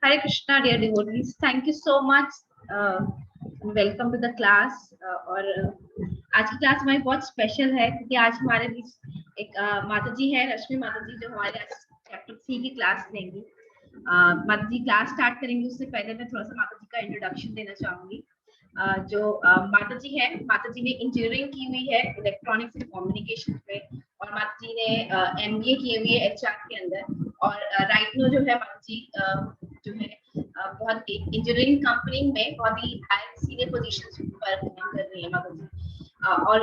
Hare Krishna, dear devotees. Thank you so much. Welcome to the class. और आज की class हमारी बहुत स्पेशल है क्योंकि आज हमारे बीच एक माता जी है, रश्मि माता जी, जो हमारे आज चैप्टर 3 की क्लास लेंगी। माता जी क्लास स्टार्ट करेंगे उससे पहले मैं थोड़ा सा माता जी का इंट्रोडक्शन देना चाहूंगी। जो माता जी है, माता जी ने इंजीनियरिंग की हुई है इलेक्ट्रॉनिक्स एंड कम्युनिकेशन में, और माता जी ने MBA की हुई है HR के अंदर। और राइट नो जो है माता जी जो है बहुत एक इंजीनियरिंग कंपनी में बहुत ही हाई सीनियर पोजीशन पर काम कर रही है माता जी। और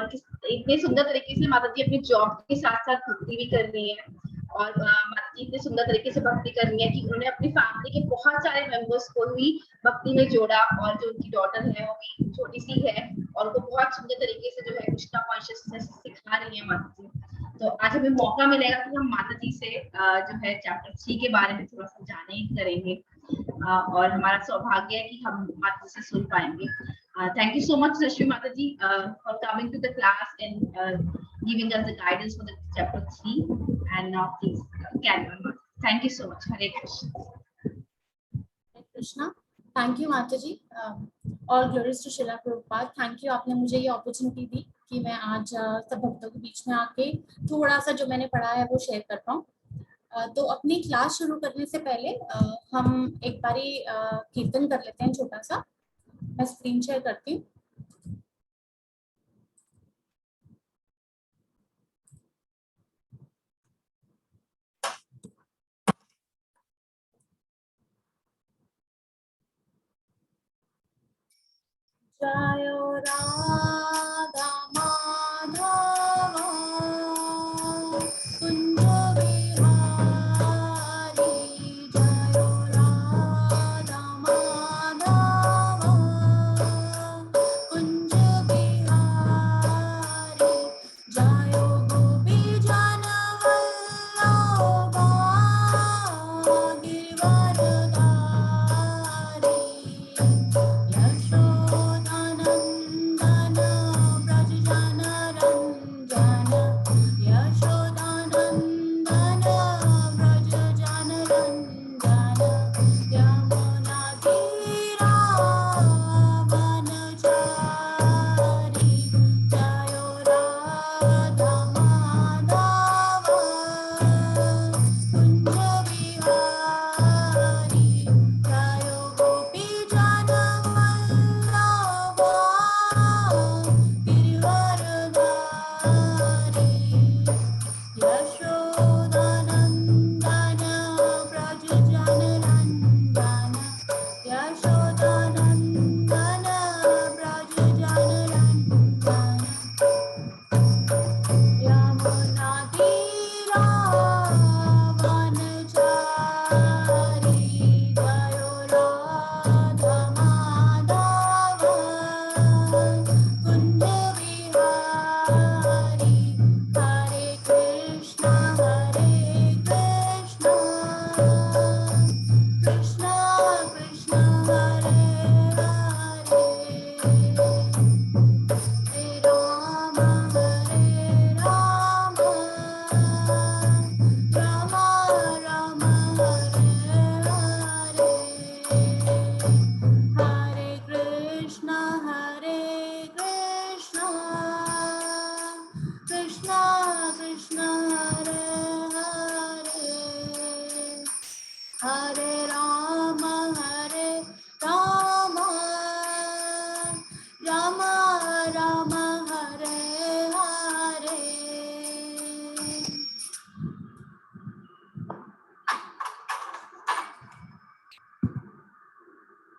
इतने सुंदर तरीके से माता जी अपनी जॉब के साथ साथ भक्ति भी कर रही है। और माता जी इतने सुंदर तरीके से भक्ति कर रही है कि उन्होंने अपनी फैमिली के बहुत सारे मेंबर्स को भी भक्ति में जोड़ा, और जो उनकी डॉटर है वो भी छोटी सी है और उनको बहुत सुंदर तरीके से जो है कृष्णा कॉन्शियसनेस सिखा रही है माता जी। तो आज हमें मौका मिलेगा कि हम माता जी से जो है चैप्टर 3 के बारे में थोड़ा सा जाने करेंगे, और हमारा सौभाग्य है कि हम माता जी से सुन पाएंगे। Thank you so much, Rashmi Mataji, for coming to the class and giving us the guidance for the chapter 3. And now, please carry on. Thank you so much. Hare Krishna. Hare Krishna. Thank you, Mataji. All glories to Srila Prabhupada. Thank you. आपने मुझे ये opportunity दी कि मैं आज सब भक्तों के बीच में आके थोड़ा सा जो मैंने पढ़ा है वो शेयर कर पाऊँ। तो अपनी क्लास शुरू करने से पहले हम एक बारी कीर्तन कर लेते हैं छोटा सा। मैं स्क्रीन शेयर करती हूँ। जय राधा माधव कुंज बिहारी, जय राधा माधव कुंज बिहारी, जय गोपी जन वल्लभा गिरिवरधारी,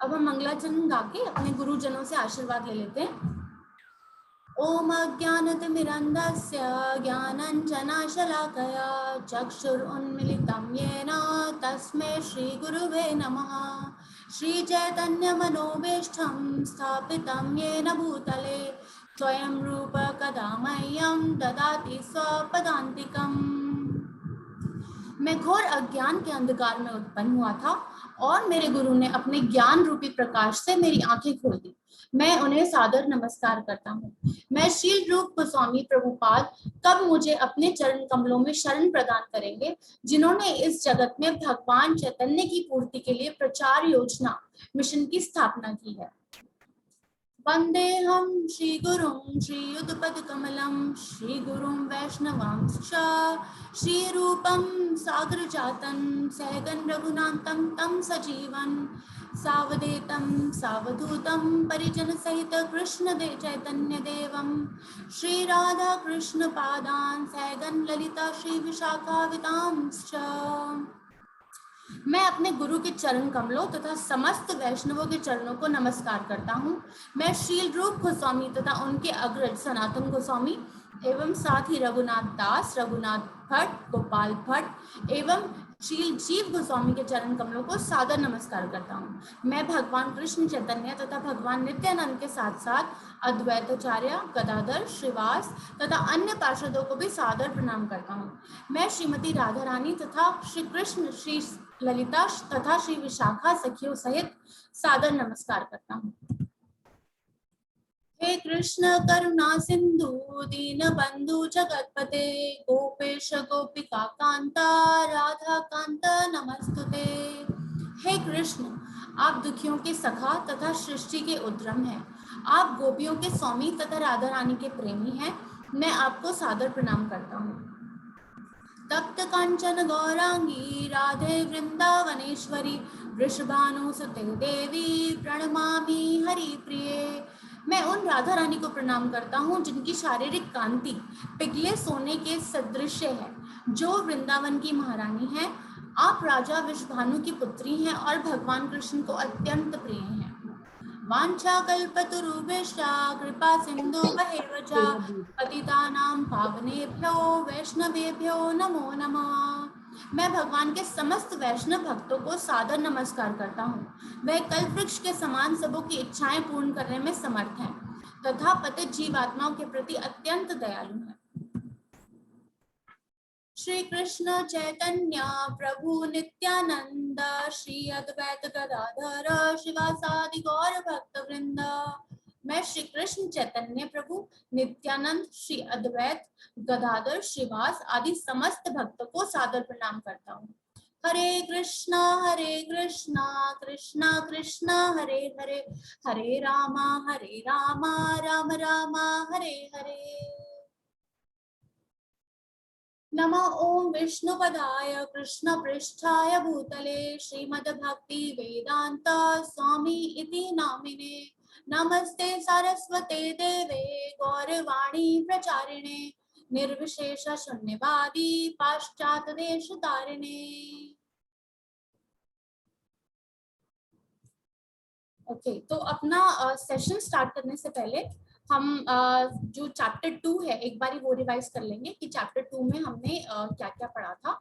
अब हम मंगलाचरण गा के अपने गुरुजनों से आशीर्वाद ले लेते हैं। ओम अज्ञानतिमिरन्धस्य ज्ञानाञ्जनशलाकया चक्षुरुन्मीलितं येन तस्मै श्रीगुरुवे नमः। श्रीचैतन्यमनोभीष्टं स्थापितं येन भूतले स्वयं रूप कदा मह्यं ददाति स्वपदान्तिकम्। मैं घोर अज्ञान के अंधकार में उत्पन्न हुआ था और मेरे गुरु ने अपने ज्ञान रूपी प्रकाश से मेरी आंखें खोल दी। मैं उन्हें सादर नमस्कार करता हूँ। मैं शील रूप गोस्वामी प्रभुपाद कब मुझे अपने चरण कमलों में शरण प्रदान करेंगे, जिन्होंने इस जगत में भगवान चैतन्य की पूर्ति के लिए प्रचार योजना मिशन की स्थापना की है। वंदेहम श्री गुरुं श्रीयुतपदकमलं श्री गुरुं वैष्णवांश्च श्री रूपं सागर जातं सहगन रघुनाथं तं सजीवन सावधेतं सावधूतं परिजन सहित कृष्ण दे चैतन्य देवं श्री राधा कृष्ण पादान सहगन ललिता श्री विशाखावितांश्च। मैं अपने गुरु के चरण कमलों तथा समस्त वैष्णवों के चरणों को नमस्कार करता हूँ। मैं शील रूप गोस्वामी तथा उनके अग्रज सनातन गोस्वामी एवं साथ ही रघुनाथ दास, रघुनाथ भट्ट, गोपाल भट्ट एवं शील जीव गोस्वामी के चरण कमलों को सादर नमस्कार करता हूँ। मैं भगवान कृष्ण चैतन्य तथा भगवान नित्यानंद के साथ साथ अद्वैताचार्य, गदाधर, श्रीवास तथा अन्य पार्षदों को भी सादर प्रणाम करता हूँ। मैं श्रीमती राधा रानी तथा श्री कृष्ण, श्री ललिता तथा श्री विशाखा सखियों सहित सादर नमस्कार करता हूँ। हे कृष्ण करुणा सिंधु दीन बंधु जगतपते गोपेश गोपिका कांता राधा कांत नमस्तुते। हे कृष्ण, आप दुखियों के सखा तथा सृष्टि के उद्रम हैं। आप गोपियों के स्वामी तथा राधा रानी के प्रेमी हैं। मैं आपको सादर प्रणाम करता हूँ। तप्त कांचन गौरांगी राधे वृंदावनेश्वरी वृषभानुसुते देवी प्रणमामि हरि प्रिये। मैं उन राधा रानी को प्रणाम करता हूँ जिनकी शारीरिक कांति पिघले सोने के सदृश है, जो वृंदावन की महारानी है। आप राजा विश्वभानु की पुत्री हैं और भगवान कृष्ण को अत्यंत प्रिय हैं। वांछा कल्पतरुभ्यश्च कृपा सिंधु वैवच पतितानां पावनेभ्यो वैष्णवेभ्यो नमो नमः। मैं भगवान के समस्त वैष्णव भक्तों को सादर नमस्कार करता हूँ। वह कल्पवृक्ष के समान सबों की इच्छाएं पूर्ण करने में समर्थ हैं तथा पतित जीवात्माओं के प्रति अत्यंत दयालु हैं। श्री कृष्ण चैतन्य प्रभु नित्यानंद श्री अद्वैत गदाधर शिवासादि गौर भक्त वृंद। मैं श्री कृष्ण चैतन्य प्रभु नित्यानंद श्री अद्वैत गदाधर श्रीवास आदि समस्त भक्तों को सादर प्रणाम करता हूँ। हरे कृष्णा कृष्णा कृष्णा हरे हरे, हरे रामा राम रामा हरे हरे। नमो ओम विष्णुपदाय कृष्ण पृष्ठाय भूतले श्रीमद्भक्ति वेदांत स्वामी इति नामिने। नमस्ते सरस्वते देवे गौरवाणी प्रचारिणे निर्विशेष शून्यवादी पाश्चात देश तारिणे। ओके, तो अपना सेशन स्टार्ट करने से पहले हम जो चैप्टर 2 है एक बारी वो रिवाइज कर लेंगे कि चैप्टर 2 में हमने क्या क्या पढ़ा था।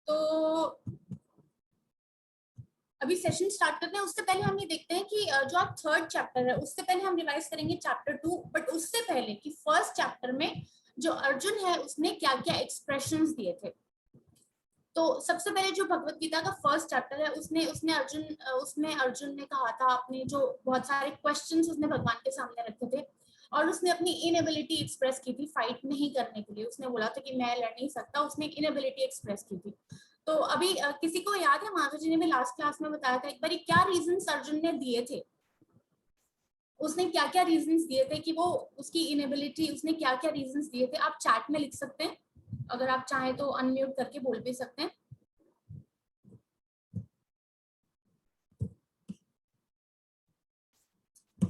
तो अभी सेशन स्टार्ट करते हैं, उससे पहले हम ये देखते हैं कि जो आप थर्ड चैप्टर है उससे पहले हम रिवाइज करेंगे चैप्टर 2, बट उससे पहले कि फर्स्ट चैप्टर में जो अर्जुन है उसने क्या क्या एक्सप्रेशंस दिए थे। तो सबसे पहले जो भगवत गीता का फर्स्ट चैप्टर है उसमें अर्जुन ने कहा था, अपने जो बहुत सारे क्वेश्चंस उसने भगवान के सामने रखे थे और उसने अपनी इनएबिलिटी एक्सप्रेस की थी फाइट नहीं करने के लिए। उसने बोला था कि मैं लड़ नहीं सकता, उसने इनएबिलिटी एक्सप्रेस की थी। तो अभी किसी को याद है, माधव जी ने भी लास्ट क्लास में बताया था एक बार, क्या रीजंस अर्जुन ने दिए थे, उसने क्या क्या रीजंस दिए थे कि वो उसकी इनएबिलिटी, उसने क्या क्या रीजंस दिए थे। आप चैट में लिख सकते हैं, अगर आप चाहें तो अनम्यूट करके बोल भी सकते हैं।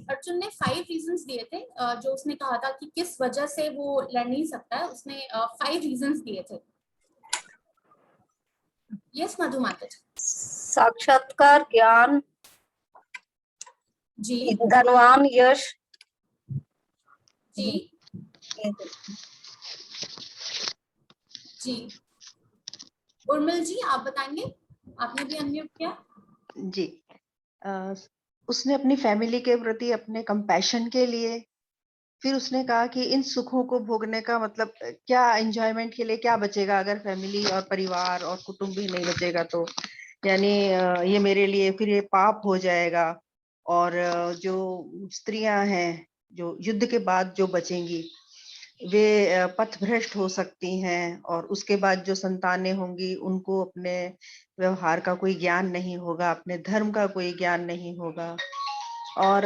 अर्जुन ने 5 रीजंस दिए थे जो उसने कहा था कि किस वजह से वो लड़ नहीं सकता है। उसने 5 रीजंस दिए थे। यस मधु माता जी। साक्षात्कार, ज्ञान जी, धनवान, यश जी जी। उर्मिल जी आप बताएंगे, आपने भी अनम्यूट किया। जी, उसने अपनी फैमिली के प्रति अपने कंपैशन के लिए फिर उसने कहा कि इन सुखों को भोगने का मतलब क्या, एंजॉयमेंट के लिए क्या बचेगा अगर फैमिली और परिवार और कुटुंब भी नहीं बचेगा तो, यानी ये मेरे लिए फिर ये पाप हो जाएगा। और जो स्त्रियां हैं जो युद्ध के बाद जो बचेंगी वे पथभ्रष्ट हो सकती हैं, और उसके बाद जो संतानें होंगी उनको अपने व्यवहार का कोई ज्ञान नहीं होगा, अपने धर्म का कोई ज्ञान नहीं होगा। और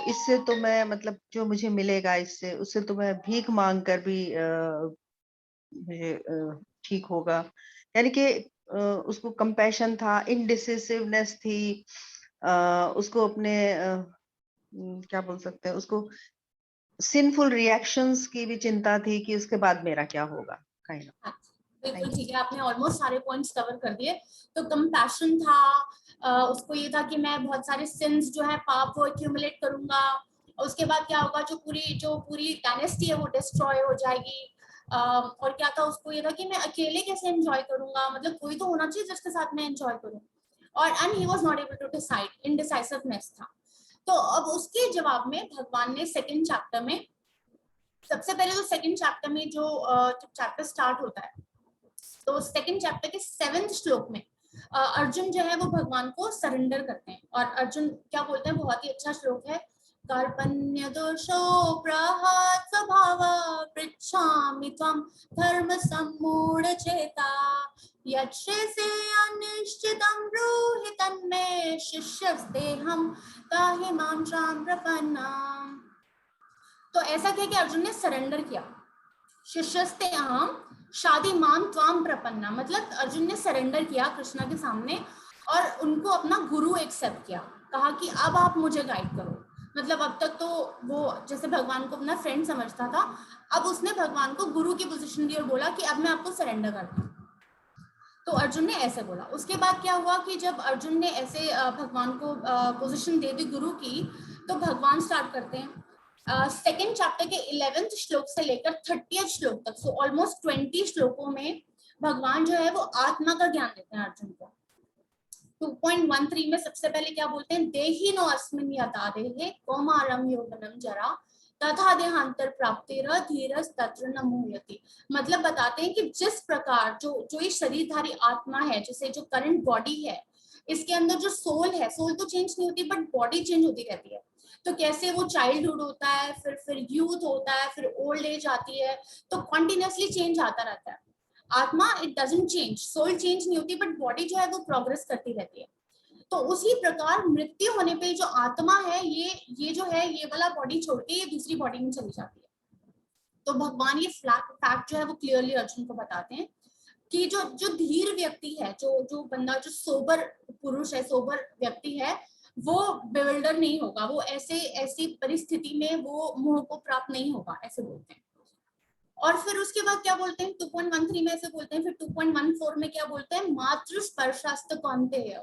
इससे तो मैं मतलब जो मुझे मिलेगा इससे, उससे तो मैं भीख मांग कर भी मुझे ठीक होगा। यानी कि उसको कंपैशन था, इनडिसिसिवनेस थी, उसको अपने क्या बोल सकते हैं, उसको सिनफुल रिएक्शंस की भी चिंता थी कि उसके बाद मेरा क्या होगा, काइंड ऑफ। बिल्कुल ठीक है, आपने ऑलमोस्ट सारे पॉइंट्स कवर कर दिए। तो कंपैशन था, उसको ये था कि मैं बहुत सारे सिंस जो है पाप वो एक्यूमुलेट करूंगा, उसके बाद क्या होगा, जो पूरी डायनेस्टी है वो डिस्ट्रॉय हो जाएगी। और क्या था, उसको ये था कि मैं अकेले कैसे एंजॉय करूंगा, मतलब कोई तो होना चाहिए जिसके साथ मैं एंजॉय करूं। और and he was not able to decide, indecisiveness था। तो अब उसके जवाब में भगवान ने सेकंड चैप्टर में, सबसे पहले तो सेकंड चैप्टर में जो चैप्टर स्टार्ट होता है, तो सेकंड चैप्टर के 7वें श्लोक में अर्जुन जो है वो भगवान को सरेंडर करते हैं। और अर्जुन क्या बोलते हैं, बहुत ही अच्छा श्लोक है, कार्पण्य दोषो प्रहात स्वभाव पृच्छामि त्वं धर्म सम्मूढ़ चेता यच्छ्रेयसे अनिश्चितं ब्रूहि तन्मे शिष्यस्तेहं ताहि मां चां प्रपन्नाम्। तो ऐसा क्या कि अर्जुन ने सरेंडर किया, शिष्यस्ते अहम शादी मान त्वाम प्रपन्ना, मतलब अर्जुन ने सरेंडर किया कृष्णा के सामने और उनको अपना गुरु एक्सेप्ट किया, कहा कि अब आप मुझे गाइड करो। मतलब अब तक तो वो जैसे भगवान को अपना फ्रेंड समझता था, अब उसने भगवान को गुरु की पोजीशन दी और बोला कि अब मैं आपको सरेंडर करता हूँ। तो अर्जुन ने ऐसे बोला। उसके बाद क्या हुआ कि जब अर्जुन ने ऐसे भगवान को पोजीशन दे दी गुरु की, तो भगवान स्टार्ट करते हैं सेकेंड चैप्टर के 11वें श्लोक से लेकर 30वें श्लोक तक, सो ऑलमोस्ट 20 श्लोकों में भगवान जो है वो आत्मा का ज्ञान देते हैं अर्जुन को। 2.13 में सबसे पहले क्या बोलते हैं, देहि नो अस्मिन् यथा देहे कौमारम यौवनम जरा तथा देहांतर प्राप्तिर धीरज तत्र न मुह्यति। मतलब बताते हैं कि जिस प्रकार जो ये शरीरधारी आत्मा है, जैसे जो करंट बॉडी है, इसके अंदर जो सोल है, सोल तो चेंज नहीं होती बट बॉडी चेंज होती रहती है। तो कैसे वो चाइल्डहुड होता है, फिर यूथ होता है, फिर ओल्ड एज आती है, तो कॉन्टिन्यूसली चेंज आता रहता है। आत्मा it doesn't change, soul change नहीं होती बट बॉडी जो है वो प्रोग्रेस करती रहती है। तो उसी प्रकार मृत्यु होने पे जो आत्मा है ये जो है ये वाला बॉडी छोड़ के ये दूसरी बॉडी में चली जाती है। तो भगवान ये फैक्ट जो है वो क्लियरली अर्जुन को बताते हैं कि जो धीर व्यक्ति है, जो बंदा जो सोबर पुरुष है, सोबर व्यक्ति है, वो बिल्डर नहीं होगा, वो ऐसी परिस्थिति में वो मोह को प्राप्त नहीं होगा, ऐसे बोलते हैं। और फिर उसके बाद क्या बोलते हैं 2.13 में ऐसे बोलते हैं, फिर 2.14 में क्या बोलते हैं, मातृ स्पर्शास्त कौन्तेय।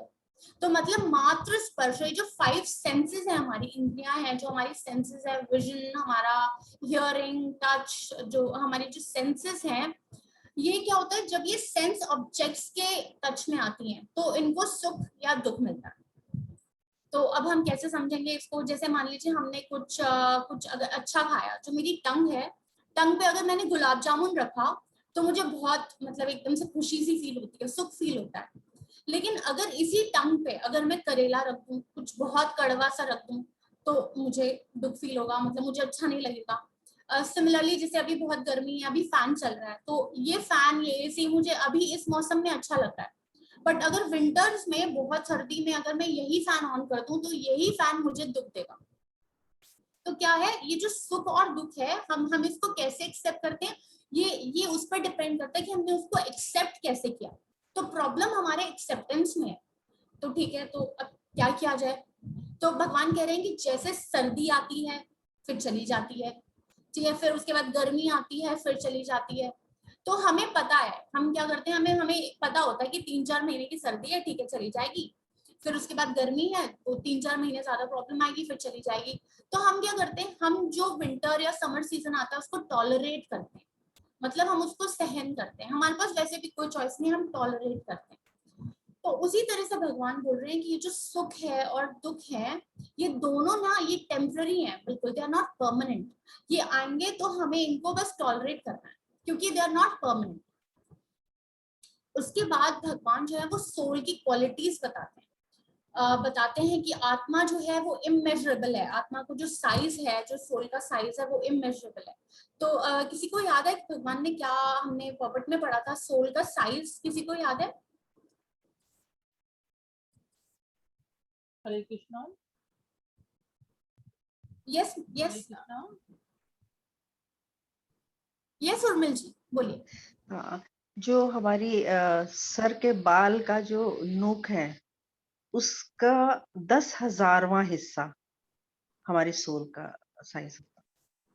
तो मतलब मातृ स्पर्श, जो 5 सेंसेस है, हमारी इंद्रियां हैं, जो हमारी सेंसेस है, विजन हमारा, हियरिंग, टच, जो हमारी जो सेंसेस हैं, ये क्या होता है, जब ये सेंस ऑब्जेक्ट्स के टच में आती हैं तो इनको सुख या दुख मिलता है। तो अब हम कैसे समझेंगे इसको, जैसे मान लीजिए हमने कुछ अगर अच्छा खाया, जो मेरी टंग है, टंग पे अगर मैंने गुलाब जामुन रखा तो मुझे बहुत मतलब एकदम से खुशी सी फील होती है, सुख फील होता है। लेकिन अगर इसी टंग पे अगर मैं करेला रख दूं, कुछ बहुत कड़वा सा रख दूं, तो मुझे दुख फील होगा, मतलब मुझे अच्छा नहीं लगेगा। सिमिलरली जैसे अभी बहुत गर्मी है, अभी फैन चल रहा है, तो ये फैन, ये एसी मुझे अभी इस मौसम में अच्छा लगता है, बट अगर विंटर्स में बहुत सर्दी में अगर मैं यही फैन ऑन कर दूं तो यही फैन मुझे दुख देगा। तो क्या है, ये जो सुख और दुख है, हम इसको कैसे एक्सेप्ट करते हैं, ये उस पर डिपेंड करता है कि हमने उसको एक्सेप्ट कैसे किया। तो प्रॉब्लम हमारे एक्सेप्टेंस में है। तो ठीक है, तो अब क्या किया जाए। तो भगवान कह रहे हैं कि जैसे सर्दी आती है फिर चली जाती है, ठीक है, फिर उसके बाद गर्मी आती है फिर चली जाती है। तो हमें पता है, हम क्या करते हैं, हमें पता होता है कि 3-4 महीने की सर्दी है, ठीक है चली जाएगी। फिर उसके बाद गर्मी है तो 3-4 महीने ज्यादा प्रॉब्लम आएगी, फिर चली जाएगी। तो हम क्या करते हैं, हम जो विंटर या समर सीजन आता है उसको टॉलरेट करते हैं, मतलब हम उसको सहन करते हैं, हमारे पास वैसे भी कोई चॉइस नहीं, हम टॉलरेट करते हैं। तो उसी तरह से भगवान बोल रहे हैं कि ये जो सुख है और दुख है, ये दोनों ना ये टेम्पररी हैं, बिल्कुल दे आर नॉट परमानेंट। ये आएंगे तो हमें इनको बस टॉलरेट करना है, क्योंकि दे आर नॉट परमानेंट। उसके बाद भगवान जो है वो सोल की क्वालिटीज बताते हैं। बताते हैं कि आत्मा जो है वो इमेजरेबल है, आत्मा को जो साइज है, जो सोल का साइज है वो इमेजरेबल है। तो किसी को याद है कि भगवान ने क्या, हमने पॉपर्ट में पढ़ा था सोल का साइज, किसी को याद है? Hare Krishna. Yes yes yes Urmil ji बोलिए। हाँ, जो हमारी सर के बाल का जो नोक है उसका 10,000वां हिस्सा हमारी सोल का साइज।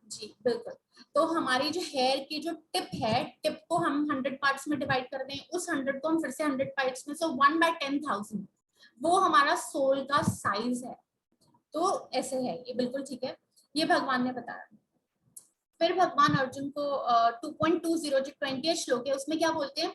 जी बिल्कुल। तो हमारी जो हेयर की जो टिप है, टिप को हम 100 पार्ट्स में डिवाइड कर दें, उस 100 को हम फिर से 100 पार्ट्स में, सो 1/10,000 वो हमारा सोल का साइज है। तो ऐसे है ये, बिल्कुल ठीक है, ये भगवान ने बताया। फिर भगवान अर्जुन को 2.20 जो 20 श्लोक है उसमें क्या बोलते हैं?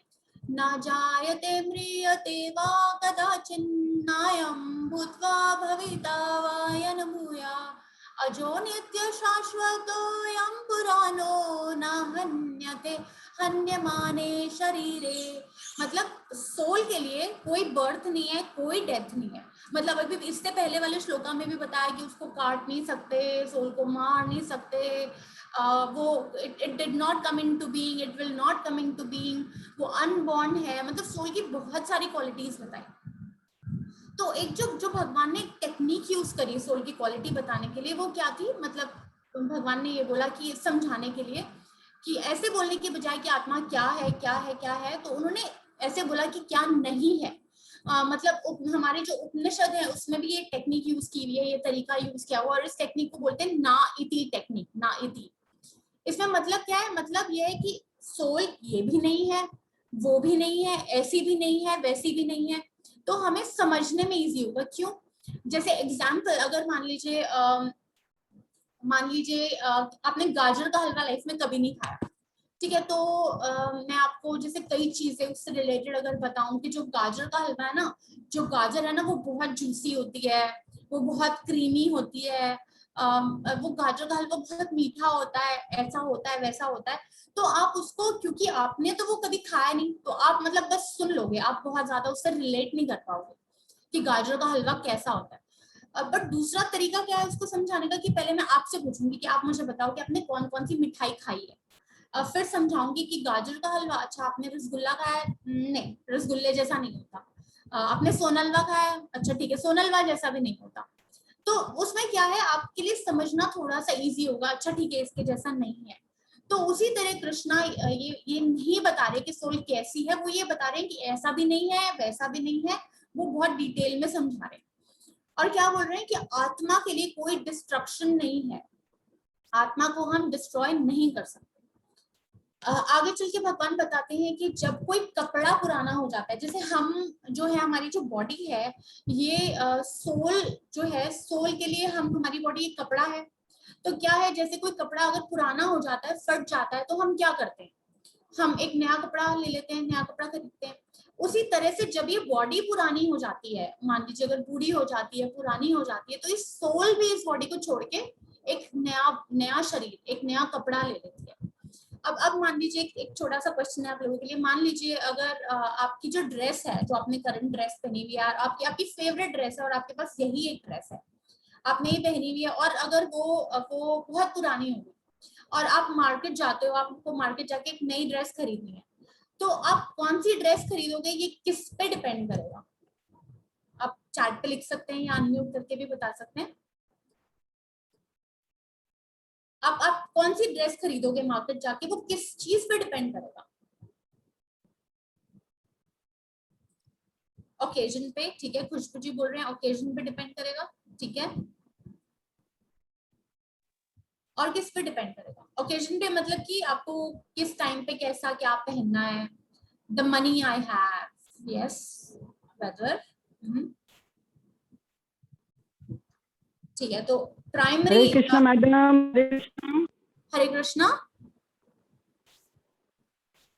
न जायते म्रियते वा कदाचिन्नायं भूत्वा भविता वा न भूयात् अजो नित्य शाश्वतोऽयं पुराणो न हन्यते हन्यमाने शरीरे। मतलब सोल के लिए कोई बर्थ नहीं है, कोई डेथ नहीं है। मतलब अभी इससे पहले वाले श्लोका में भी बताया कि उसको काट नहीं सकते, सोल को मार नहीं सकते, वो it did not come into being, it will not come into being, वो अनबॉर्न है। मतलब सोल की बहुत सारी क्वालिटीज बताई। तो एक जो भगवान ने टेक्निक यूज करी सोल की क्वालिटी बताने के लिए, वो क्या थी? मतलब भगवान ने ये बोला कि समझाने के लिए कि ऐसे बोलने की बजाय कि आत्मा क्या है क्या है क्या है, तो उन्होंने ऐसे बोला कि क्या नहीं है। मतलब हमारे जो उपनिषद है उसमें भी ये टेक्निक यूज की हुई है, ये तरीका यूज किया हुआ, और इस टेक्निक को बोलते हैं ना इति टेक्निक, ना इति। इसमें मतलब क्या है? मतलब ये है कि सोल ये भी नहीं है, वो भी नहीं है, ऐसी भी नहीं है, वैसी भी नहीं है, तो हमें समझने में इजी होगा। क्यों? जैसे एग्जाम्पल, अगर मान लीजिए आपने गाजर का हलवा लाइफ में कभी नहीं खाया, ठीक है, तो मैं आपको जैसे कई चीजें उससे रिलेटेड अगर बताऊं कि जो गाजर का हलवा है ना, जो गाजर है ना वो बहुत जूसी होती है, वो बहुत क्रीमी होती है, वो गाजर का हलवा बहुत मीठा होता है, ऐसा होता है वैसा होता है। तो आप उसको, क्योंकि आपने तो वो कभी खाया नहीं, तो आप मतलब बस सुन लोगे, आप बहुत ज्यादा उससे रिलेट नहीं कर पाओगे कि गाजर का हलवा कैसा होता है। बट दूसरा तरीका क्या है उसको समझाने का, कि पहले मैं आपसे पूछूंगी कि आप मुझे बताओ कि आपने कौन कौन सी मिठाई खाई है, फिर समझाऊंगी कि गाजर का हलवा, अच्छा आपने रसगुल्ला खाया है, नहीं रसगुल्ले जैसा नहीं होता, आपने सोनलवा खाया है, अच्छा ठीक है सोनलवा जैसा भी नहीं होता। तो उसमें क्या है, आपके लिए समझना थोड़ा सा इजी होगा, अच्छा ठीक है इसके जैसा नहीं है। तो उसी तरह कृष्णा ये नहीं बता रहे कि सोल कैसी है, वो ये बता रहे हैं कि ऐसा भी नहीं है वैसा भी नहीं है, वो बहुत डिटेल में समझा रहे हैं। और क्या बोल रहे हैं कि आत्मा के लिए कोई डिस्ट्रक्शन नहीं है, आत्मा को हम डिस्ट्रॉय नहीं कर सकते। आगे चल के भगवान बताते हैं कि जब कोई कपड़ा पुराना हो जाता है, जैसे हम जो है हमारी जो बॉडी है, ये सोल जो है, सोल के लिए हम, हमारी बॉडी एक कपड़ा है। तो क्या है, जैसे कोई कपड़ा अगर पुराना हो जाता है, फट जाता है, तो हम क्या करते हैं? हम एक नया कपड़ा ले लेते हैं, नया कपड़ा खरीदते हैं। उसी तरह से जब ये बॉडी पुरानी हो जाती है, मान लीजिए अगर बूढ़ी हो जाती है, पुरानी हो जाती है, तो इस सोल भी इस बॉडी को छोड़ के एक नया शरीर, एक नया कपड़ा ले लेती है। अब मान लीजिए एक छोटा सा क्वेश्चन है आप लोगों के लिए। मान लीजिए अगर आपकी जो ड्रेस है, जो आपने करंट ड्रेस पहनी हुई है, आपकी फेवरेट ड्रेस है और आपके पास यही एक ड्रेस है, आपने ये पहनी हुई है, और अगर वो बहुत पुरानी हो गई और आप मार्केट जाते हो, आपको मार्केट जाके एक नई ड्रेस खरीदनी है, तो आप कौन सी ड्रेस खरीदोगे? ये किस पे डिपेंड करेगा? आप चैट पे लिख सकते हैं या अनम्यूट करके भी बता सकते हैं। आप कौन सी ड्रेस खरीदोगे मार्केट जाके, वो किस चीज पे डिपेंड करेगा? ओकेजन पे, ठीक है, खुशबू जी बोल रहे हैं ओकेजन पे डिपेंड करेगा, ठीक है। और किस पे डिपेंड करेगा? ओकेजन पे मतलब कि आपको किस टाइम पे कैसा क्या पहनना है। The money I have, yes, weather, ठीक है। तो प्राइमरी, हरे कृष्णा मैडम, हरे कृष्णा,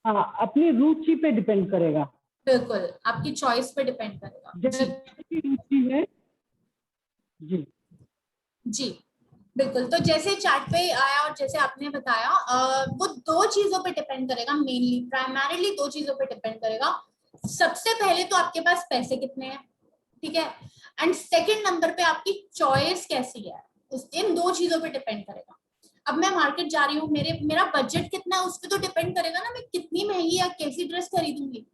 हाँ अपनी रुचि पे डिपेंड करेगा। बिल्कुल आपकी चॉइस पे डिपेंड करेगा। जैसे कि रुचि है जी। जी बिल्कुल, तो जैसे चैट पे आया और जैसे आपने बताया वो दो चीजों पे डिपेंड करेगा, मेनली प्राइमरीली दो चीजों पे डिपेंड करेगा। सबसे पहले तो आपके पास पैसे कितने हैं, ठीक है, एंड सेकंड नंबर पे आपकी चॉइस कैसी है, इन दो चीजों पे डिपेंड करेगा। अब मैं मार्केट जा रही हूँ, मेरा बजट कितना है उस पर तो डिपेंड करेगा ना, मैं कितनी महंगी या कैसी ड्रेस खरीदूंगी।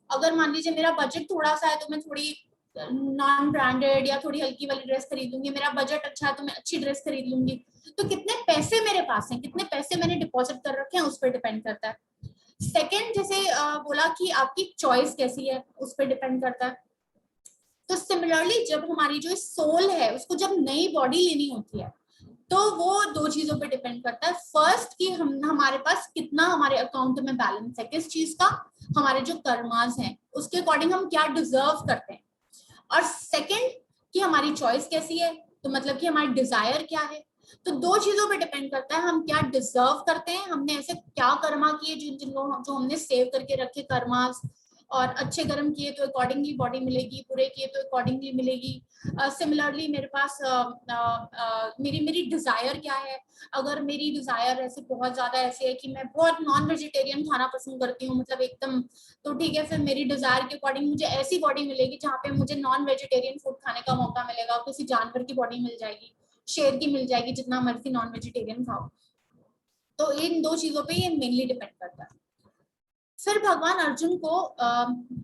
अगर मान लीजिए मेरा बजट थोड़ा सा है तो मैं थोड़ी नॉन ब्रांडेड या थोड़ी हल्की वाली ड्रेस खरीदूंगी, मेरा बजट अच्छा है तो मैं अच्छी ड्रेस खरीद लूंगी। तो कितने पैसे मेरे पास हैं, कितने पैसे मैंने डिपॉजिट कर रखे हैं उस पर डिपेंड करता है। सेकंड जैसे बोला कि आपकी चॉइस कैसी है उस पर डिपेंड करता है। तो सिमिलरली जब हमारी जो सोल है उसको जब नई बॉडी लेनी होती है तो वो दो चीजों पे डिपेंड करता है। फर्स्ट कि हमारे पास कितना हमारे अकाउंट में बैलेंस है, किस चीज का, हमारे जो कर्मास हैं उसके अकॉर्डिंग हम क्या डिजर्व करते हैं। और सेकंड कि हमारी चॉइस कैसी है, तो मतलब कि हमारी डिजायर क्या है। तो दो चीजों पे डिपेंड करता है, हम क्या डिजर्व करते हैं, हमने ऐसे क्या कर्मा किए जिनको जो हमने सेव करके रखे कर्मास, और अच्छे कर्म किए तो अकॉर्डिंगली बॉडी मिलेगी, बुरे किए तो अकॉर्डिंगली मिलेगी। सिमिलरली मेरे पास मेरी डिजायर क्या है। अगर मेरी डिजायर ऐसे बहुत ज्यादा ऐसी है कि मैं बहुत नॉन वेजिटेरियन खाना पसंद करती हूँ, मतलब एकदम, तो ठीक है, फिर मेरी डिजायर के अकॉर्डिंग मुझे ऐसी बॉडी मिलेगी जहाँ पे मुझे नॉन वेजिटेरियन फूड खाने का मौका मिलेगा, किसी जानवर की बॉडी मिल जाएगी, शेर की मिल जाएगी, जितना मर्जी नॉन वेजिटेरियन खाओ। तो इन दो चीजों पे ये मेनली डिपेंड करता है। फिर भगवान अर्जुन को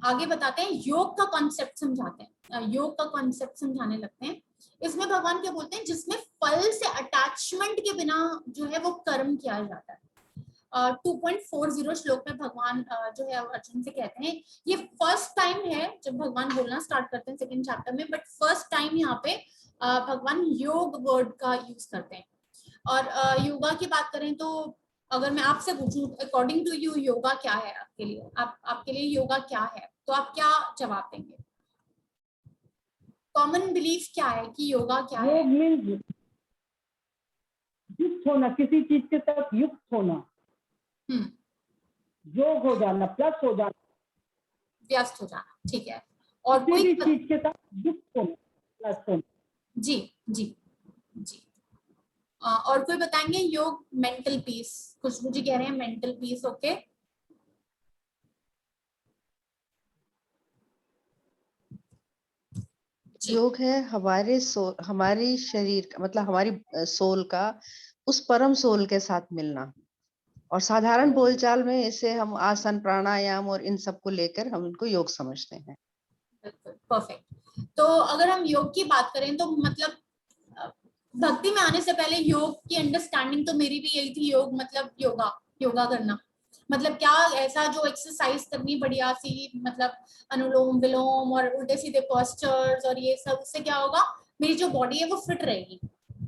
आगे बताते हैं, योग का कॉन्सेप्ट समझाते हैं, योग का कॉन्सेप्ट समझाने लगते हैं। इसमें भगवान क्या बोलते हैं, जिसमें फल से अटैचमेंट के बिना जो है वो कर्म किया जाता है। 2.40 श्लोक में भगवान जो है अर्जुन से कहते हैं, ये फर्स्ट टाइम है जब भगवान बोलना स्टार्ट करते हैं सेकंड चैप्टर में, बट फर्स्ट टाइम यहाँ पे भगवान योग वर्ड का यूज करते हैं। और योगा की बात करें तो अगर मैं आपसे पूछूं अकॉर्डिंग टू यू योगा क्या है आपके लिए, आपके लिए योगा क्या है, तो आप क्या जवाब देंगे? कॉमन बिलीफ क्या है कि योगा क्या है? योग मीन्स युक्त होना, किसी चीज के साथ युक्त होना, योग हो जाना, प्लस हो जाना, व्यस्त हो जाना, ठीक है। और किसी कोई भी चीज के साथ युक्त होना, प्लस होना। जी जी जी। और कोई बताएंगे? योग मेंटल पीस, खुशबू जी कह रहे हैं मेंटल पीस, ओके। योग है हमारी शरीर का मतलब हमारी सोल का उस परम सोल के साथ मिलना। और साधारण बोलचाल में इसे हम आसन प्राणायाम और इन सब को लेकर हम इनको योग समझते हैं। परफेक्ट। तो अगर हम योग की बात करें तो मतलब भक्ति में आने से पहले योग की अंडरस्टैंडिंग तो मेरी भी यही थी, योग मतलब योगा करना, मतलब क्या ऐसा जो एक्सरसाइज करनी बढ़िया सी, मतलब अनुलोम विलोम और उल्टे सीधे पोस्चर्स और ये सब, उससे क्या होगा, मेरी जो बॉडी है वो फिट रहेगी।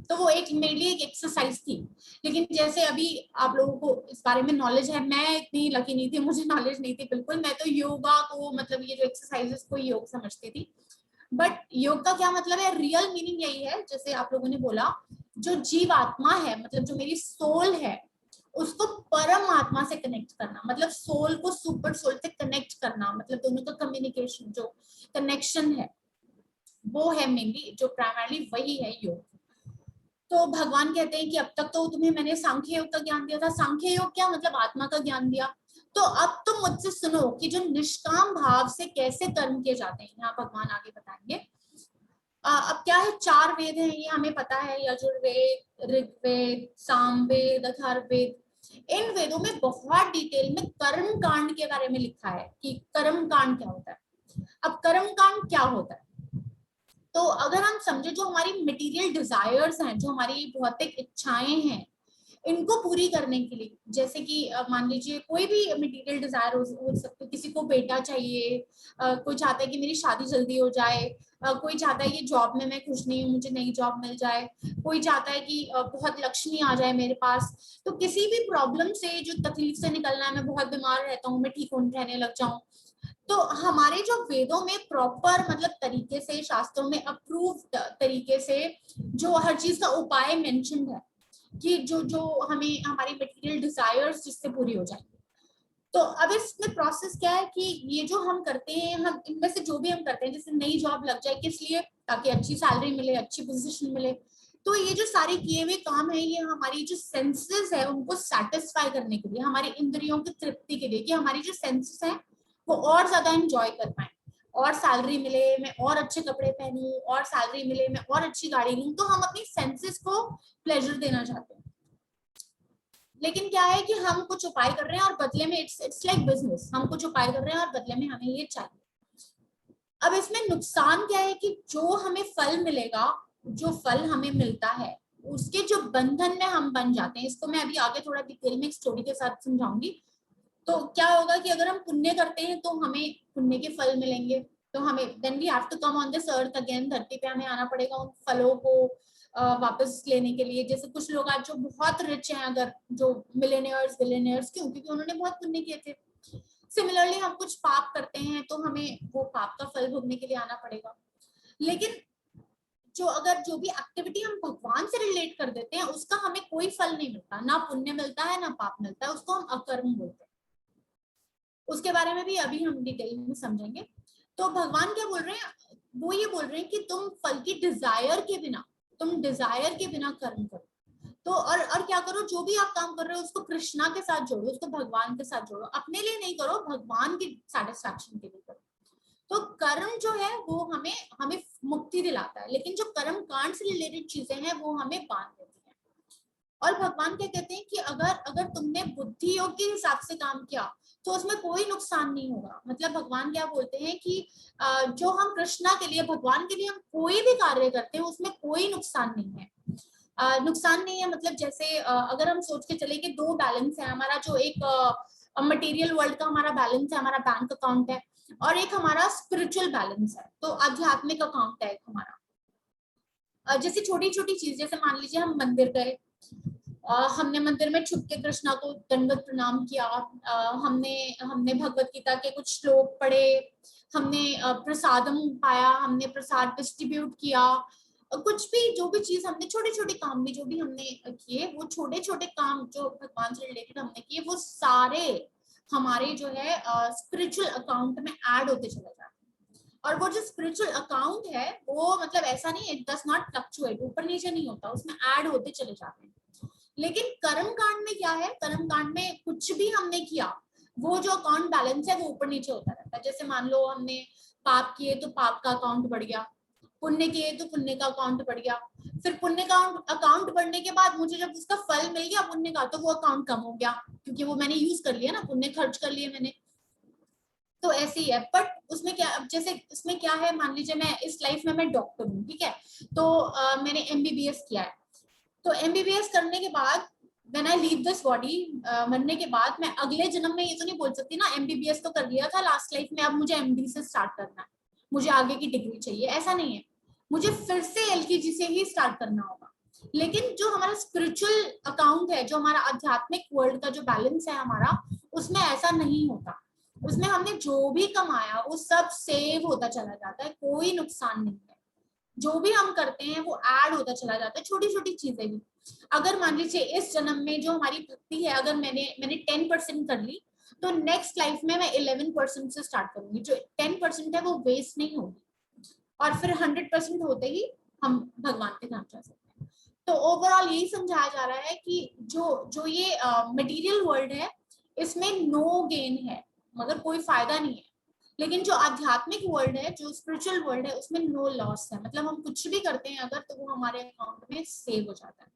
तो वो एक मेरे लिए एक एक्सरसाइज थी। लेकिन जैसे अभी आप लोगों को इस बारे में नॉलेज है, मैं इतनी लकी नहीं थी, मुझे नॉलेज नहीं थी बिल्कुल, मैं तो योगा को मतलब ये जो एक्सरसाइजेस को योग समझती थी। बट योग का क्या मतलब है, रियल मीनिंग यही है, जैसे आप लोगों ने बोला, जो जीव आत्मा है, मतलब जो मेरी सोल है, उसको परम आत्मा से कनेक्ट करना, मतलब सोल को सुपर सोल से कनेक्ट करना, मतलब दोनों का कम्युनिकेशन जो कनेक्शन है वो है मेनली, जो प्राइमरली वही है योग। तो भगवान कहते हैं कि अब तक तो तुम्हें मैंने सांख्य योग का ज्ञान दिया था, सांख्य योग क्या मतलब आत्मा का ज्ञान दिया, तो अब तुम मुझसे सुनो कि जो निष्काम भाव से कैसे कर्म किए जाते हैं, यहाँ भगवान आगे बताएंगे। अब क्या है, 4 वेद हैं ये हमें पता है, यजुर्वेद, ऋग्वेद, सामवेद, अथर्ववेद। इन वेदों में बहुत डिटेल में कर्म कांड के बारे में लिखा है कि कर्म कांड क्या होता है। अब कर्म कांड क्या होता है, तो अगर हम समझे जो हमारी मटेरियल डिजायर्स हैं, जो हमारी भौतिक इच्छाएं हैं, इनको पूरी करने के लिए, जैसे कि मान लीजिए कोई भी मटेरियल डिजायर हो सकती है, किसी को बेटा चाहिए, कोई चाहता है कि मेरी शादी जल्दी हो जाए, कोई चाहता है कि जॉब में मैं खुश नहीं हूँ, मुझे नई जॉब मिल जाए, कोई चाहता है कि बहुत लक्ष्मी आ जाए मेरे पास। तो किसी भी प्रॉब्लम से, जो तकलीफ से निकलना है, मैं बहुत बीमार रहता हूँ, मैं ठीक रहने लग जाऊं, तो हमारे जो वेदों में प्रॉपर मतलब तरीके से, शास्त्रों में अप्रूव्ड तरीके से जो हर चीज का उपाय मेंशन है कि जो हमें हमारी मटेरियल डिजायर्स जिससे पूरी हो जाएंगी। तो अब इसमें प्रोसेस क्या है कि ये जो हम करते हैं, हम इनमें से जो भी हम करते हैं, जैसे नई जॉब लग जाए किस लिए, ताकि अच्छी सैलरी मिले, अच्छी पोजीशन मिले, तो ये जो सारे किए हुए काम है ये हमारी जो सेंसेस है उनको सेटिस्फाई करने के लिए, हमारी इंद्रियों की तृप्ति के लिए, कि हमारी जो सेंसेस है वो और ज्यादा एंजॉय कर पाए, और सैलरी मिले, मैं और अच्छे कपड़े पहनूं, और सैलरी मिले, मैं और अच्छी गाड़ी लूं, तो हम अपनी सेंसेस को प्लेजर देना चाहते हैं। लेकिन क्या है कि हम कुछ उपाय कर रहे हैं और बदले में इट्स लाइक बिजनेस, हम कुछ उपाय कर रहे हैं और बदले में हमें ये चाहिए। अब इसमें नुकसान क्या है कि जो हमें फल मिलेगा, जो फल हमें मिलता है, उसके जो बंधन में हम बन जाते हैं, इसको मैं अभी आगे थोड़ा डिटेल में एक स्टोरी के साथ समझाऊंगी। तो क्या होगा कि अगर हम पुण्य करते हैं तो हमें पुण्य के फल मिलेंगे, तो हमें then we have to come on this earth again, धरती पे हमें आना पड़ेगा उन फलों को वापस लेने के लिए। जैसे कुछ लोग आज जो बहुत रिच हैं, अगर जो मिलेनियर्स बिलियनियर्स, क्यों? क्योंकि उन्होंने बहुत पुण्य किए थे। सिमिलरली हम कुछ पाप करते हैं तो हमें वो पाप का फल भोगने के लिए आना पड़ेगा। लेकिन जो भी एक्टिविटी हम भगवान से रिलेट कर देते हैं उसका हमें कोई फल नहीं मिलता, ना पुण्य मिलता है ना पाप मिलता है, उसको हम अकर्म बोलते हैं। उसके बारे में भी अभी हम डिटेल में समझेंगे। तो भगवान क्या बोल रहे हैं, वो ये बोल रहे हैं कि तुम फल की डिजायर के बिना, तुम डिजायर के बिना कर्म करो। तो और क्या करो, जो भी आप काम कर रहे हो उसको कृष्णा के साथ जोड़ो, उसको भगवान के साथ जोड़ो, अपने लिए नहीं करो, भगवान की सेटिस्फैक्शन के लिए करो। तो कर्म जो है वो हमें मुक्ति दिलाता है, लेकिन जो कर्म कांड से रिलेटेड चीजें हैं वो हमें बांध देती हैं। और भगवान क्या कहते हैं कि अगर तुमने बुद्धि योग के हिसाब से काम किया तो उसमें कोई नुकसान नहीं होगा। मतलब भगवान क्या बोलते हैं कि जो हम कृष्णा के लिए, भगवान के लिए हम कोई भी कार्य करते हैं उसमें कोई नुकसान नहीं है। नुकसान नहीं है मतलब जैसे अगर हम सोच के चले कि दो बैलेंस है, हमारा जो एक मटेरियल वर्ल्ड का हमारा बैलेंस है, हमारा बैंक अकाउंट है, और एक हमारा स्पिरिचुअल बैलेंस है, तो आध्यात्मिक अकाउंट है एक हमारा। जैसे छोटी छोटी चीज, जैसे मान लीजिए हम मंदिर गए, हमने मंदिर में छुप के कृष्णा को दंडवत प्रणाम किया, हमने भगवत गीता के कुछ श्लोक पढ़े, हमने प्रसादम पाया, हमने प्रसाद डिस्ट्रीब्यूट किया, कुछ भी जो भी चीज हमने, छोटे छोटे काम भी जो भी हमने किए, वो छोटे छोटे काम जो भगवान से रिलेटेड हमने किए, वो सारे हमारे जो है स्पिरिचुअल अकाउंट में ऐड होते चले जाते हैं। और वो जो स्पिरिचुअल अकाउंट है वो मतलब ऐसा नहीं, इट डज नॉट फ्लक्चुएट, ऊपर नीचे नहीं होता, उसमें ऐड होते चले जाते हैं। लेकिन कर्म कांड में क्या है, कर्म कांड में कुछ भी हमने किया वो जो अकाउंट बैलेंस है वो ऊपर नीचे होता रहता है। जैसे मान लो हमने पाप किए तो पाप का अकाउंट बढ़ गया, पुण्य किए तो पुण्य का अकाउंट बढ़ गया, फिर पुण्य का अकाउंट बढ़ने के बाद मुझे जब उसका फल मिल गया पुण्य का, तो वो अकाउंट कम हो गया क्योंकि वो मैंने यूज कर लिया ना, पुण्य खर्च कर लिए मैंने। तो ऐसे ही है। बट उसमें क्या, अब जैसे इसमें क्या है, मान लीजिए मैं इस लाइफ में मैं डॉक्टर हूँ, ठीक है, तो मैंने एमबीबीएस किया है, तो एमबीबीएस करने के बाद when I leave this body, मरने के बाद मैं अगले जन्म में ये तो नहीं बोल सकती ना एमबीबीएस तो कर लिया था लास्ट लाइफ में, अब मुझे एमडी से स्टार्ट करना है, मुझे आगे की डिग्री चाहिए, ऐसा नहीं है, मुझे फिर से एलकेजी से ही स्टार्ट करना होगा। लेकिन जो हमारा स्पिरिचुअल अकाउंट है, जो हमारा आध्यात्मिक वर्ल्ड का जो बैलेंस है हमारा, उसमें ऐसा नहीं होता। उसमें हमने जो भी कमाया वो सब सेव होता चला जाता है, कोई नुकसान नहीं है। जो भी हम करते हैं वो ऐड होता चला जाता है, छोटी छोटी चीजें भी। अगर मान लीजिए इस जन्म में जो हमारी भक्ति है, अगर मैंने 10% कर ली, तो नेक्स्ट लाइफ में मैं 11% से स्टार्ट करूंगी, जो 10% है वो वेस्ट नहीं होगी, और फिर 100% होते ही हम भगवान के धाम जा सकते हैं। तो ओवरऑल यही समझाया जा रहा है कि जो ये मटेरियल वर्ल्ड है इसमें नो गेन है, मगर कोई फायदा नहीं है। लेकिन जो आध्यात्मिक वर्ल्ड है, जो स्पिरिचुअल वर्ल्ड है, उसमें नो लॉस है, मतलब हम कुछ भी करते हैं अगर, तो वो हमारे अकाउंट में सेव हो जाता है।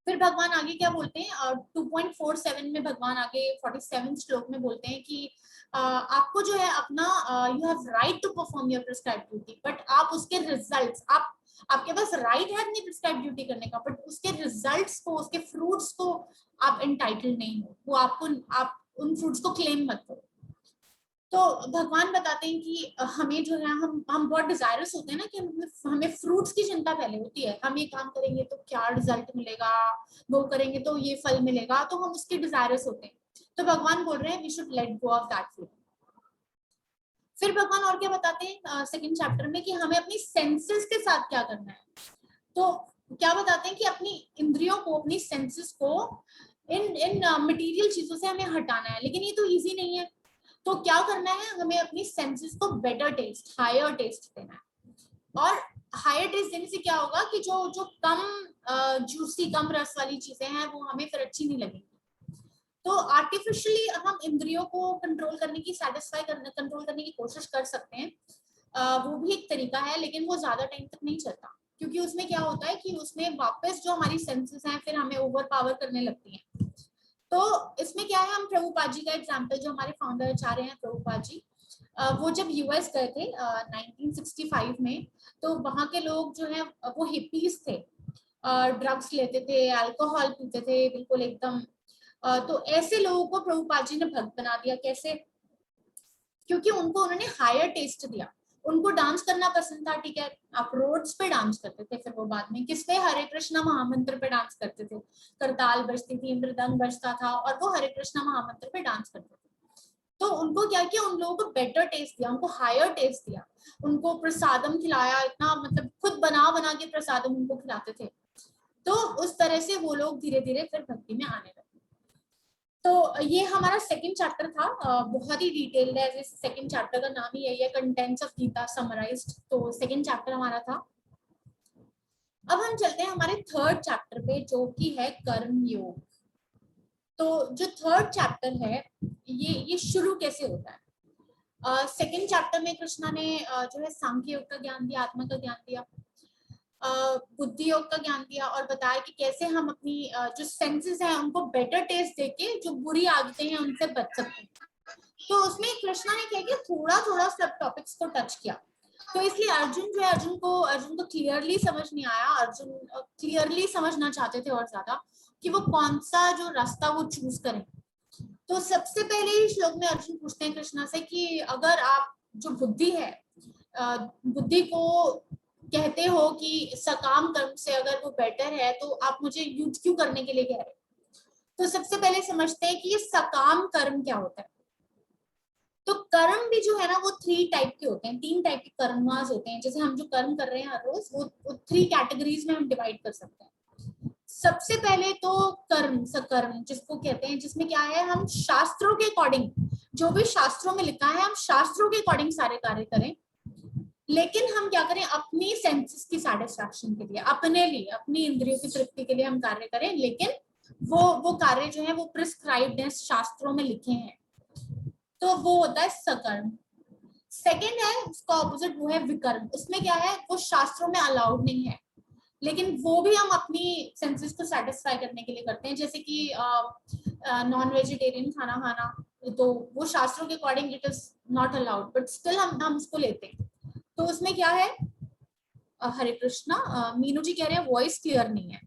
फिर भगवान आगे क्या बोलते हैं, 2.47 में भगवान आगे 47 श्लोक में बोलते हैं कि आपको जो है अपना, you have right to perform your prescribed duty, but आप उसके रिजल्ट्स, आपके पास राइट है अपनी प्रिस्क्राइब्ड ड्यूटी करने का, बट उसके रिजल्ट्स को, उसके फ्रूट्स को आप एंटाइटल्ड नहीं हो, वो आप उन फ्रूट्स को क्लेम मत करो। तो भगवान बताते हैं कि हमें जो है, हम बहुत डिजायरस होते हैं ना कि हमें फ्रूट्स की चिंता पहले होती है, हम ये काम करेंगे तो क्या रिजल्ट मिलेगा, वो करेंगे तो ये फल मिलेगा, तो हम उसके डिजायरस होते हैं। तो भगवान बोल रहे हैं we should let go of that feeling. फिर भगवान और क्या बताते हैं सेकंड चैप्टर में, कि हमें अपनी सेंसेस के साथ क्या करना है। तो क्या बताते हैं कि अपनी इंद्रियों को, अपनी सेंसेस को इन मटेरियल चीजों से हमें हटाना है, लेकिन ये तो इजी नहीं है। तो क्या करना है, हमें अपनी सेंसेस को बेटर टेस्ट, हायर टेस्ट देना है। और हायर टेस्ट देने से क्या होगा कि जो जो कम जूसी, कम रस वाली चीजें हैं वो हमें फिर अच्छी नहीं लगेगी। तो आर्टिफिशियली हम इंद्रियों को कंट्रोल करने की, कंट्रोल करने की कोशिश कर सकते हैं, वो भी एक तरीका है, लेकिन वो ज्यादा टाइम तक नहीं चलता, क्योंकि उसमें क्या होता है कि उसमें वापस जो हमारी सेंसेस हैं फिर हमें ओवर पावर करने लगती हैं। तो इसमें क्या है, हम प्रभुपाद जी का एग्जाम्पल, जो हमारे फाउंडर आचार्य हैं प्रभुपाद जी, वो जब यूएस गए थे 1965 में, तो वहाँ के लोग जो है वो हिप्पीज थे, ड्रग्स लेते थे, अल्कोहल पीते थे, बिल्कुल एकदम। तो ऐसे लोगों को प्रभुपाद जी ने भक्त बना दिया। कैसे? क्योंकि उनको उन्होंने हायर टेस्ट दिया। उनको डांस करना पसंद था, ठीक है, आप रोड्स पे डांस करते थे, फिर वो बाद में किस पे, हरे कृष्णा महामंत्र पे डांस करते थे, करताल बजती थी, मृदंग बजता था, और वो हरे कृष्णा महामंत्र पे डांस करते थे। तो उनको क्या किया, उन लोगों को बेटर टेस्ट दिया, उनको हायर टेस्ट दिया, उनको प्रसादम खिलाया, इतना मतलब खुद बना बना के प्रसादम उनको खिलाते थे। तो उस तरह से वो लोग धीरे धीरे फिर भक्ति में आने लगे। तो ये हमारा सेकंड चैप्टर था, बहुत ही डिटेल्ड है, सेकंड चैप्टर का नाम ही यही है, कंटेंट्स ऑफ गीता समराइज्ड। तो सेकंड चैप्टर हमारा था। अब हम चलते हैं हमारे थर्ड चैप्टर पे, जो कि है कर्म योग। तो जो थर्ड चैप्टर है, ये शुरू कैसे होता है? सेकंड चैप्टर में कृष्णा ने जो है सांख्य योग का ज्ञान दिया, आत्मा का ज्ञान दिया, बुद्धि योग का ज्ञान दिया, और बताया कि कैसे हम अपनी जो सेंसेस हैं उनको बेटर टेस्ट देके जो बुरी आदतें हैं उनसे बच सकते हैं। तो उसमें कृष्णा ने क्या किया, थोड़ा थोड़ा सब टॉपिक्स को टच किया। तो इसलिए अर्जुन जो है, अर्जुन को क्लियरली समझ नहीं आया। अर्जुन क्लियरली समझना चाहते थे और ज्यादा, कि वो कौन सा जो रास्ता वो चूज करें। तो सबसे पहले ही श्लोक में अर्जुन पूछते हैं कृष्णा से कि अगर आप जो बुद्धि है, बुद्धि को कहते हो कि सकाम कर्म से अगर वो बेटर है, तो आप मुझे युद्ध क्यों करने के लिए कह रहे हैं? तो सबसे पहले समझते हैं कि ये सकाम कर्म क्या होता है। तो कर्म भी जो है ना, वो 3 टाइप के होते हैं, 3 टाइप के कर्मास होते हैं। जैसे हम जो कर्म कर रहे हैं हर रोज, वो 3 कैटेगरीज में हम डिवाइड कर सकते हैं। सबसे पहले तो कर्म, सकर्म जिसको कहते हैं, जिसमें क्या है, हम शास्त्रों के अकॉर्डिंग, जो भी शास्त्रों में लिखा है, हम शास्त्रों के अकॉर्डिंग सारे कार्य करें। लेकिन हम क्या करें, अपनी सेंसेस की सेटिस्फैक्शन के लिए, अपने लिए, अपनी इंद्रियों की तृप्ति के लिए हम कार्य करें, लेकिन वो कार्य जो है वो प्रिस्क्राइब्ड है, शास्त्रों में लिखे हैं। तो वो होता है सकर्म। सेकंड है, उसका ऑपोजिट, वो है विकर्म। उसमें क्या है, वो शास्त्रों में अलाउड नहीं है, लेकिन वो भी हम अपनी सेंसेस को सेटिस्फाई करने के लिए करते हैं। जैसे कि नॉन वेजिटेरियन खाना खाना, तो वो शास्त्रों के according it is not allowed, but still हम उसको लेते हैं। तो उसमें क्या है, हरे कृष्णा, मीनू जी कह रहे हैं वॉइस क्लियर नहीं है।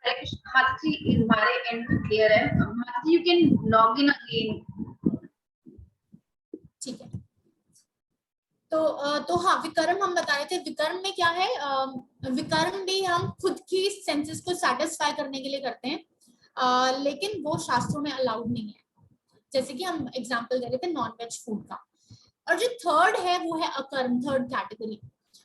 हरे कृष्णा माता जी, हमारे एंड क्लियर है माता जी, you can log in again. ठीक है। तो हाँ, विकर्म हम बता रहे थे। विकर्म में क्या है, विकर्म भी हम खुद की सेंसेस को सेटिस्फाई करने के लिए करते हैं, लेकिन वो शास्त्रों में अलाउड नहीं है। जैसे कि हम एग्जांपल दे रहे थे नॉन वेज फूड का। और जो थर्ड है वो है अकर्म, थर्ड कैटेगरी।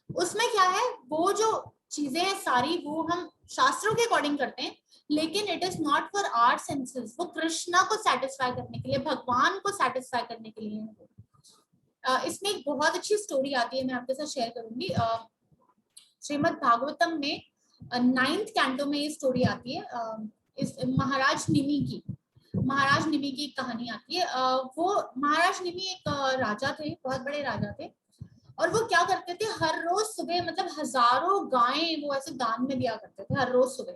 उसमें क्या है, वो जो चीजें हैं सारी वो हम शास्त्रों के अकॉर्डिंग करते हैं, लेकिन it is not for our senses, वो कृष्णा को सेटिस्फाई करने के लिए, भगवान को सेटिस्फाई करने के लिए है। इसमें एक बहुत अच्छी स्टोरी आती है, मैं आपके साथ शेयर करूंगी। श्रीमद् भागवतम में 9th कैंटो में ये स्टोरी आती है। इस महाराज निमि की एक कहानी आती है। वो महाराज निमि एक राजा थे, बहुत बड़े राजा थे, और वो क्या करते थे, हर रोज सुबह मतलब हजारों गायें वो ऐसे दान में दिया करते थे हर रोज सुबह,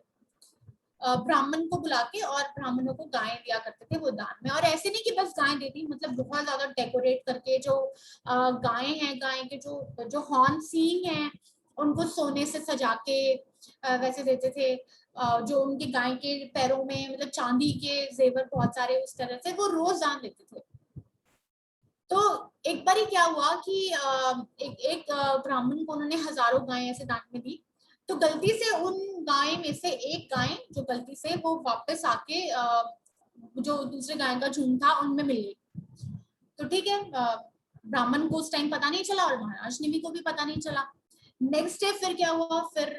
ब्राह्मण को बुला के, और ब्राह्मणों को गायें दिया करते थे वो दान में। और ऐसे नहीं कि बस गायें देती, मतलब बहुत ज्यादा डेकोरेट करके, जो गायें हैं, गाय के जो हॉर्न सींग हैं उनको सोने से सजा के वैसे देते थे। जो उनके गाय के पैरों में मतलब चांदी के जेवर बहुत सारे, उस तरह से वो रोज दान देते थे। तो एक बार क्या हुआ कि एक ब्राह्मण को उन्होंने हजारों गायें ऐसे दान में दी। तो गलती से उन गाय में से एक गाय जो गलती से वो वापस आके जो दूसरे गाय का झुंड था उनमें मिल गई। तो ठीक है, ब्राह्मण को उस टाइम पता नहीं चला और महाराज निमि को भी पता नहीं चला। नेक्स्ट डे फिर क्या हुआ, फिर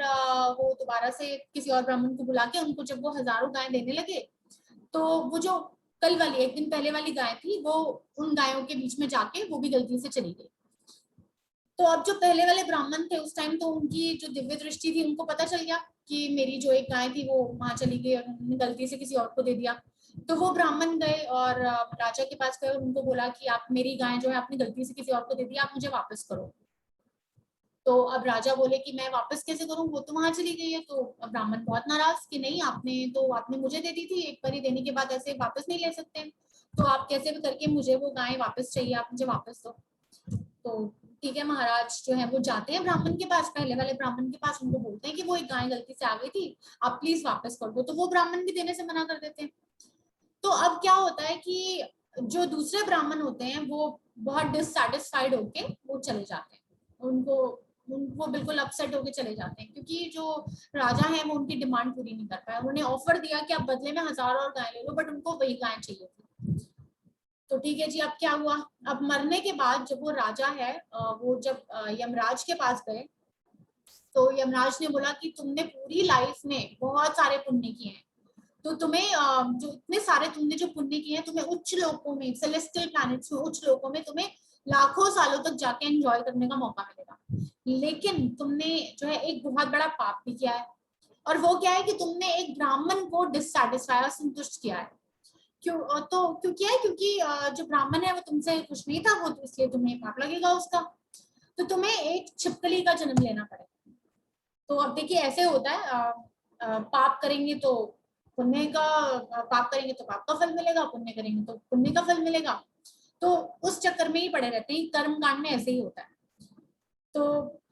वो दोबारा से किसी और ब्राह्मण को बुला के उनको जब वो हजारों गाय देने लगे, तो वो जो कल वाली एक दिन पहले वाली गाय थी वो उन गायों के बीच में जाके वो भी गलती से चली गई। तो अब जो पहले वाले ब्राह्मण थे उस टाइम, तो उनकी जो दिव्य दृष्टि थी, उनको पता चल गया कि मेरी जो एक गाय थी वो वहां चली गई और उन्होंने गलती से किसी और को दे दिया। तो वो ब्राह्मण गए और राजा के पास गए और उनको बोला कि आप मेरी गाय जो है आपने गलती से किसी और को दे दी, आप मुझे वापस करो। तो अब राजा बोले कि मैं वापस कैसे करूं, वो तो वहां चली गई है। तो अब ब्राह्मण बहुत नाराज कि नहीं, आपने मुझे दे दी थी, एक बारी देने के बाद ऐसे वापस नहीं ले सकते, तो आप कैसे भी करके मुझे वो गाय वापस चाहिए, आप मुझे वापस दो। तो ठीक है, महाराज जो है वो जाते हैं ब्राह्मण के पास, पहले वाले ब्राह्मण के पास, उनको बोलते हैं कि वो एक गाय गलती से आ गई थी, आप प्लीज वापस कर दो। तो वो ब्राह्मण भी देने से मना कर देते हैं। तो अब क्या होता है कि जो दूसरे ब्राह्मण होते हैं वो बहुत डिससैटिस्फाइड होके वो चले जाते हैं, वो बिल्कुल अपसेट होके चले जाते हैं, क्योंकि जो राजा है वो उनकी डिमांड पूरी नहीं कर पाया। उन्होंने ऑफर दिया कि आप बदले में 1000 और गाय ले लो, बट उनको वही गाय चाहिए थी। तो ठीक है जी, अब क्या हुआ, अब मरने के बाद जब वो राजा है वो जब यमराज के पास गए, तो यमराज ने बोला कि तुमने पूरी लाइफ में बहुत सारे पुण्य किए हैं, तो तुम्हें जो इतने सारे तुमने जो पुण्य किए हैं, तुम्हें उच्च लोकों में, सेलेस्टियल प्लैनेट्स में, उच्च लोकों में तुम्हें लाखों सालों तक जाके एंजॉय करने का मौका मिलेगा। लेकिन तुमने जो है एक बहुत बड़ा पाप भी किया है, और वो क्या है कि तुमने एक ब्राह्मण को डिससैटिस्फाई, संतुष्ट किया है। क्यों किया है? क्योंकि जो ब्राह्मण है वो तुमसे खुश नहीं था, वो तो इसलिए तुम्हें पाप लगेगा उसका, तो तुम्हें एक छिपकली का जन्म लेना पड़ेगा। तो अब देखिए ऐसे होता है, पाप करेंगे तो पुण्य का, पाप करेंगे तो पाप का फल मिलेगा, पुण्य करेंगे तो पुण्य का फल मिलेगा। तो उस चक्कर में ही पड़े रहते हैं, कर्म कांड में ऐसे ही होता है। तो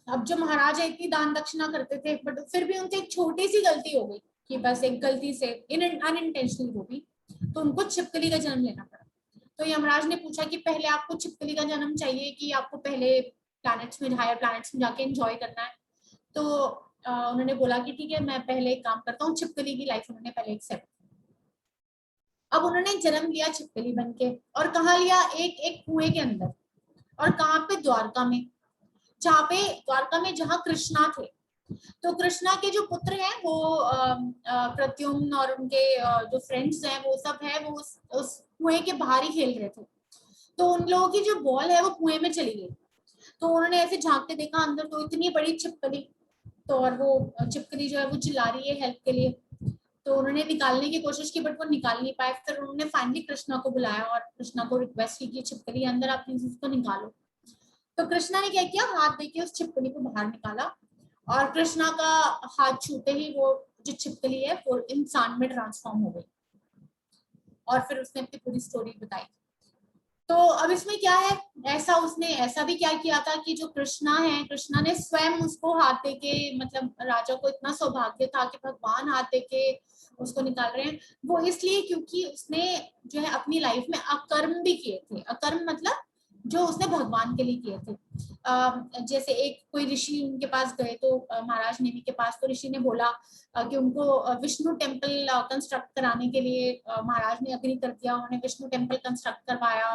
अब जो महाराज है इतनी दान दक्षिणा करते थे, बट फिर भी उनसे एक छोटी सी गलती हो गई कि बस एक गलती से अनइंटेंशनली वो भी, तो उनको छिपकली का जन्म लेना पड़ा। तो यमराज ने पूछा कि पहले आपको छिपकली का जन्म चाहिए कि आपको पहले प्लैनेट्स में, हायर प्लैनेट्स में जाके एंजॉय करना है? तो उन्होंने बोला कि ठीक है, मैं पहले एक काम करता हूँ, छिपकली की लाइफ उन्होंने पहले एक्सेप्ट। अब उन्होंने जन्म लिया छिपकली बनके, और कहाँ लिया? एक कुएं के अंदर। और कहाँ पे? द्वारका में, जहाँ पे द्वारका में जहाँ कृष्णा थे। तो कृष्णा के जो पुत्र हैं वो प्रद्युम्न और उनके जो फ्रेंड्स हैं वो सब है, वो उस कुएं के बाहर ही खेल रहे थे। तो उन लोगों की जो बॉल है वो कुएं में चली गई। तो उन्होंने ऐसे झांक के देखा अंदर, तो इतनी बड़ी छिपकली, तो और वो छिपकली जो है वो चिल्ला रही है हेल्प के लिए। तो उन्होंने निकालने की कोशिश की, बट वो निकाल नहीं पाए। फिर उन्होंने फाइनली कृष्णा को बुलाया और कृष्णा को रिक्वेस्ट की कि छिपकली अंदर, आप प्लीज उसको निकालो। तो कृष्णा ने क्या किया, हाथ देके उस छिपकली को बाहर निकाला, और कृष्णा का हाथ छूते ही वो जो छिपकली है वो इंसान में ट्रांसफॉर्म हो गई। और फिर उसने अपनी पूरी स्टोरी बताई। तो अब इसमें क्या है, उसने ऐसा भी क्या किया था कि जो कृष्णा है, कृष्णा ने स्वयं उसको हाथ देके, मतलब राजा को इतना सौभाग्य था कि भगवान हाथ देके उसको निकाल रहे हैं, वो इसलिए क्योंकि उसने जो है अपनी लाइफ में अकर्म भी किए थे। अकर्म मतलब जो उसने भगवान के लिए किए थे। जैसे एक कोई ऋषि उनके पास गए, तो महाराज नेमी के पास, तो ऋषि ने बोला कि उनको विष्णु टेम्पल कंस्ट्रक्ट कराने के लिए महाराज ने अग्री कर दिया। उन्होंने विष्णु टेम्पल कंस्ट्रक्ट करवाया,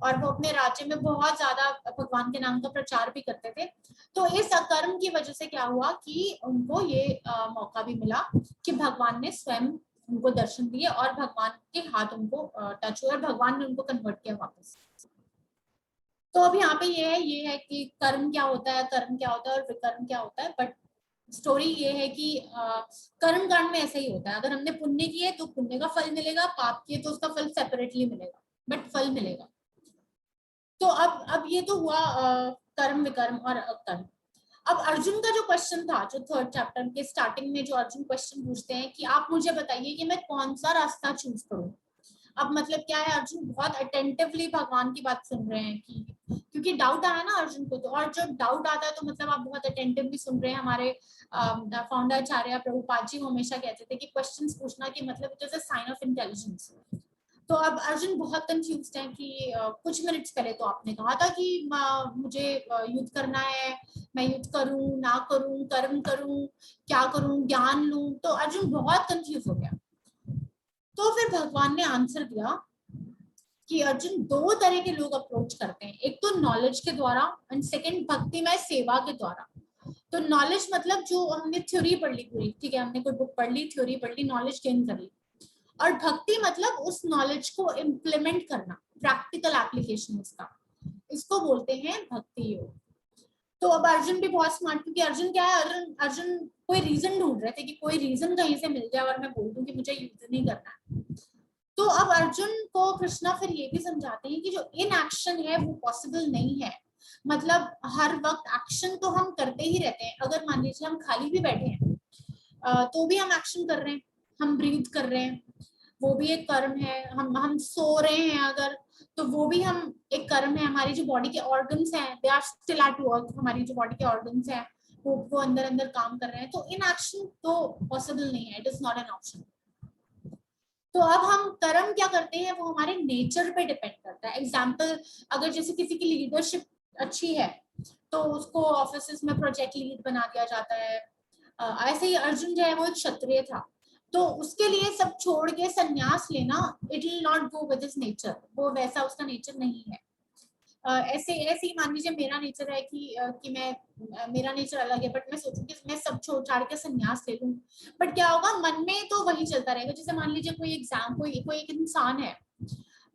और वो अपने राज्य में बहुत ज्यादा भगवान के नाम का प्रचार भी करते थे। तो इस अकर्म की वजह से क्या हुआ कि उनको ये मौका भी मिला कि भगवान ने स्वयं उनको दर्शन दिए, और भगवान के हाथ उनको टच हुए, और भगवान ने उनको कन्वर्ट किया वापस। तो अब यहाँ पे ये है कि कर्म क्या होता है, कर्म क्या होता है और विकर्म क्या होता है। बट स्टोरी ये है कि कर्म कांड में ऐसा ही होता है, अगर हमने पुण्य किए तो पुण्य का फल मिलेगा, पाप किए तो उसका फल सेपरेटली मिलेगा, बट फल मिलेगा। तो अब ये तो हुआ कर्म, विकर्म और अकर्म। अब अर्जुन का जो क्वेश्चन था, जो 3rd चैप्टर के स्टार्टिंग में जो अर्जुन क्वेश्चन पूछते हैं कि आप मुझे बताइए कि मैं कौन सा रास्ता चूज करूं। अब मतलब क्या है, अर्जुन बहुत अटेंटिवली भगवान की बात सुन रहे हैं, कि क्योंकि डाउट आया ना अर्जुन को, तो और जब डाउट आता है तो मतलब आप बहुत अटेंटिवली सुन रहे हैं। हमारे फाउंडर आचार्य प्रभुपाद जी हमेशा कहते थे कि क्वेश्चंस पूछना की मतलब it is a sign of intelligence. तो अब अर्जुन बहुत कंफ्यूज है कि कुछ मिनट्स पहले तो आपने कहा था कि मुझे युद्ध करना है, मैं युद्ध करूं ना करूं, कर्म करूं, क्या करूं, ज्ञान लूं। तो अर्जुन बहुत कंफ्यूज हो गया। तो फिर भगवान ने आंसर दिया कि अर्जुन 2 तरह के लोग अप्रोच करते हैं, एक तो नॉलेज के द्वारा एंड सेकंड भक्तिमय सेवा के द्वारा। तो तो नॉलेज मतलब जो हमने थ्योरी पढ़ ली पूरी, ठीक है, हमने कोई बुक पढ़ ली, थ्योरी पढ़ ली, नॉलेज गेन कर ली। और भक्ति मतलब उस नॉलेज को इम्प्लीमेंट करना, प्रैक्टिकल एप्लीकेशन इसका, इसको बोलते हैं भक्ति योग। तो अब अर्जुन भी बहुत स्मार्ट, क्योंकि अर्जुन क्या है, अर्जुन कोई रीजन ढूंढ रहे थे कि कोई रीजन कहीं से मिल जाए और मैं बोल दूं कि मुझे युद्ध नहीं करना है। तो अब अर्जुन को कृष्णा फिर ये भी समझाते हैं कि जो इन एक्शन है वो पॉसिबल नहीं है। मतलब हर वक्त एक्शन तो हम करते ही रहते हैं, अगर मान लीजिए हम खाली भी बैठे हैं तो भी हम एक्शन कर रहे हैं, हम ब्रीथ कर रहे हैं, वो भी एक कर्म है। हम सो रहे हैं अगर, तो वो भी हम एक कर्म है। हमारी जो बॉडी के ऑर्गन्स हैं they are still at work, हमारी जो बॉडी के ऑर्गन्स हैं वो अंदर अंदर काम कर रहे हैं। तो इन एक्शन तो पॉसिबल नहीं है, it is not an option. तो अब हम कर्म क्या करते हैं वो हमारे नेचर पे डिपेंड करता है। एग्जाम्पल, अगर जैसे किसी की लीडरशिप अच्छी है तो उसको ऑफिस में प्रोजेक्ट लीड बना दिया जाता है। ऐसे ही अर्जुन जो है वो एक क्षत्रिय था, तो उसके लिए सब छोड़ के संन्यास लेना, it will not go with his nature, वो वैसा उसका नेचर नहीं है। ऐसे ही मान लीजिए मेरा नेचर है कि मेरा नेचर अलग है, बट मैं सोचूं कि मैं सब छोड़ छाड़ के संन्यास ले लूं, बट क्या होगा, मन में तो वही चलता रहेगा। जैसे मान लीजिए कोई एक इंसान है,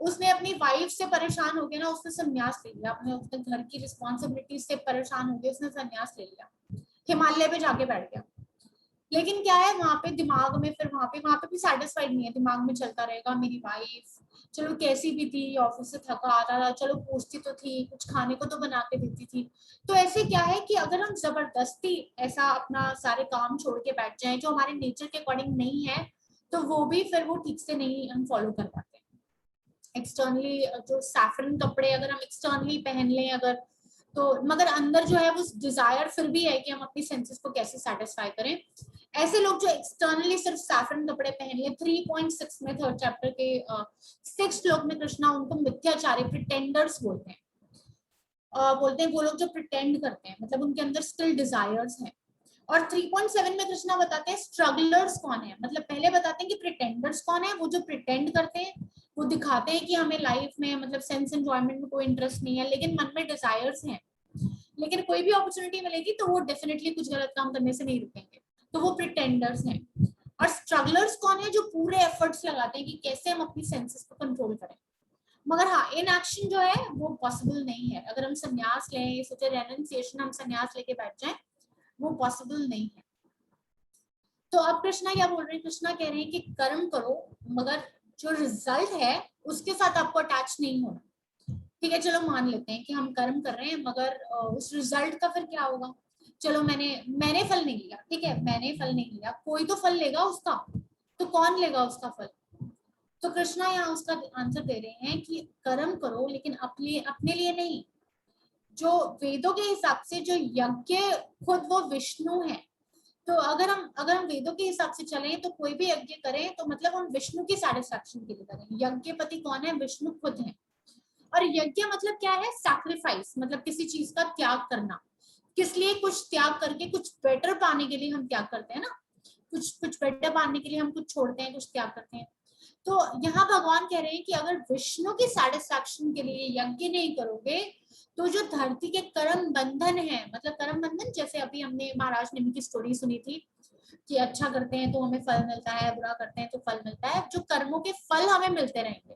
उसने अपनी वाइफ से परेशान हो गया ना, उसने संन्यास ले लिया, अपने घर की रिस्पॉन्सिबिलिटी से परेशान हो गया, उसने संन्यास ले लिया, हिमालय पे जाके बैठ गया। लेकिन क्या है, वहां पे दिमाग में फिर वहां पे भी सेटिस्फाइड नहीं है, दिमाग में चलता रहेगा मेरी वाइफ चलो कैसी भी थी, ऑफिस से थका आता था, चलो पूछती तो थी, कुछ खाने को तो बना के देती थी। तो ऐसे क्या है कि अगर हम जबरदस्ती ऐसा अपना सारे काम छोड़ के बैठ जाएं जो हमारे नेचर के अकॉर्डिंग नहीं है, तो वो भी फिर वो ठीक से नहीं हम फॉलो कर पाते। एक्सटर्नली जो सैफरन कपड़े अगर हम एक्सटर्नली पहन लें अगर, तो मगर अंदर जो है वो डिजायर फिर भी है कि हम अपनी सेंसेस को कैसे सेटिस्फाई करें। ऐसे लोग जो एक्सटर्नली सिर्फ सैफरन कपड़े पहन ले, 3.6 में 3rd चैप्टर के 6th श्लोक में कृष्णा उनको मिथ्याचारी प्रिटेंडर्स बोलते हैं। वो लोग जो प्रिटेंड करते हैं, मतलब उनके अंदर स्टिल डिजायर्स हैं। और 3.7 में कृष्णा बताते हैं स्ट्रगलर्स कौन है, मतलब पहले बताते हैं कि प्रिटेंडर्स कौन है, वो जो प्रिटेंड करते हैं, वो दिखाते हैं कि हमें लाइफ में मतलब सेंस एंजॉयमेंट में कोई इंटरेस्ट नहीं है, लेकिन मन में डिजायर्स हैं, लेकिन कोई भी अपॉर्चुनिटी मिलेगी तो वो डेफिनेटली कुछ गलत काम करने से नहीं रुकेंगे, तो वो प्रिटेंडर्स हैं। और स्ट्रगलर्स कौन है, जो पूरे एफर्ट्स लगाते हैं कि कैसे हम अपनी सेंसेस को कंट्रोल करें। मगर हाँ, इन एक्शन जो है वो पॉसिबल नहीं है। अगर हम संन्यास लें, सोचे रेनंसिएशन हम संन्यास लेके बैठ जाएं, वो पॉसिबल नहीं है। तो अब कृष्णा क्या बोल रहे हैं, कृष्णा कह रहे हैं कि कर्म करो मगर जो रिजल्ट है उसके साथ आपको अटैच नहीं होना। ठीक है, चलो मान लेते हैं कि हम कर्म कर रहे हैं, मगर उस रिजल्ट का फिर क्या होगा। चलो मैंने फल नहीं लिया, ठीक है, मैंने फल नहीं लिया, कोई तो फल लेगा उसका, तो कौन लेगा उसका फल। तो कृष्णा यहाँ उसका आंसर दे रहे हैं कि कर्म करो लेकिन अपने लिए नहीं। जो वेदों के हिसाब से जो यज्ञ खुद वो विष्णु है, तो अगर हम वेदों के हिसाब से चलें तो कोई भी यज्ञ करें तो मतलब हम विष्णु की सेटिस्फैक्शन के लिए करें। यज्ञपति कौन है, विष्णु खुद है। और यज्ञ मतलब क्या है, सैक्रिफाइस, मतलब किसी चीज का त्याग करना। किस लिए, कुछ त्याग करके कुछ बेटर पाने के लिए हम त्याग करते हैं ना, कुछ बेटर पाने के लिए हम कुछ छोड़ते हैं, कुछ त्याग करते हैं। तो यहाँ भगवान कह रहे हैं कि अगर विष्णु की सेटिस्फैक्शन के लिए यज्ञ नहीं करोगे तो जो धरती के कर्म बंधन है, मतलब कर्म बंधन जैसे अभी हमने महाराज नेमी की स्टोरी सुनी थी कि अच्छा करते हैं तो हमें फल मिलता है, बुरा करते हैं तो फल मिलता है, जो कर्मों के फल हमें मिलते रहेंगे।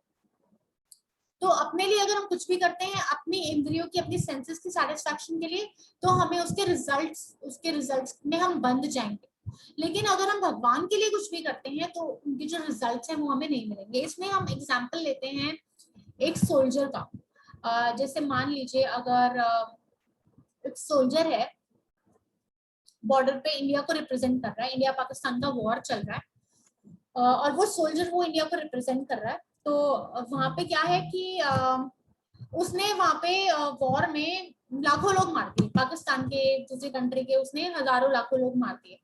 तो अपने लिए अगर हम कुछ भी करते हैं अपनी इंद्रियों की, अपनी सेंसेस की सेटिस्फैक्शन के लिए, तो हमें उसके रिजल्ट्स में हम बंध जाएंगे। लेकिन अगर हम भगवान के लिए कुछ भी करते हैं तो उनके जो रिजल्ट्स हैं वो हमें नहीं मिलेंगे। इसमें हम एग्जांपल लेते हैं एक सोल्जर का। जैसे मान लीजिए अगर एक सोल्जर है, बॉर्डर पे इंडिया को रिप्रेजेंट कर रहा है, इंडिया पाकिस्तान का वॉर चल रहा है, और वो सोल्जर वो इंडिया को रिप्रेजेंट कर रहा है। तो वहां पे क्या है कि उसने वहां पे वॉर में लाखों लोग मार दिए, पाकिस्तान के दूसरी कंट्री के उसने हजारों लाखों लोग मार दिए।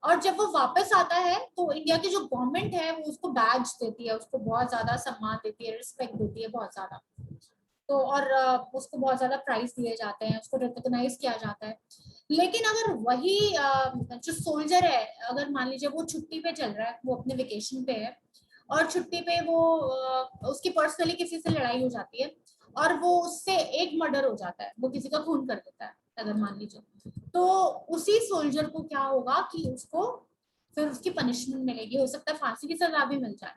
और जब वो वापस आता है तो इंडिया की जो गवर्नमेंट है वो उसको बैज देती है, उसको बहुत ज्यादा सम्मान देती है, रिस्पेक्ट देती है बहुत ज्यादा। तो और उसको बहुत ज्यादा प्राइज दिए जाते हैं, उसको रिकॉग्नाइज किया जाता है। लेकिन अगर वही जो सोल्जर है, अगर मान लीजिए वो छुट्टी पे चल रहा है, वो अपने वेकेशन पे है और छुट्टी पे वो उसकी पर्सनली किसी से लड़ाई हो जाती है और वो उससे एक मर्डर हो जाता है, वो किसी का खून कर देता है अगर मान लीजिए, तो उसी सोल्जर को क्या होगा कि उसको फिर उसकी पनिशमेंट मिलेगी, हो सकता है फांसी की सजा भी मिल जाए,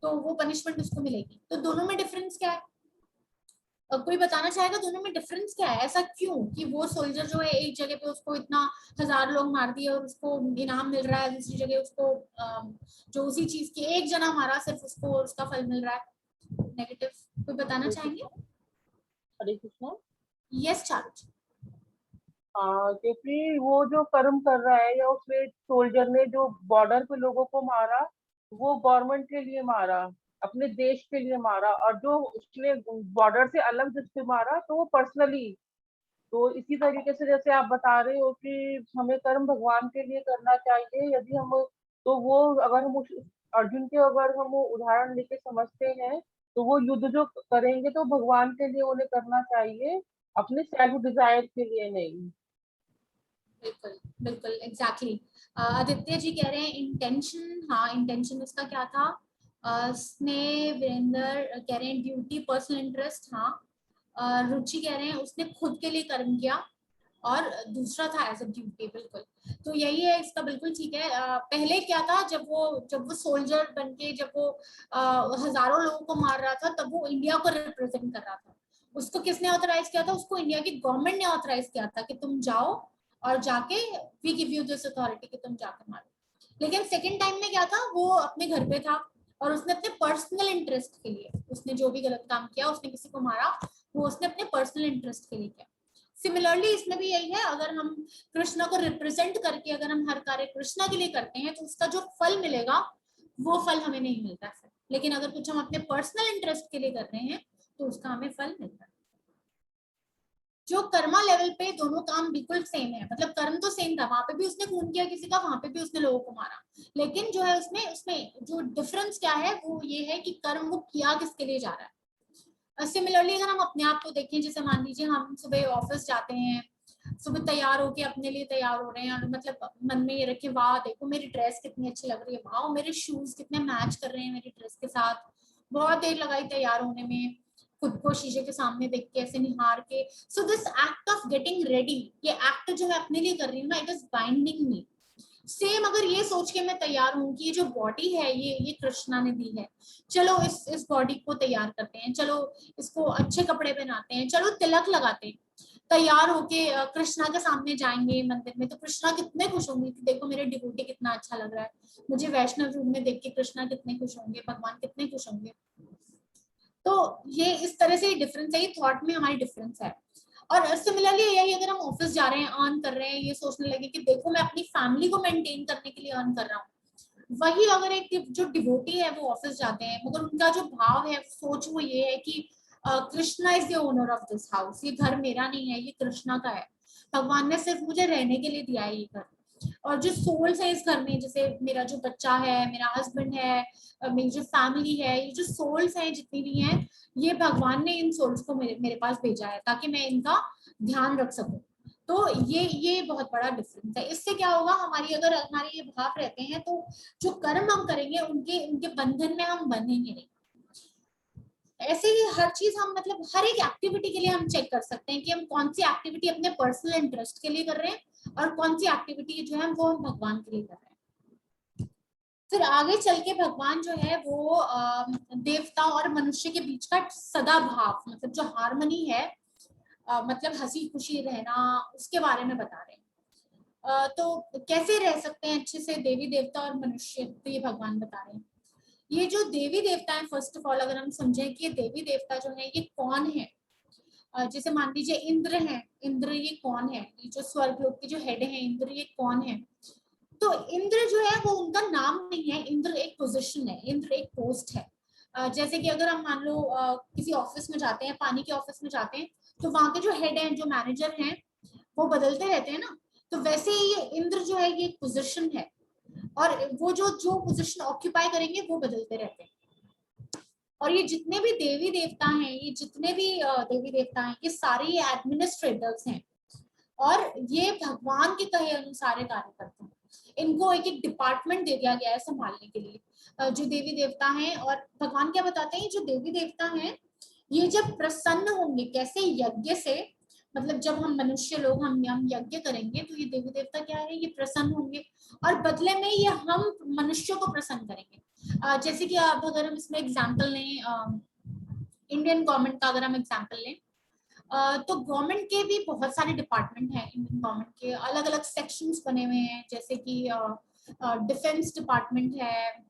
तो वो पनिशमेंट उसको मिलेगी। तो दोनों में डिफरेंस क्या है? कोई बताना चाहेगा दोनों में डिफरेंस क्या है? ऐसा क्यों कि वो सोल्जर जो है एक जगह पे उसको इतना 1000 लोग मार दिए और उसको इनाम मिल रहा है, दूसरी जगह उसको जो उसी चीज की एक जना मारा सिर्फ उसको उसका फल मिल रहा है नेगेटिव? कोई बताना चाहेंगे? हरे कृष्णा। Yes charge. हाँ, क्योंकि वो जो कर्म कर रहा है या उसने सोल्जर ने जो बॉर्डर पे लोगों को मारा, वो गवर्नमेंट के लिए मारा, अपने देश के लिए मारा, और जो उसने बॉर्डर से अलग जिससे मारा तो वो पर्सनली। तो इसी तरीके से जैसे आप बता रहे हो कि हमें कर्म भगवान के लिए करना चाहिए, यदि हम, तो वो अगर हम अर्जुन के अगर हम उदाहरण लेके समझते हैं, तो वो युद्ध जो करेंगे तो भगवान के लिए उन्हें करना चाहिए, अपने सेल्फ डिजायर के लिए नहीं। बिल्कुल बिल्कुल एग्जैक्टली। आदित्य जी कह रहे हैं इंटेंशन, हाँ इंटेंशन उसका क्या था? स्नेह वीरेंद्र कह रहे हैं ड्यूटी पर्सनल इंटरेस्ट, हाँ। रुचि कह रहे हैं उसने खुद के लिए कर्म किया और दूसरा था एज अ ड्यूटी, बिल्कुल। तो यही है इसका, बिल्कुल ठीक है। पहले क्या था, जब वो सोल्जर बनके जब वो हजारों लोगों को मार रहा था, तब वो इंडिया को रिप्रेजेंट कर रहा था। उसको किसने ऑथराइज किया था? उसको इंडिया की गवर्नमेंट ने ऑथराइज किया था कि तुम जाओ और जाके we give you this authority कि तुम जाके मारो। लेकिन सेकेंड टाइम में क्या था, वो अपने घर पे था और उसने अपने पर्सनल इंटरेस्ट के लिए, उसने जो भी गलत काम किया, उसने किसी को मारा, वो उसने अपने पर्सनल इंटरेस्ट के लिए किया। सिमिलरली इसमें भी यही है, अगर हम कृष्णा को रिप्रेजेंट करके अगर हम हर कार्य कृष्णा के लिए करते हैं तो उसका जो फल मिलेगा वो फल हमें नहीं मिलता है। लेकिन अगर कुछ हम अपने पर्सनल इंटरेस्ट के लिए कर रहे हैं तो उसका हमें फल मिलता है। जो कर्मा लेवल पे दोनों काम बिल्कुल सेम है, मतलब कर्म तो सेम था, वहां पे भी उसने खून किया किसी का, वहां पे भी उसने लोगों को मारा, लेकिन जो है उसमें उसमें जो डिफरेंस क्या है वो ये है कि कर्म वो किया किसके लिए जा रहा है। सिमिलरली अगर हम अपने आप को देखें, जैसे मान लीजिए हम सुबह ऑफिस जाते हैं, सुबह तैयार होके अपने लिए तैयार हो रहे हैं और मतलब मन में ये रखे वाह देखो मेरी ड्रेस कितनी अच्छी लग रही है, वाह मेरे शूज कितने मैच कर रहे हैं मेरी ड्रेस के साथ, बहुत देर लगाई तैयार होने में, खुद को शीशे के सामने देख के ऐसे निहार के। So this act of getting ready, ये एक्ट जो है अपने लिए कर रही हूँ ना, it is binding me. Same अगर ये सोच के मैं तैयार हूँ कि ये जो बॉडी है ये कृष्णा ने दी है, चलो इस बॉडी को तैयार करते हैं, चलो इसको अच्छे कपड़े पहनाते हैं, चलो तिलक लगाते हैं, तैयार होके कृष्णा के सामने जाएंगे मंदिर में, तो कृष्णा कितने खुश होंगे कि देखो मेरे डिवोटी कितना अच्छा लग रहा है, मुझे वैष्णव रूप में देख के कृष्णा कितने खुश होंगे, भगवान कितने खुश होंगे। तो ये इस तरह से डिफरेंस है, ये थॉट में हमारी डिफरेंस है। और सिमिलरली यही अगर हम ऑफिस जा रहे हैं, अर्न कर रहे हैं, ये सोचने लगे कि देखो मैं अपनी फैमिली को मेंटेन करने के लिए अर्न कर रहा हूँ, वही अगर एक जो डिवोटी है वो ऑफिस जाते हैं मगर उनका जो भाव है, सोच वो ये है कि Krishna is the owner of this house, ये घर मेरा नहीं है, ये कृष्णा का है, भगवान ने सिर्फ मुझे रहने के लिए दिया है ये घर। और जो सोल्स है इस घर में, जैसे मेरा जो बच्चा है, मेरा हस्बैंड है, मेरी जो फैमिली है, ये जो सोल्स हैं जितनी भी हैं, ये भगवान ने इन सोल्स को मेरे पास भेजा है ताकि मैं इनका ध्यान रख सकूं। तो ये बहुत बड़ा डिफरेंस है। इससे क्या होगा, हमारी अगर हमारे ये भाव रहते हैं तो जो कर्म हम करेंगे उनके उनके बंधन में हम बंधेंगे नहीं। ऐसे ही हर चीज हम मतलब हर एक एक्टिविटी के लिए हम चेक कर सकते हैं कि हम कौन सी एक्टिविटी अपने पर्सनल इंटरेस्ट के लिए कर रहे हैं और कौन सी एक्टिविटी जो है वो हम भगवान के लिए कर रहे हैं। फिर आगे चल के भगवान जो है वो देवता और मनुष्य के बीच का सदा भाव, मतलब जो हार्मनी है, मतलब हंसी खुशी रहना, उसके बारे में बता रहे हैं। तो कैसे रह सकते हैं अच्छे से देवी देवता और मनुष्य, तो ये भगवान बता रहे हैं। ये जो देवी देवता है, फर्स्ट ऑफ ऑल अगर हम समझें कि ये देवी देवता जो है ये कौन है, जैसे मान लीजिए इंद्र है, इंद्र ये कौन है, ये जो स्वर्ग लोक के जो हेड है इंद्र, ये कौन है? तो इंद्र जो है वो उनका नाम नहीं है, इंद्र एक पोजीशन है, इंद्र एक पोस्ट है। जैसे कि अगर हम मान लो किसी ऑफिस में जाते हैं, पानी के ऑफिस में जाते हैं, तो वहां के जो हेड हैं, जो मैनेजर हैं, वो बदलते रहते हैं ना, तो वैसे ही ये इंद्र जो है ये एक पोजीशन है और वो जो जो पोजीशन ऑक्यूपाई करेंगे वो बदलते रहते हैं। और ये जितने भी देवी देवता हैं, ये जितने भी देवी देवता हैं, ये सारे एडमिनिस्ट्रेटर्स हैं और ये भगवान के कहे अनुसार कार्य करते हैं। इनको एक एक डिपार्टमेंट दे दिया गया है संभालने के लिए, जो देवी देवता हैं। और भगवान क्या बताते हैं, जो देवी देवता हैं ये जब प्रसन्न होंगे कैसे, यज्ञ से, मतलब जब हम मनुष्य लोग हम यज्ञ करेंगे तो ये देवी देवता क्या है, ये प्रसन्न होंगे और बदले में ये हम मनुष्यों को प्रसन्न करेंगे। जैसे कि आप अगर हम इसमें एग्जाम्पल लें, इंडियन गवर्नमेंट का अगर हम एग्जाम्पल लें, तो गवर्नमेंट के भी बहुत सारे डिपार्टमेंट हैं। इंडियन गवर्नमेंट के अलग अलग सेक्शंस बने हुए हैं, जैसे कि डिफेंस डिपार्टमेंट है,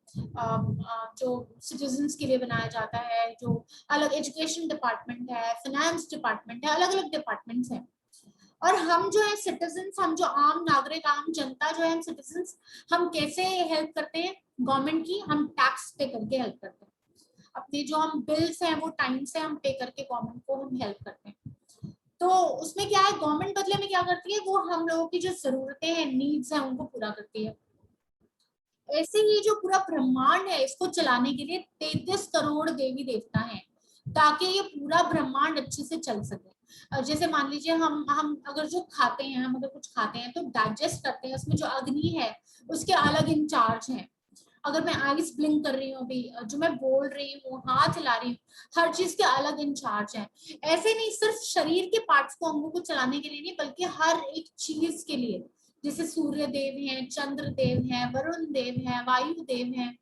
जो सिटीजन्स के लिए बनाया जाता है, जो अलग एजुकेशन डिपार्टमेंट है, फाइनेंस डिपार्टमेंट है, अलग अलग डिपार्टमेंट्स हैं। और हम जो है सिटीजन्स, हम जो आम नागरिक, आम जनता जो है, हम सिटीजन्स, हम कैसे हेल्प करते हैं गवर्नमेंट की? हम टैक्स पे करके हेल्प करते हैं। अपने जो हम बिल्स हैं वो टाइम से हम पे करके गवर्नमेंट को हम हेल्प करते हैं। तो उसमें क्या है, गवर्नमेंट बदले में क्या करती है, वो हम लोगों की जो जरूरतें हैं, नीड्स हैं, उनको पूरा करती है। ऐसे ही जो पूरा ब्रह्मांड है, इसको चलाने के लिए 33 करोड़ देवी देवता हैं, ताकि ये पूरा ब्रह्मांड अच्छे से चल सके। जैसे मान लीजिए हम अगर जो खाते हैं, हम अगर कुछ खाते हैं तो डाइजेस्ट करते हैं, उसमें जो अग्नि है उसके अलग इंचार्ज हैं। अगर मैं आइस ब्लिंक कर रही हूँ, अभी जो मैं बोल रही हूँ, हाथ हिला रही हूँ, हर चीज के अलग इंचार्ज हैं। ऐसे नहीं सिर्फ शरीर के पार्ट्स को, अंगों को चलाने के लिए नहीं, बल्कि हर एक चीज के लिए, जैसे सूर्य देव हैं, चंद्र देव हैं, वरुण देव हैं, वायु देव हैं,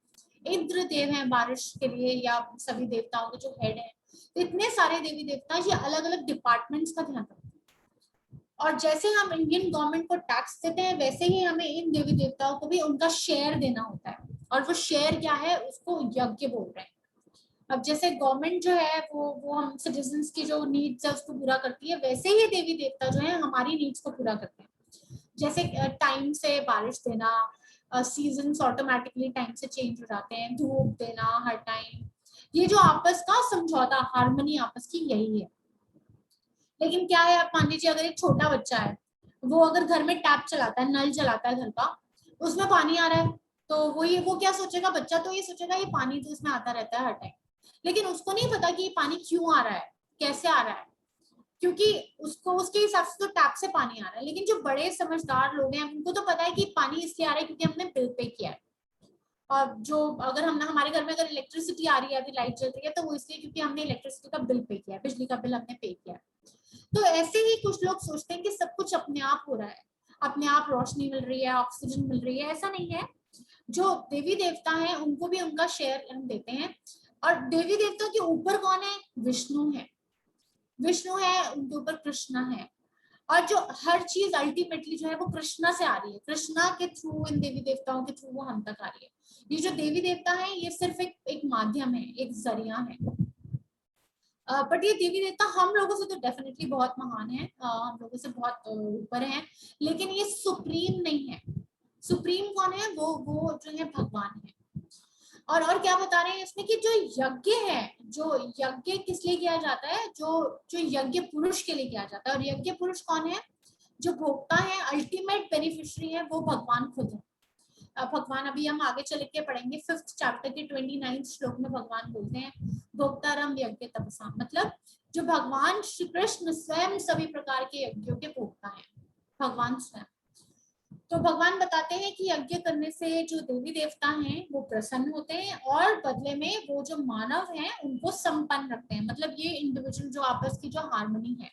इंद्र देव हैं बारिश के लिए, या सभी देवताओं के जो हेड हैं। तो इतने सारे देवी देवता, ये अलग अलग डिपार्टमेंट्स का ध्यान रखते हैं। और जैसे हम इंडियन गवर्नमेंट को टैक्स देते हैं, वैसे ही हमें इन देवी देवताओं को भी उनका शेयर देना होता है। और वो शेयर क्या है, उसको यज्ञ बोल रहे हैं। अब जैसे गवर्नमेंट जो है वो हम सिटीजन्स की जो नीड्स है उसको पूरा करती है, वैसे ही देवी देवता जो है हमारी नीड्स को पूरा करते हैं। जैसे टाइम से बारिश देना, सीजन्स ऑटोमेटिकली टाइम से चेंज हो जाते हैं, धूप देना हर टाइम, ये जो आपस का समझौता, हार्मनी आपस की, यही है। लेकिन क्या है, आप मान लीजिए अगर एक छोटा बच्चा है, वो अगर घर में टैप चलाता है, नल चलाता है घर का, उसमें पानी आ रहा है, तो वो क्या सोचेगा बच्चा, तो ये सोचेगा ये पानी तो इसमें आता रहता है हर टाइम। लेकिन उसको नहीं पता कि ये पानी क्यों आ रहा है, कैसे आ रहा है, क्योंकि उसको उसके हिसाब से तो टैप से पानी आ रहा है। लेकिन जो बड़े समझदार लोग हैं, उनको तो पता है कि पानी इसलिए आ रहा है क्योंकि हमने बिल पे किया है। और जो अगर हम हमारे घर में अगर इलेक्ट्रिसिटी आ रही है, अभी लाइट जल रही है, तो वो इसलिए क्योंकि हमने इलेक्ट्रिसिटी का बिल पे किया है, बिजली का बिल हमने पे किया है। तो ऐसे ही कुछ लोग सोचते हैं कि सब कुछ अपने आप हो रहा है, अपने आप रोशनी मिल रही है, ऑक्सीजन मिल रही है। ऐसा नहीं है। जो देवी देवता हैं उनको भी उनका शेयर हम देते हैं। और देवी देवता के ऊपर कौन है? विष्णु है। विष्णु है, उनके ऊपर कृष्णा है। और जो हर चीज अल्टीमेटली जो है वो कृष्णा से आ रही है, कृष्णा के थ्रू, इन देवी देवताओं के थ्रू वो हम तक आ रही है। ये जो देवी देवता है ये सिर्फ एक माध्यम है, एक जरिया है। बट ये देवी देवता हम लोगों से तो डेफिनेटली बहुत महान है, हम लोगों से बहुत ऊपर है, लेकिन ये सुप्रीम नहीं है। सुप्रीम कौन है? वो जो है भगवान है। और क्या बता रहे हैं इसमें कि जो यज्ञ है, जो यज्ञ किस लिए किया जाता है? जो यज्ञ पुरुष के लिए किया जाता है। और यज्ञ पुरुष कौन है? जो भोक्ता है, अल्टीमेट बेनिफिशियरी है, वो भगवान खुद है। भगवान, अभी हम आगे चल के पढ़ेंगे 5th चैप्टर के 29 श्लोक में भगवान बोलते हैं, भोक्तारम यज्ञ तपसा, मतलब जो भगवान श्री कृष्ण स्वयं सभी प्रकार के यज्ञों के भोक्ता हैं, भगवान स्वयं। तो भगवान बताते हैं कि यज्ञ करने से जो देवी देवता हैं वो प्रसन्न होते हैं, और बदले में वो जो मानव हैं उनको संपन्न रखते हैं। मतलब ये इंडिविजुअल जो आपस की जो हार्मनी है।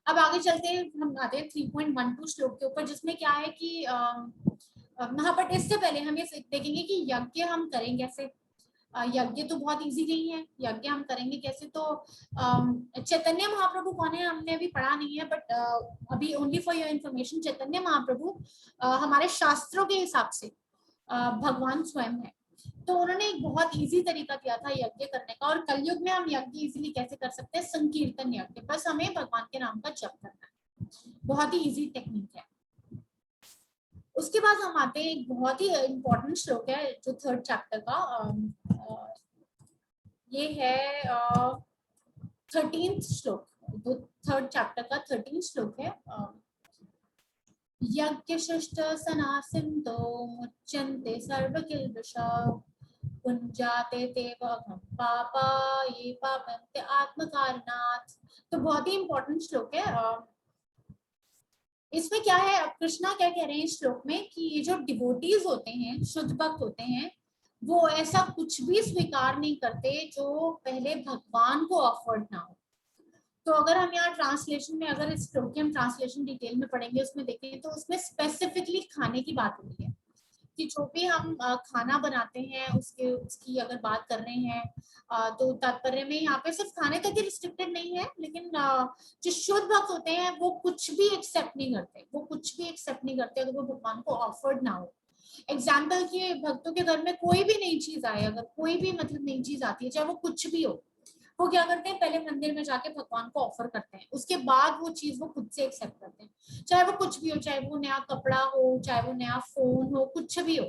अब आगे चलते हैं, हम आते हैं 3.12 श्लोक के ऊपर, जिसमें क्या है कि यहाँ पर इससे पहले हम ये देखेंगे कि यज्ञ हम करेंगे कैसे। यज्ञ तो बहुत इजी नहीं है, यज्ञ हम करेंगे कैसे? तो चैतन्य महाप्रभु कौन है हमने अभी पढ़ा नहीं है, बट अभी only for your information, Chaitanya Mahaprabhu हमारे शास्त्रों के हिसाब से भगवान स्वयं है। तो उन्होंने एक बहुत इजी तरीका दिया था यज्ञ करने का। और कलयुग में हम यज्ञ इजीली कैसे कर सकते हैं? संकीर्तन यज्ञ, बस हमें भगवान के नाम का जप करना है, बहुत ही इजी टेक्निक है। उसके बाद हम आते हैं, एक बहुत ही इंपॉर्टेंट श्लोक है जो 3rd चैप्टर का, ये है 13th श्लोक, तो 3rd चैप्टर का 13th श्लोक है। यज्ञशिष्ट सनासिंतो मुच्यन्ते सर्वकिल्बिषः पुञ्जाते ते वहं पापा ये पापन्ते आत्मकारणात्। तो बहुत ही इंपॉर्टेंट श्लोक है। इसमें क्या है, अब कृष्णा क्या कह रहे हैं इस श्लोक में कि ये जो डिवोटीज होते हैं, शुद्ध भक्त होते हैं, वो ऐसा कुछ भी स्वीकार नहीं करते जो पहले भगवान को ऑफर्ड ना हो। तो अगर हम यहाँ ट्रांसलेशन में, अगर इस श्लोक की हम ट्रांसलेशन डिटेल में पढ़ेंगे, उसमें देखें तो उसमें स्पेसिफिकली खाने की बात होती है कि जो भी हम खाना बनाते हैं उसकी अगर बात कर रहे हैं तो तात्पर्य में यहाँ पे सिर्फ खाने तक ही रिस्ट्रिक्टेड नहीं है, लेकिन जो शुद्ध भक्त होते हैं वो कुछ भी एक्सेप्ट नहीं करते, वो कुछ भी एक्सेप्ट नहीं करते अगर वो भगवान को ऑफर्ड ना हो। एग्जाम्पल के भक्तों के घर में कोई भी नई चीज आए, अगर कोई भी मतलब नई चीज आती है, चाहे वो कुछ भी हो, वो क्या करते हैं, पहले मंदिर में जाके भगवान को ऑफर करते हैं, उसके बाद वो चीज वो खुद से एक्सेप्ट करते हैं, चाहे वो कुछ भी हो, चाहे वो नया कपड़ा हो, चाहे वो नया फोन हो, कुछ भी हो।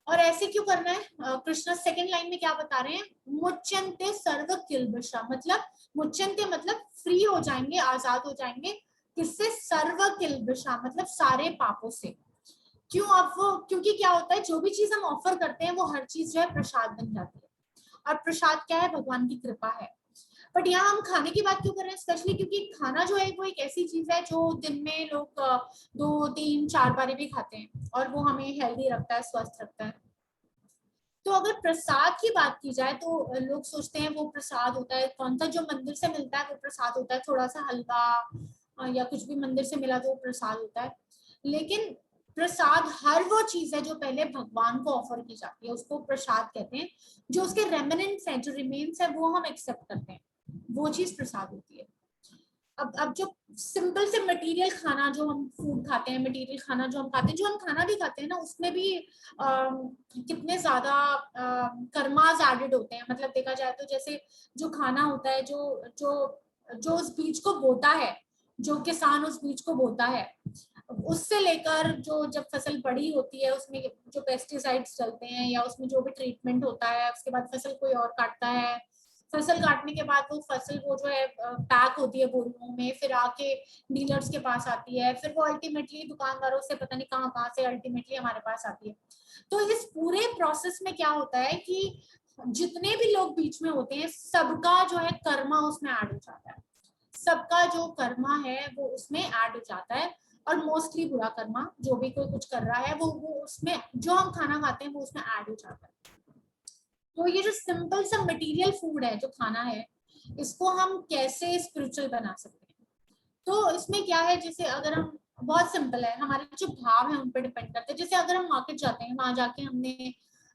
और ऐसे क्यों करना है? कृष्ण सेकंड लाइन में क्या बता रहे हैं, मुच्यन्ते सर्व किल्बिषा, मतलब मुच्यन्ते मतलब फ्री हो जाएंगे, आजाद हो जाएंगे, किससे? सर्व किल्बिषा मतलब सारे पापों से। क्यों? अब वो, क्योंकि क्या होता है, जो भी चीज हम ऑफर करते हैं वो हर चीज जो है प्रसाद बन जाती है, और प्रसाद क्या है? भगवान की कृपा है। बट यहाँ हम खाने की बात क्यों कर रहे हैं? स्पेशली क्योंकि खाना जो है वो एक ऐसी चीज है जो दिन में लोग 2-3-4 बारी भी खाते हैं, और वो हमें हेल्दी रखता है, स्वस्थ रखता है। तो अगर प्रसाद की बात की जाए तो लोग सोचते हैं वो प्रसाद होता है कौन सा, जो मंदिर से मिलता है वो प्रसाद होता है, थोड़ा सा हलवा या कुछ भी मंदिर से मिला तो वो प्रसाद होता है। लेकिन प्रसाद हर वो चीज है जो पहले भगवान को ऑफर की जाती है, उसको प्रसाद कहते हैं। जो उसके रेमिनेंट्स है, जो रिमेन्स है, वो हम एक्सेप्ट करते हैं, वो चीज प्रसाद होती है। अब जो सिंपल से मटेरियल खाना जो हम फूड खाते हैं, मटेरियल खाना जो हम खाते हैं, जो हम खाना भी खाते हैं ना, उसमें भी कितने ज्यादा कर्मास एडेड होते हैं। मतलब देखा जाए तो जैसे जो खाना होता है, जो जो जो उस बीज को बोता है, जो किसान उस बीज को बोता है, उससे लेकर जो जब फसल बड़ी होती है उसमें जो पेस्टिसाइड्स चलते हैं या उसमें जो भी ट्रीटमेंट होता है, उसके बाद फसल कोई और काटता है, फसल काटने के बाद वो फसल वो जो है पैक होती है बोरियों में, फिर आके डीलर्स के पास आती है, फिर वो अल्टीमेटली दुकानदारों से पता नहीं कहाँ से अल्टीमेटली हमारे पास आती है। तो इस पूरे प्रोसेस में क्या होता है कि जितने भी लोग बीच में होते हैं, सबका जो है कर्मा उसमें ऐड हो जाता है, सबका जो कर्मा है वो उसमें ऐड हो जाता है। और मोस्टली बुरा कर्मा, जो भी कोई कुछ कर रहा है वो उसमें, जो हम खाना खाते हैं वो उसमें ऐड हो जाता है। तो ये जो सिंपल सा मटेरियल फूड है, जो खाना है, इसको हम कैसे स्पिरिचुअल बना सकते हैं? तो इसमें क्या है, जैसे अगर हम, बहुत सिंपल है, हमारे जो भाव है उन पर डिपेंड करते हैं। जैसे अगर हम मार्केट जाते हैं, वहां जाके हमने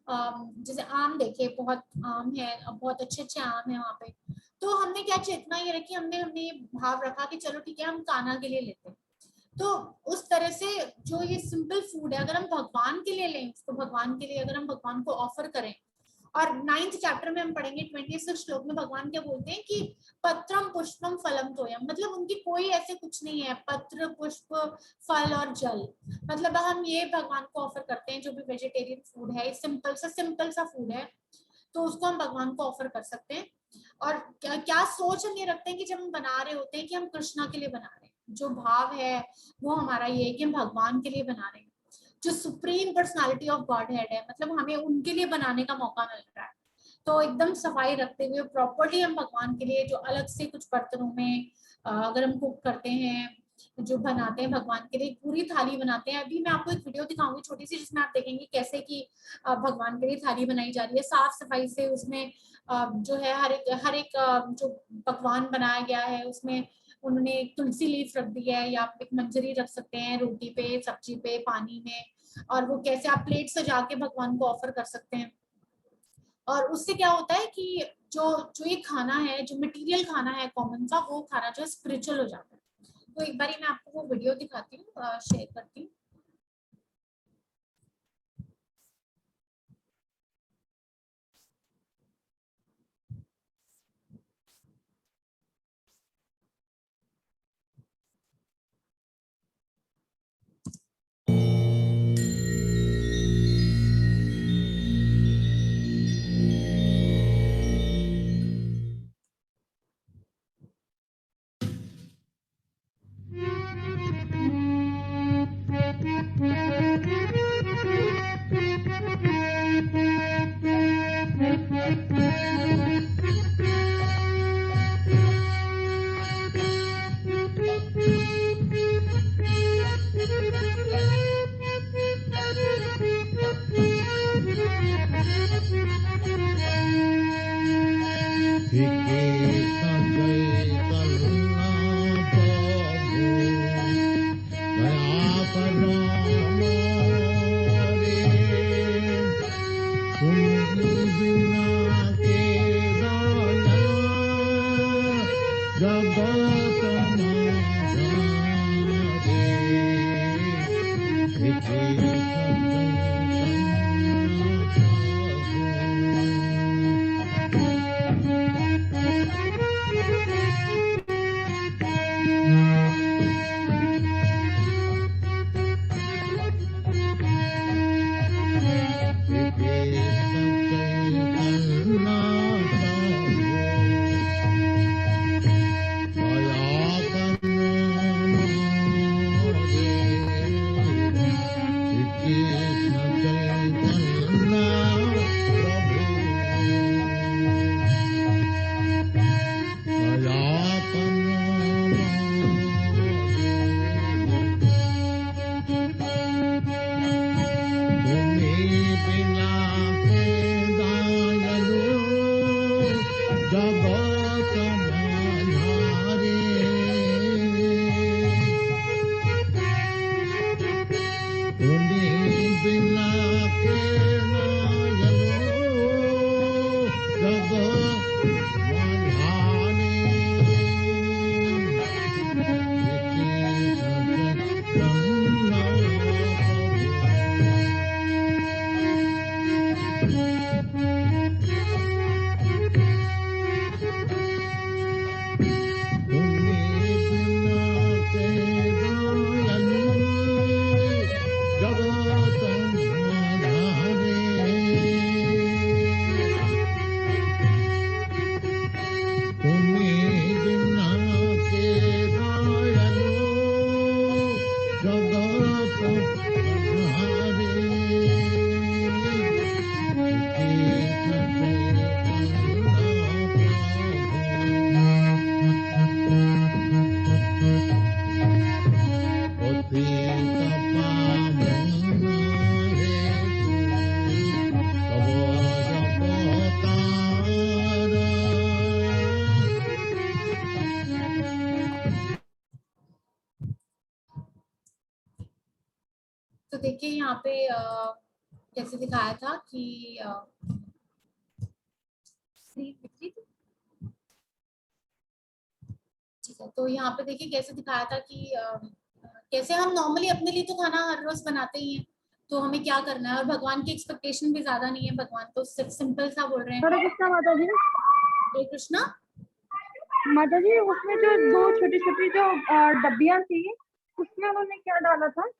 जैसे आम देखे, बहुत आम है, बहुत अच्छे अच्छे आम है वहां पे, तो हमने क्या चेतना ये रखी, हमने ये भाव रखा कि चलो ठीक है, हम कान्हा के लिए लेते हैं। तो उस तरह से जो ये सिंपल फूड है, अगर हम भगवान के लिए लें उसको, भगवान के लिए अगर हम भगवान को ऑफर करें, और 9th चैप्टर में हम पढ़ेंगे 26 श्लोक में भगवान क्या बोलते हैं कि पत्रम पुष्पम फलम तोयम, मतलब उनकी कोई ऐसे कुछ नहीं है, पत्र पुष्प फल और जल, मतलब हम ये भगवान को ऑफर करते हैं। जो भी वेजिटेरियन फूड है, सिंपल सा फूड है, तो उसको हम भगवान को ऑफर कर सकते हैं। और क्या सोच हम ये रखते हैं कि जब हम बना रहे होते हैं कि हम कृष्णा के लिए बना रहे हैं, जो भाव है वो हमारा ये है कि हम भगवान के लिए बना रहे हैं, जो supreme personality of God head है, मतलब हमें उनके लिए बनाने का मौका मिल रहा है। तो एकदम सफाई रखते हुए प्रॉपर्ली हम भगवान के लिए, जो अलग से कुछ बर्तनों में अगर हम कुक करते हैं, जो बनाते हैं भगवान के लिए, पूरी थाली बनाते हैं। अभी मैं आपको एक वीडियो दिखाऊंगी छोटी सी, जिसमें आप देखेंगे कैसे कि भगवान के लिए थाली बनाई जा रही है, साफ सफाई से। उसमें जो है हर एक जो पकवान बनाया गया है उसमें उन्होंने तुलसी लीफ रख दी है, या आप एक मंजरी रख सकते हैं रोटी पे, सब्जी पे, पानी में, और वो कैसे आप प्लेट सजा के भगवान को ऑफर कर सकते हैं। और उससे क्या होता है कि जो जो ये खाना है, जो मटेरियल खाना है कॉमन सा, वो खाना जो है स्पिरिचुअल हो जाता है। तो एक बार मैं आपको वो वीडियो दिखाती हूँ, शेयर करती हूँ। Vicky Sanjay तो देखिए यहाँ पे कैसे दिखाया था कि ठीक है, तो यहाँ पे देखिए कैसे दिखाया था कि कैसे हम नॉर्मली अपने लिए तो खाना हर रोज बनाते ही हैं, तो हमें क्या करना है, और भगवान की एक्सपेक्टेशन भी ज्यादा नहीं है, भगवान तो सिर्फ सिंपल सा बोल रहे हैं हरे कृष्णा माता जी। हरे कृष्णा। माता जी उसमें जो दो छोटी छोटी जो डब्बियां थी उसमें उन्होंने क्या डाला था?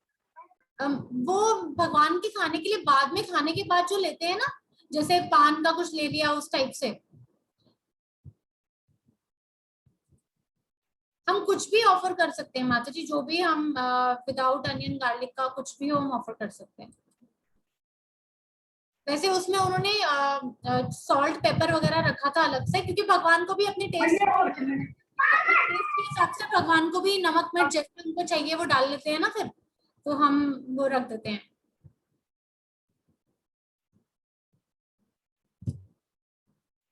वो भगवान के खाने के लिए बाद में, खाने के बाद जो लेते हैं ना, जैसे पान का कुछ ले लिया उस टाइप से। हम कुछ भी ऑफर कर सकते हैं माता जी, जो भी हम विदाउट अनियन गार्लिक का कुछ भी हम ऑफर कर सकते हैं। वैसे उसमें उन्होंने सॉल्ट पेपर वगैरह रखा था अलग से, क्योंकि भगवान को भी अपने टेस्ट के हिसाब से भगवान को भी नमक मिर्च जैसे उनको चाहिए वो डाल लेते हैं ना, फिर तो हम वो रख देते हैं।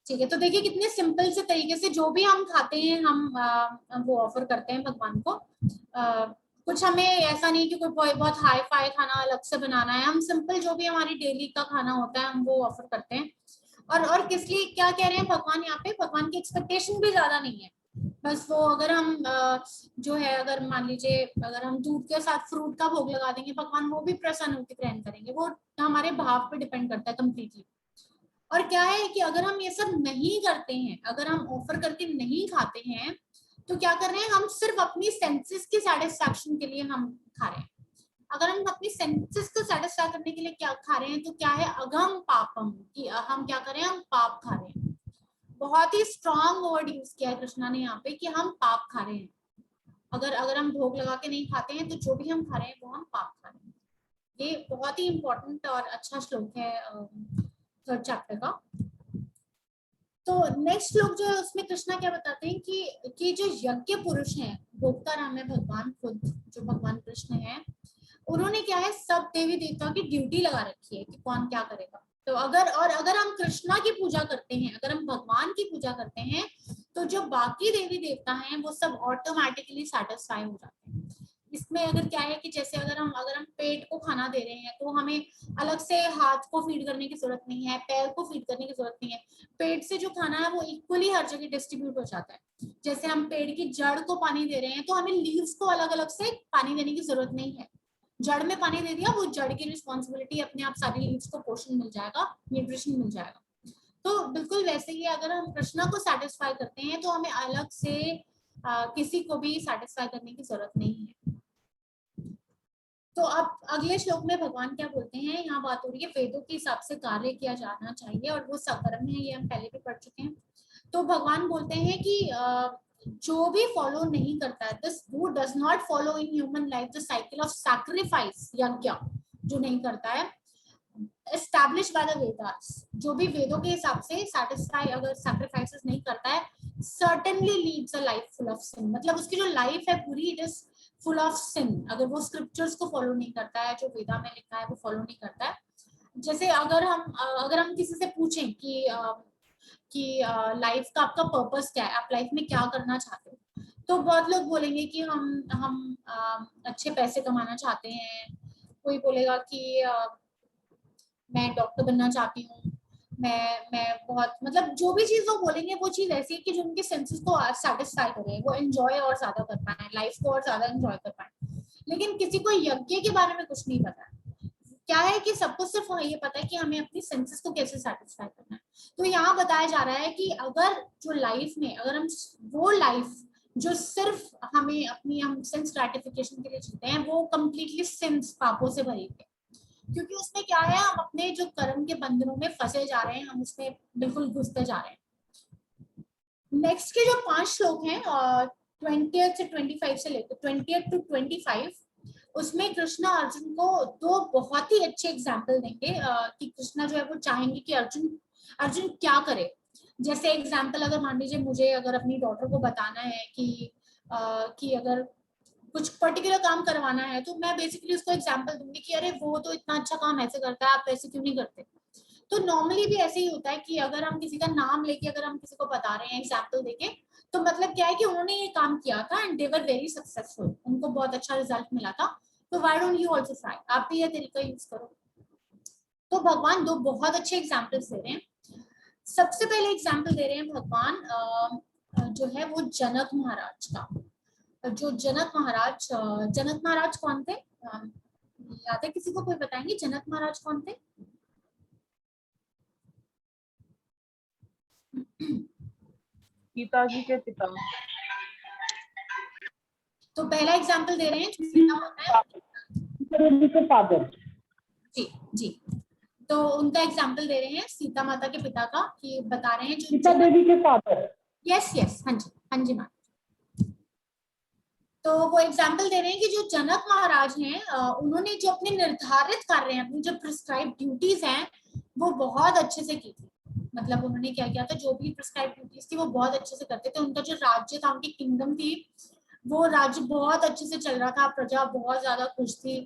ठीक है, तो देखिए कितने सिंपल से तरीके से जो भी हम खाते हैं हम वो ऑफर करते हैं भगवान को। कुछ हमें ऐसा नहीं कि कोई बहुत हाई फाई खाना अलग से बनाना है, हम सिंपल जो भी हमारी डेली का खाना होता है हम वो ऑफर करते हैं। और किस लिए क्या कह रहे हैं भगवान यहाँ पे, भगवान की एक्सपेक्टेशन भी ज्यादा नहीं है, बस वो अगर हम जो है, अगर मान लीजिए अगर हम दूध के साथ फ्रूट का भोग लगा देंगे भगवान वो भी प्रसन्न होकर ग्रहण करेंगे, वो हमारे भाव पे डिपेंड करता है कम्प्लीटली। और क्या है कि अगर हम ये सब नहीं करते हैं, अगर हम ऑफर करके नहीं खाते हैं, तो क्या कर रहे हैं हम, सिर्फ अपनी सेंसेस की सेटिस्फैक्शन के लिए हम खा रहे हैं। अगर हम अपनी सेंसेस को सेटिस्फाई करने के लिए क्या खा रहे हैं, तो क्या है अगम पापम, कि हम क्या कर रहे हैं, हम पाप खा रहे हैं। बहुत ही स्ट्रॉन्ग वर्ड यूज किया है कृष्णा ने यहाँ पे कि हम पाप खा रहे हैं। अगर हम भोग लगा के नहीं खाते हैं तो जो भी हम खा रहे हैं वो हम पाप खा रहे हैं। ये बहुत ही इंपॉर्टेंट और अच्छा श्लोक है थर्ड चैप्टर का। तो नेक्स्ट श्लोक जो है उसमें कृष्णा क्या बताते हैं कि जो यज्ञ पुरुष हैं, भोक्ता राम है भगवान खुद, जो भगवान कृष्ण है, उन्होंने क्या है सब देवी देवताओं की ड्यूटी लगा रखी है कि कौन क्या करेगा। तो अगर हम कृष्णा की पूजा करते हैं, अगर हम भगवान की पूजा करते हैं, तो जो बाकी देवी देवता हैं वो सब ऑटोमेटिकली सेटिस्फाई हो जाते हैं। इसमें अगर क्या है कि जैसे अगर हम पेट को खाना दे रहे हैं तो हमें अलग से हाथ को फीड करने की जरूरत नहीं है, पैर को फीड करने की जरूरत नहीं है। पेट से जो खाना है वो इक्वली हर जगह डिस्ट्रीब्यूट हो जाता है। जैसे हम पेड़ की जड़ को पानी दे रहे हैं तो हमें लीव्स को अलग अलग से पानी देने की जरूरत नहीं है। जड़ में पानी दे दिया, वो जड़ की रिस्पॉन्सिबिलिटी, अपने आप सारी लीव्स को पोषण मिल जाएगा, न्यूट्रिशन मिल जाएगा। तो बिल्कुल वैसे ही अगर हम कृष्णा को सेटिस्फाई करते हैं तो हमें अलग से किसी को भी सेटिस्फाई करने की जरूरत नहीं है। तो अब अगले श्लोक में भगवान क्या बोलते हैं, यहाँ बात हो रही है वेदों के हिसाब से कार्य किया जाना चाहिए और वो सकर्म है, ये हम पहले भी पढ़ चुके हैं। तो भगवान बोलते हैं कि जो भी फॉलो नहीं करता है, this who does not follow in human life the cycle of sacrifice, यज्ञ जो नहीं करता है, एस्टैब्लिश बाय द वेदास, जो भी वेदों के हिसाब से सैटिस्फाई अगर सैक्रिफाइसेस नहीं करता है, certainly leads a life full of sin, मतलब उसकी जो लाइफ है पूरी it is full of sin. अगर वो स्क्रिप्चर्स को फॉलो नहीं करता है, जो वेदा में लिखा है वो फॉलो नहीं करता है। जैसे अगर हम किसी से पूछें कि लाइफ का आपका पर्पस क्या है, आप लाइफ में क्या करना चाहते हो, तो बहुत लोग बोलेंगे कि हम अच्छे पैसे कमाना चाहते हैं, कोई बोलेगा कि मैं डॉक्टर बनना चाहती हूँ, मैं बहुत, मतलब जो भी चीज वो बोलेंगे वो चीज ऐसी है कि जो उनके सेंसेस को सेटिस्फाई करे, वो एंजॉय और ज्यादा कर पाए, लाइफ को और ज्यादा एंजॉय कर पाए। लेकिन किसी को यज्ञ के बारे में कुछ नहीं पता है। क्या है कि सबको सिर्फ ये पता है कि हमें अपनी सेंसेस को कैसे सेटिस्फाई करना है। तो यहाँ बताया जा रहा है कि अगर जो लाइफ में अगर हम वो लाइफ जो सिर्फ हम सेंस ग्रेटिफिकेशन के लिए जीते हैं, वो कंप्लीटली सिंस, पापों से भरी हुई है, क्योंकि उसमें क्या है, हम अपने जो कर्म के बंधनों में फंसे जा रहे हैं, हम उसमें बिल्कुल घुसते जा रहे हैं। नेक्स्ट के जो 5 श्लोक हैं 20 से 25 से लेकर 20 to 25, उसमें कृष्णा अर्जुन को 2 बहुत ही अच्छे एग्जाम्पल देंगे कि कृष्णा जो है वो चाहेंगे कि अर्जुन क्या करे। जैसे एग्जाम्पल, अगर मान लीजिए मुझे अगर अपनी डॉटर को बताना है कि अगर कुछ पर्टिकुलर काम करवाना है, तो मैं बेसिकली उसको एग्जांपल दूंगी कि अरे वो तो इतना अच्छा काम ऐसे करता है, आप ऐसे क्यों नहीं करते। तो नॉर्मली भी ऐसे ही होता है कि अगर हम किसी का नाम लेके अगर हम किसी को बता रहे हैं एग्जांपल देके, तो मतलब क्या है कि उन्होंने ये काम किया था and they were very successful, उनको बहुत अच्छा रिजल्ट मिला था, तो why don't you also try, आप भी ये तरीका यूज करो। तो भगवान 2 बहुत अच्छे एग्जाम्पल्स दे रहे हैं। सबसे पहले एग्जाम्पल दे रहे हैं भगवान जो है वो जनक महाराज का। जो जनक महाराज कौन थे, याद है किसी को, कोई बताएंगे जनक महाराज कौन थे? सीता जी के पिता। तो पहला एग्जांपल दे रहे हैं, सीता होता है फादर जी, तो उनका एग्जांपल दे रहे हैं सीता माता के पिता का, कि बता रहे हैं जो सीता देवी के फादर। यस हाँ जी माँ। तो वो एग्जाम्पल दे रहे हैं कि जो जनक महाराज हैं, उन्होंने जो अपने निर्धारित कार्य हैं, अपनी जो प्रिस्क्राइब ड्यूटीज हैं, वो बहुत अच्छे से की थी। मतलब उन्होंने क्या किया था, जो भी प्रिस्क्राइब ड्यूटीज थी वो बहुत अच्छे से करते थे। उनका जो राज्य था, उनकी किंगडम थी, वो राज्य बहुत अच्छे से चल रहा था, प्रजा बहुत ज्यादा खुश थी।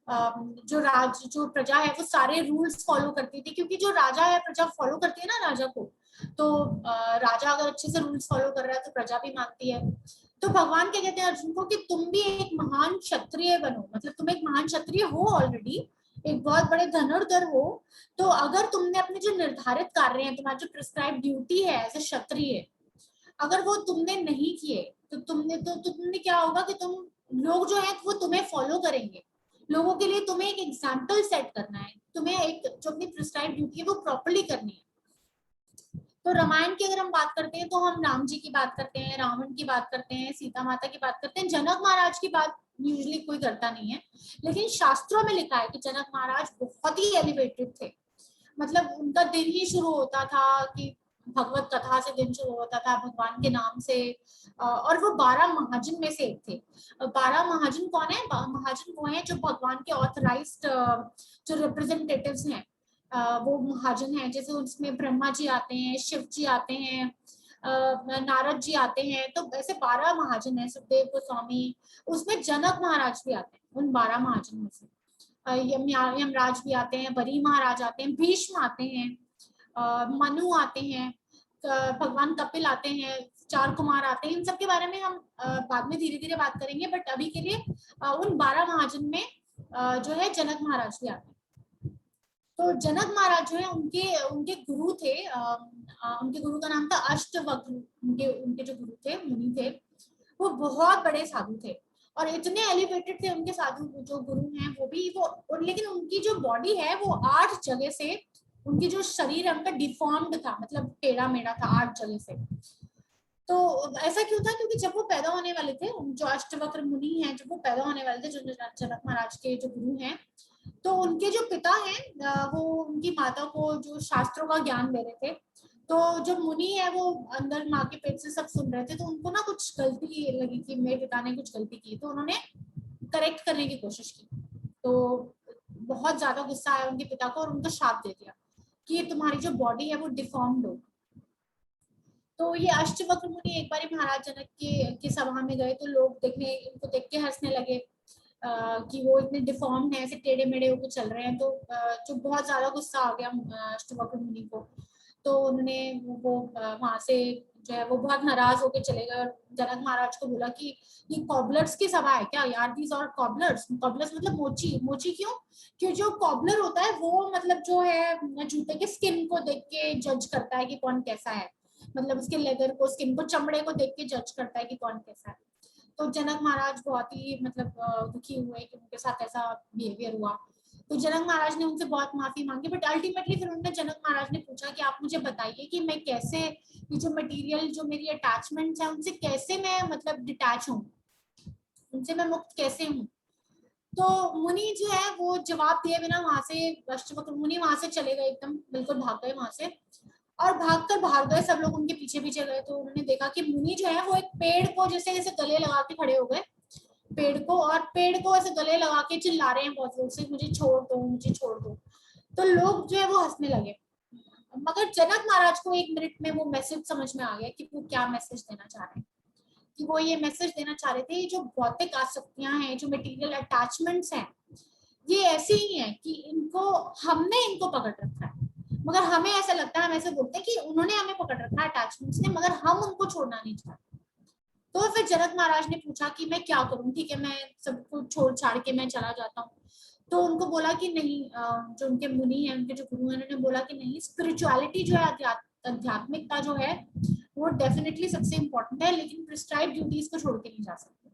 जो प्रजा है वो सारे रूल्स फॉलो करती थी, क्योंकि जो राजा है प्रजा फॉलो करती है ना राजा को, तो राजा अगर अच्छे से रूल्स फॉलो कर रहा है तो प्रजा भी मानती है। तो भगवान क्या कहते हैं अर्जुन को कि तुम भी एक महान क्षत्रिय बनो, मतलब तुम एक महान क्षत्रिय हो ऑलरेडी, एक बहुत बड़े धनुर्धर हो। तो अगर तुमने अपने जो निर्धारित कार्य हैं, तुम्हारी जो प्रिस्क्राइब ड्यूटी है एज ए क्षत्रिय, अगर वो तुमने नहीं किए तो तुमने क्या होगा कि लोग जो है वो तुम्हें फॉलो करेंगे। लोगों के लिए तुम्हें एक एग्जाम्पल सेट करना है, तुम्हें एक जो अपनी प्रिस्क्राइब ड्यूटी है वो प्रॉपर्ली करनी है। तो रामायण की अगर हम बात करते हैं तो हम राम जी की बात करते हैं, रावण की बात करते हैं, सीता माता की बात करते हैं, जनक महाराज की बात यूजुअली कोई करता नहीं है। लेकिन शास्त्रों में लिखा है कि जनक महाराज बहुत ही एलिवेटेड थे, मतलब उनका दिन ही शुरू होता था कि भगवत कथा से दिन शुरू होता था, भगवान के नाम से। और वो 12 महाजन में से एक थे। 12 महाजन कौन है? महाजन वो हैं जो भगवान के ऑथराइज्ड जो रिप्रेजेंटेटिव्स हैं, वो महाजन है। जैसे उसमें ब्रह्मा जी आते हैं, शिव जी आते हैं, नारद जी आते हैं, तो ऐसे 12 महाजन है, सुखदेव गोस्वामी, उसमें जनक महाराज भी आते हैं उन 12 महाजन में से। यमराज भी आते हैं, बरी महाराज आते हैं, भीष्म आते हैं, मनु आते हैं, भगवान कपिल आते हैं, 4 कुमार आते हैं, इन सब के बारे में हम बाद में धीरे धीरे बात करेंगे, बट अभी के लिए उन 12 महाजन में जो है जनक महाराज भी आते हैं। तो जनक महाराज जो है उनके गुरु थे, उनके गुरु का नाम था अष्टवक्र। उनके जो गुरु थे, मुनि थे, वो बहुत बड़े साधु थे और इतने एलिवेटेड थे उनके साधु जो गुरु हैं वो भी, लेकिन उनकी जो बॉडी है वो 8 जगह से, उनकी जो शरीर है उनका डिफॉर्म्ड था, मतलब टेढ़ा मेढ़ा था 8 जगह से। तो ऐसा क्यों था? क्योंकि जब वो पैदा होने वाले थे, जो अष्टवक्र मुनि हैं, जब वो पैदा होने वाले थे, जो जनक महाराज के जो गुरु हैं, तो उनके जो पिता हैं वो उनकी माता को जो शास्त्रों का ज्ञान दे रहे थे। तो जो मुनि है वो अंदर माँ के पेट से सब सुन रहे थे, तो उनको ना कुछ गलती लगी कि मेरे पिता ने कुछ गलती की, तो उन्होंने करेक्ट करने की कोशिश की। तो बहुत ज्यादा गुस्सा आया उनके पिता को और उनको शाप दे दिया कि तुम्हारी जो बॉडी है वो डिफॉर्म्ड हो। तो ये अष्टवक्र मुनि एक बार महाराज जनक के सभा में गए, तो लोग इनको देख के हंसने लगे कि वो इतने डिफॉर्म्ड हैं, ऐसे टेढ़े मेढ़े होकर चल रहे हैं। तो जो बहुत ज्यादा गुस्सा आ गया अष्टवक्र मुनि को, तो उन्होंने वो वहां से जो है वो बहुत नाराज होकर चले गए और जनक महाराज को बोला कि ये कॉबलर्स की सभा है क्या यार? दीज और कॉबलर्स मतलब मोची। मोची क्यों? क्यों जो कॉबलर होता है वो मतलब जो है जूते के स्किन को देख के जज करता है कि कौन कैसा है, मतलब उसके लेदर को, स्किन को, चमड़े को देख के जज करता है कि कौन कैसा है। तो जनक महाराज बहुत ही मतलब दुखी हुए कि उनके साथ ऐसा बिहेवियर हुआ। तो जनक महाराज ने उनसे बहुत माफी मांगी, बट अल्टीमेटली फिर उन्होंने जनक महाराज ने पूछा कि आप मुझे बताइए कि मैं कैसे ये जो मटेरियल, जो मेरी अटैचमेंट्स है उनसे कैसे मैं मतलब डिटैच हूँ, उनसे मैं मुक्त कैसे हूँ। तो मुनि जो है वो जवाब दिए बिना वहां से, अष्टवक्र मुनि वहां से चले गए, एकदम बिल्कुल भाग गए वहां से और भाग गए, सब लोग उनके पीछे पीछे गए। तो उन्होंने देखा कि मुनि जो है वो एक पेड़ को जैसे गले लगा के खड़े हो गए, पेड़ को ऐसे गले लगा के चिल्ला रहे हैं बहुत जोर से, मुझे छोड़ दो, मुझे छोड़ दो। तो लोग जो है वो हंसने लगे, मगर जनक महाराज को 1 मिनट में वो मैसेज समझ में आ गया कि वो क्या मैसेज देना चाह रहे हैं। कि वो ये मैसेज देना चाह रहे थे, जो भौतिक आसक्तियां हैं, जो मटेरियल अटैचमेंट्स हैं, ये ऐसी ही है कि हमने इनको पकड़ रखा है, मगर हमें ऐसा लगता है, हम ऐसे बोलते हैं कि उन्होंने हमें पकड़ रखा है अटैचमेंट्स ने, मगर हम उनको छोड़ना नहीं चाहते। तो फिर जनक महाराज ने पूछा कि मैं क्या करूं? ठीक है, मैं सब कुछ छोड़ छाड़ के मैं चला जाता हूँ। तो उनको बोला कि नहीं, जो उनके मुनि हैं, उनके जो गुरु हैं, उन्होंने बोला कि नहीं, स्पिरिचुअलिटी जो है, आध्यात्मिकता जो है वो डेफिनेटली सबसे इम्पोर्टेंट है, लेकिन प्रिस्क्राइब ड्यूटीज को छोड़ के नहीं जा सकते।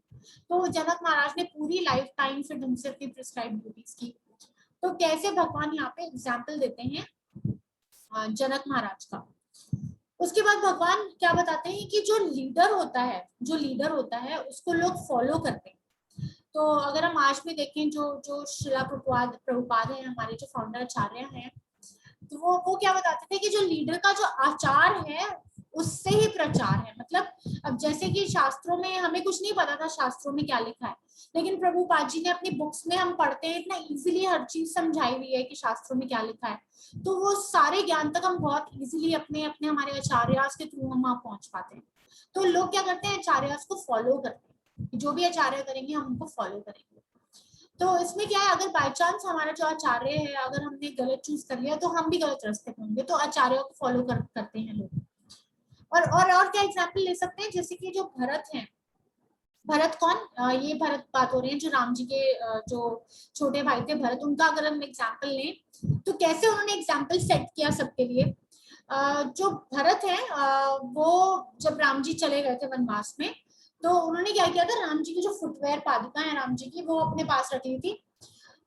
तो जनक महाराज ने पूरी लाइफ टाइम फिर ढंग से अपनी प्रिस्क्राइब ड्यूटीज की। तो कैसे भगवान यहाँ पे एग्जाम्पल देते हैं जनक महाराज का। उसके बाद भगवान क्या बताते हैं कि जो लीडर होता है उसको लोग फॉलो करते हैं। तो अगर हम आज भी देखें, जो श्रीला प्रभुपाद है, हमारे जो फाउंडर आचार्य हैं, तो वो क्या बताते थे कि जो लीडर का जो आचार है उससे ही प्रचार है। मतलब अब जैसे कि शास्त्रों में हमें कुछ नहीं पता था, शास्त्रों में क्या लिखा है, लेकिन प्रभुपाद जी ने अपनी बुक्स में, हम पढ़ते हैं, इतना इजीली हर चीज समझाई हुई है कि शास्त्रों में क्या लिखा है। तो वो सारे ज्ञान तक हम बहुत इजीली अपने हमारे आचार्यास के थ्रू हम वहां पहुंच पाते हैं। तो लोग क्या करते हैं, आचार्यास को फॉलो करते हैं, जो भी आचार्य करेंगे हम उनको फॉलो करेंगे। तो इसमें क्या है, अगर बाय चांस हमारा जो आचार्य है, अगर हमने गलत चूज कर लिया तो हम भी गलत रास्ते पे होंगे। तो आचार्यों को फॉलो करते हैं लोग। और क्या एग्जाम्पल ले सकते हैं, जैसे कि जो भरत हैं, भरत कौन, ये भरत बात हो रही है, जो राम जी के जो छोटे भाई थे भरत, उनका अगर हम एग्जाम्पल लें तो कैसे उन्होंने एग्जाम्पल सेट किया सबके लिए। जो भरत है वो जब राम जी चले गए थे वनवास में, तो उन्होंने क्या किया था, राम जी की जो फुटवेयर पादुका है राम जी की, वो अपने पास रखी थी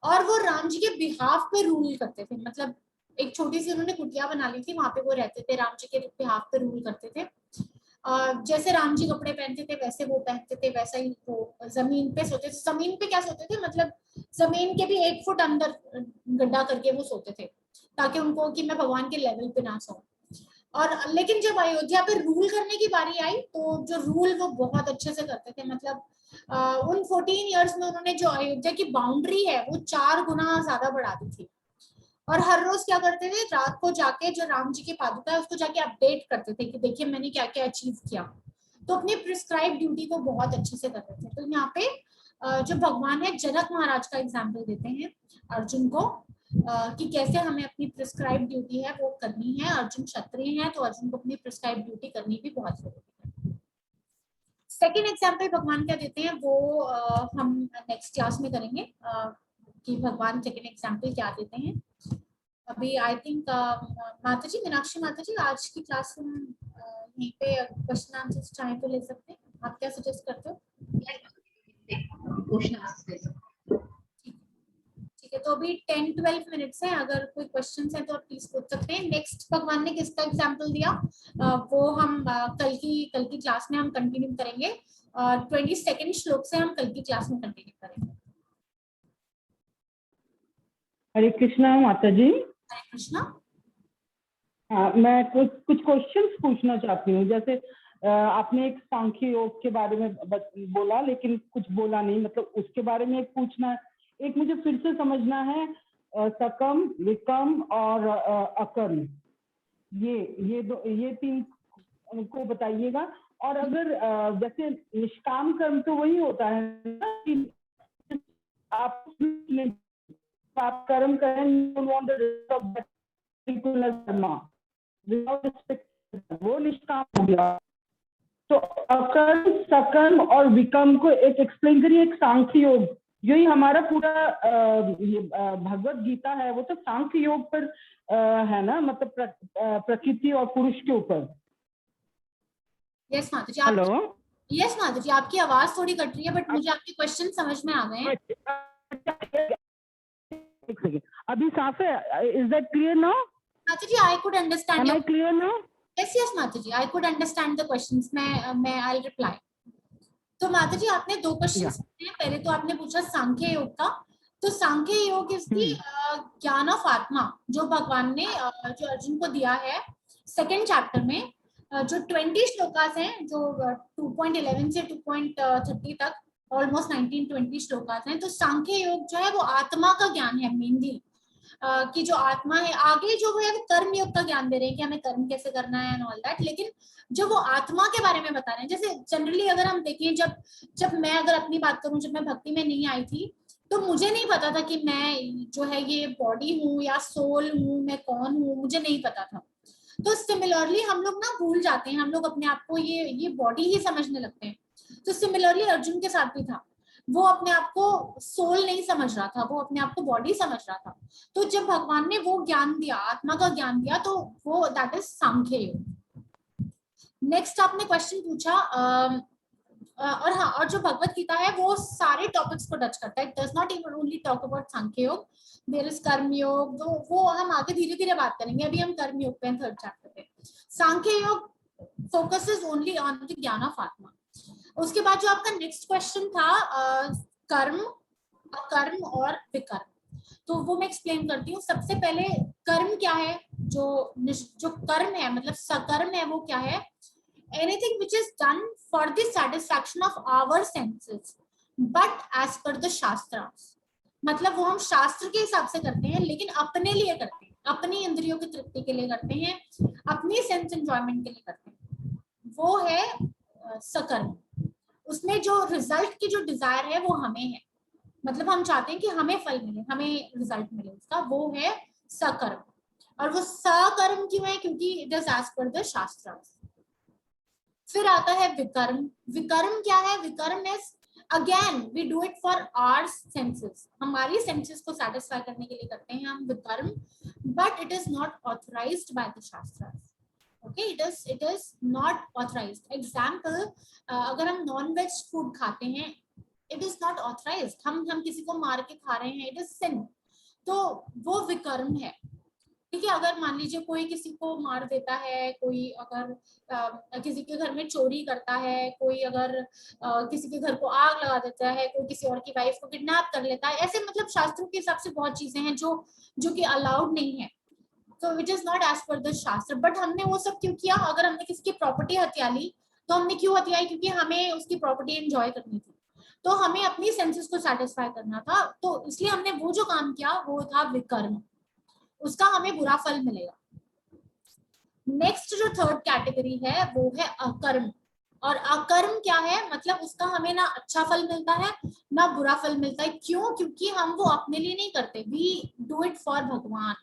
और वो राम जी के बिहाफ पे रूल करते थे। मतलब एक छोटी सी उन्होंने कुटिया बना ली थी, वहां पे वो रहते थे, राम जी के बिहाफ पे रूल करते थे। जैसे राम जी कपड़े पहनते थे वैसे वो पहनते थे, वैसा ही वो जमीन पे सोते थे। जमीन पे क्या सोते थे, मतलब जमीन के भी 1 फुट अंदर गड्ढा करके वो सोते थे, ताकि उनको कि मैं भगवान के लेवल पे ना सोऊं। और लेकिन जब अयोध्या पे रूल करने की बारी आई, तो जो रूल वो बहुत अच्छे से करते थे। मतलब उन 14 इयर्स में उन्होंने जो अयोध्या की बाउंड्री है वो 4 गुना ज्यादा बढ़ा दी थी। और हर रोज क्या करते थे, रात को जाके जो राम जी की पादुका है उसको जाके अपडेट करते थे कि देखिए मैंने क्या क्या अचीव किया। तो अपनी प्रिस्क्राइब ड्यूटी को बहुत अच्छे से करते थे। तो यहाँ पे जो भगवान है जनक महाराज का एग्जाम्पल देते हैं अर्जुन को कि कैसे हमें अपनी प्रिस्क्राइब ड्यूटी है वो करनी है। अर्जुन क्षत्रिय है तो अर्जुन को अपनी प्रिस्क्राइब ड्यूटी करनी भी बहुत जरूरी है। सेकेंड एग्जाम्पल भगवान क्या देते हैं वो हम नेक्स्ट क्लास में करेंगे कि भगवान सेकेंड एग्जाम्पल क्या देते हैं। अभी आई थिंक माता जी, मीनाक्षी माता जी, आज की क्लास हम यहीं पे क्वेश्चन आंसर्स चाहे तो ले सकते हैं। आप क्या सजेस्ट करते हो? ठीक है, तो अभी 10-12 मिनट्स हैं, अगर कोई क्वेश्चंस हैं तो आप प्लीज पूछ सकते हैं। नेक्स्ट भगवान ने किसका एग्जांपल दिया वो हम कल की क्लास में हम कंटिन्यू करेंगे। 22nd श्लोक से हम कल की क्लास में कंटिन्यू करेंगे। हरे कृष्णा माता जी। हरे कृष्णा। मैं कुछ क्वेश्चंस पूछना चाहती हूँ। जैसे आपने एक सांख्य योग के बारे में बोला, लेकिन कुछ बोला नहीं, मतलब उसके बारे में एक पूछना है। एक मुझे फिर से समझना है, सकम, विकम और अकर्म, ये तीन को बताइएगा। और अगर जैसे निष्काम कर्म तो वही होता है ना कि आप कर्म करें, वो निष्काम हो गया। तो अकर्म, सकर्म और विकर्म को एक एक्सप्लेन करिए। एक सांख्य योग, यही हमारा पूरा भगवत गीता है, वो तो सांख्य योग पर है ना, मतलब प्रकृति और पुरुष के ऊपर। यस माता जी। हेलो। यस माता जी, आपकी आवाज थोड़ी कट रही है, बट मुझे आपके क्वेश्चन समझ में आ गए हैं। एक सेकेंड, अभी साफ है? Is that clear now? माता जी, I could understand. Am I clear now? Yes माता जी, I could understand the questions. मैं आई विल रिप्लाई। तो माता जी, आपने दो क्वेश्चंस पूछे हैं। पहले तो आपने पूछा सांख्य योग का। तो सांख्य योग इज द ज्ञान ऑफ आत्मा, जो भगवान ने जो अर्जुन को दिया है सेकंड चैप्टर में। जो 20 श्लोकास हैं, जो 2.11 से 2.30 तक, ऑलमोस्ट 19-20 श्लोकास हैं। तो सांख्य योग जो है वो आत्मा का ज्ञान है मेनली, कि जो आत्मा है। आगे जो है कर्म योग का ज्ञान दे रहे हैं कि हमें कर्म कैसे करना है एंड ऑल दैट। लेकिन जो वो आत्मा के बारे में बता रहे हैं, जैसे जनरली अगर हम देखें, जब मैं अगर अपनी बात करूं, जब मैं भक्ति में नहीं आई थी तो मुझे नहीं पता था कि मैं जो है ये बॉडी हूँ या सोल हूँ, मैं कौन हूँ, मुझे नहीं पता था। तो सिमिलरली हम लोग ना भूल जाते हैं, हम लोग अपने आप को ये बॉडी ही समझने लगते हैं। तो सिमिलरली अर्जुन के साथ भी था, वो अपने आप को सोल नहीं समझ रहा था, वो अपने आप को बॉडी समझ रहा था। तो जब भगवान ने वो ज्ञान दिया, आत्मा का ज्ञान दिया, तो वो दैट इज सांख्य योग। नेक्स्ट आपने क्वेश्चन पूछा, और हाँ, और जो भगवत गीता है वो सारे टॉपिक्स को टच करता है। It does not even only talk about Sankhya Yoga, there is कर्म योग। तो वो हम आगे धीरे धीरे बात करेंगे। अभी हम कर्म योग पे हैं, थर्ड चैप्टर पे। सांख्य योग फोकसेस ओनली ऑन द ज्ञान ऑफ आत्मा। उसके बाद जो आपका नेक्स्ट क्वेश्चन था, कर्म, अकर्म और विकर्म, तो वो मैं एक्सप्लेन करती हूँ। सबसे पहले कर्म क्या है, जो कर्म है, मतलब सकर्म है, वो क्या है? Anything which is done for the satisfaction of our senses, but as per the shastras. मतलब वो हम शास्त्र के हिसाब से करते हैं, लेकिन अपने लिए करते हैं, अपनी इंद्रियों की तृप्ति के लिए करते हैं, अपनी सेंस एंजॉयमेंट के लिए करते हैं। वो है सकर्म। उसमें जो रिजल्ट की जो डिजायर है वो हमें है, मतलब हम चाहते हैं कि हमें फल मिले, हमें रिजल्ट मिले उसका, वो है सकर्म। और वो सकर्म क्यों है? क्योंकि it is as per the shastras. फिर आता है विकर्म। विकर्म क्या है? Vikarma is again we do it for our senses, हमारी सेंसेस को सेटिस्फाई करने के लिए करते हैं हम विकर्म, but it is not authorized by the shastras. Okay, it is not authorized. Example, अगर हम नॉन वेज फूड खाते हैं, इट इज नॉट ऑथराइज्ड। हम किसी को मार के खा रहे हैं, इट इज सिन। तो वो विकर्म है। ठीक है, अगर मान लीजिए कोई किसी को मार देता है, कोई अगर किसी के घर में चोरी करता है, कोई अगर किसी के घर को आग लगा देता है, कोई किसी और की वाइफ को किडनैप कर लेता है, ऐसे मतलब शास्त्रों के हिसाब से बहुत चीजें हैं जो कि अलाउड नहीं है। तो it is not as per the shastra. But हमने वो सब क्यों किया? अगर हमने किसी की प्रॉपर्टी हत्या ली, तो हमने क्यों हत्याई? क्योंकि हमें उसकी प्रॉपर्टी एंजॉय करनी थी, तो हमें अपनी सेंसेस को सेटिस्फाई करना था, तो इसलिए हमने वो जो काम किया वो था विकर्म, उसका हमें बुरा फल मिलेगा। नेक्स्ट जो थर्ड कैटेगरी है वो है अकर्म। और अकर्म क्या है? मतलब उसका हमें ना अच्छा फल मिलता है ना बुरा फल मिलता है। क्यों? क्योंकि हम वो अपने लिए नहीं करते, वी डू इट फॉर भगवान।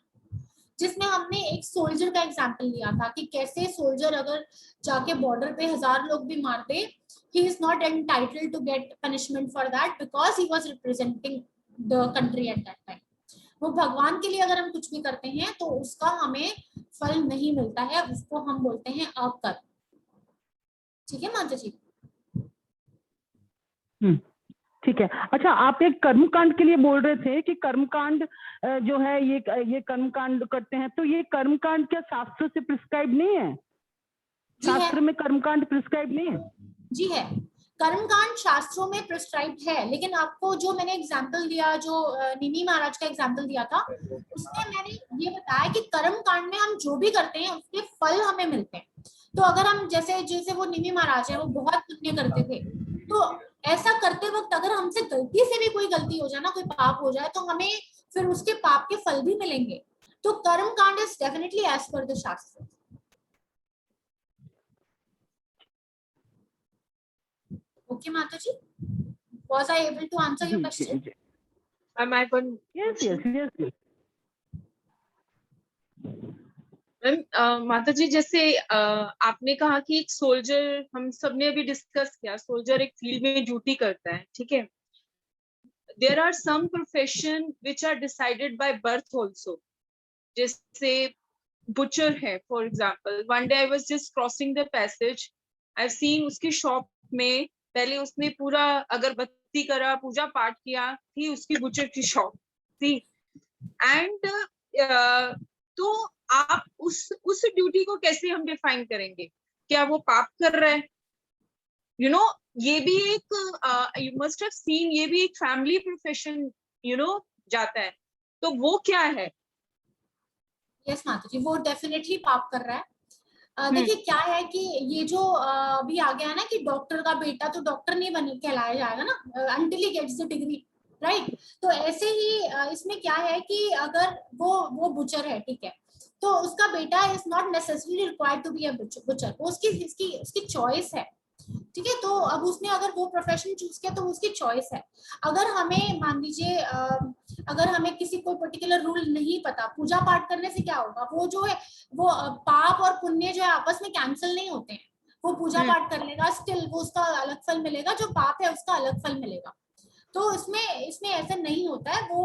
जिसमें हमने एक सोल्जर का एग्जाम्पल लिया था कि कैसे सोल्जर अगर जाके बॉर्डर पे 1000 लोग भी मार दे, he is not entitled to get punishment for that because he was representing the country at that time. वो भगवान के लिए अगर हम कुछ भी करते हैं तो उसका हमें फल नहीं मिलता है, उसको हम बोलते हैं अकर्म। ठीक है माता जी? ठीक है। अच्छा, आप एक कर्मकांड के लिए बोल रहे थे कि कर्मकांड जो है ये कर्मकांड करते हैं, तो ये कर्मकांड क्या शास्त्र से प्रिस्क्राइब नहीं है? शास्त्र में कर्मकांड प्रिस्क्राइब नहीं है? जी है, कर्मकांड शास्त्रों में प्रिस्क्राइब्ड है, लेकिन आपको जो मैंने एग्जांपल दिया, जो निमि महाराज का एग्जांपल दिया था, उसमें मैंने ये बताया कि कर्मकांड में हम जो भी करते हैं उसके फल हमें मिलते हैं। तो अगर हम जैसे वो निमि महाराज है, वो बहुत पुण्य करते थे, तो ऐसा करते वक्त अगर हमसे गलती से भी कोई गलती हो जाए ना, कोई पाप हो जाए, तो हमें फिर उसके पाप के फल भी मिलेंगे। तो karmakand is definitely as per the shastra. Okay, Mataji, was I able to answer your question? Am I going? Yes. माताजी, जैसे आपने कहा कि एक सोल्जर, हम सबने अभी डिस्कस किया, सोल्जर एक फील्ड में ड्यूटी करता है, ठीक है। There are some profession which are decided by birth also, जैसे बुचर है for example. One day I was just crossing the passage, I seen उसकी शॉप में पहले उसने पूरा अगरबत्ती करा, पूजा पाठ किया, थी उसकी बुचर की शॉप थी। एंड तो आप उस ड्यूटी को कैसे हम डिफाइन करेंगे? क्या वो पाप कर रहा है? यू नो, ये भी एक यू मस्ट हैव सीन, ये भी एक फैमिली प्रोफेशन जाता है, तो वो क्या है? यस माता जी, वो डेफिनेटली पाप कर रहा है। देखिए क्या है कि ये जो अभी आ गया है ना कि डॉक्टर का बेटा तो डॉक्टर नहीं बन कहलाया जाएगा ना until he gets the degree, right? तो ऐसे ही इसमें क्या है कि अगर वो बुचर है, ठीक है, तो उसका बेटा is not necessarily required to be a butcher, वो उसकी चॉइस है, ठीक है। तो अब उसने अगर वो प्रोफेशन चूज किया तो उसकी चॉइस है। अगर हमें मान लीजिए अगर हमें किसी कोई पर्टिकुलर रूल नहीं पता, पूजा पाठ करने से क्या होगा, वो जो है वो पाप और पुण्य जो है आपस में कैंसिल नहीं होते हैं। वो पूजा पाठ कर लेगा, स्टिल वो उसका अलग फल मिलेगा, जो पाप है उसका अलग फल मिलेगा। तो इसमें ऐसा नहीं होता है। वो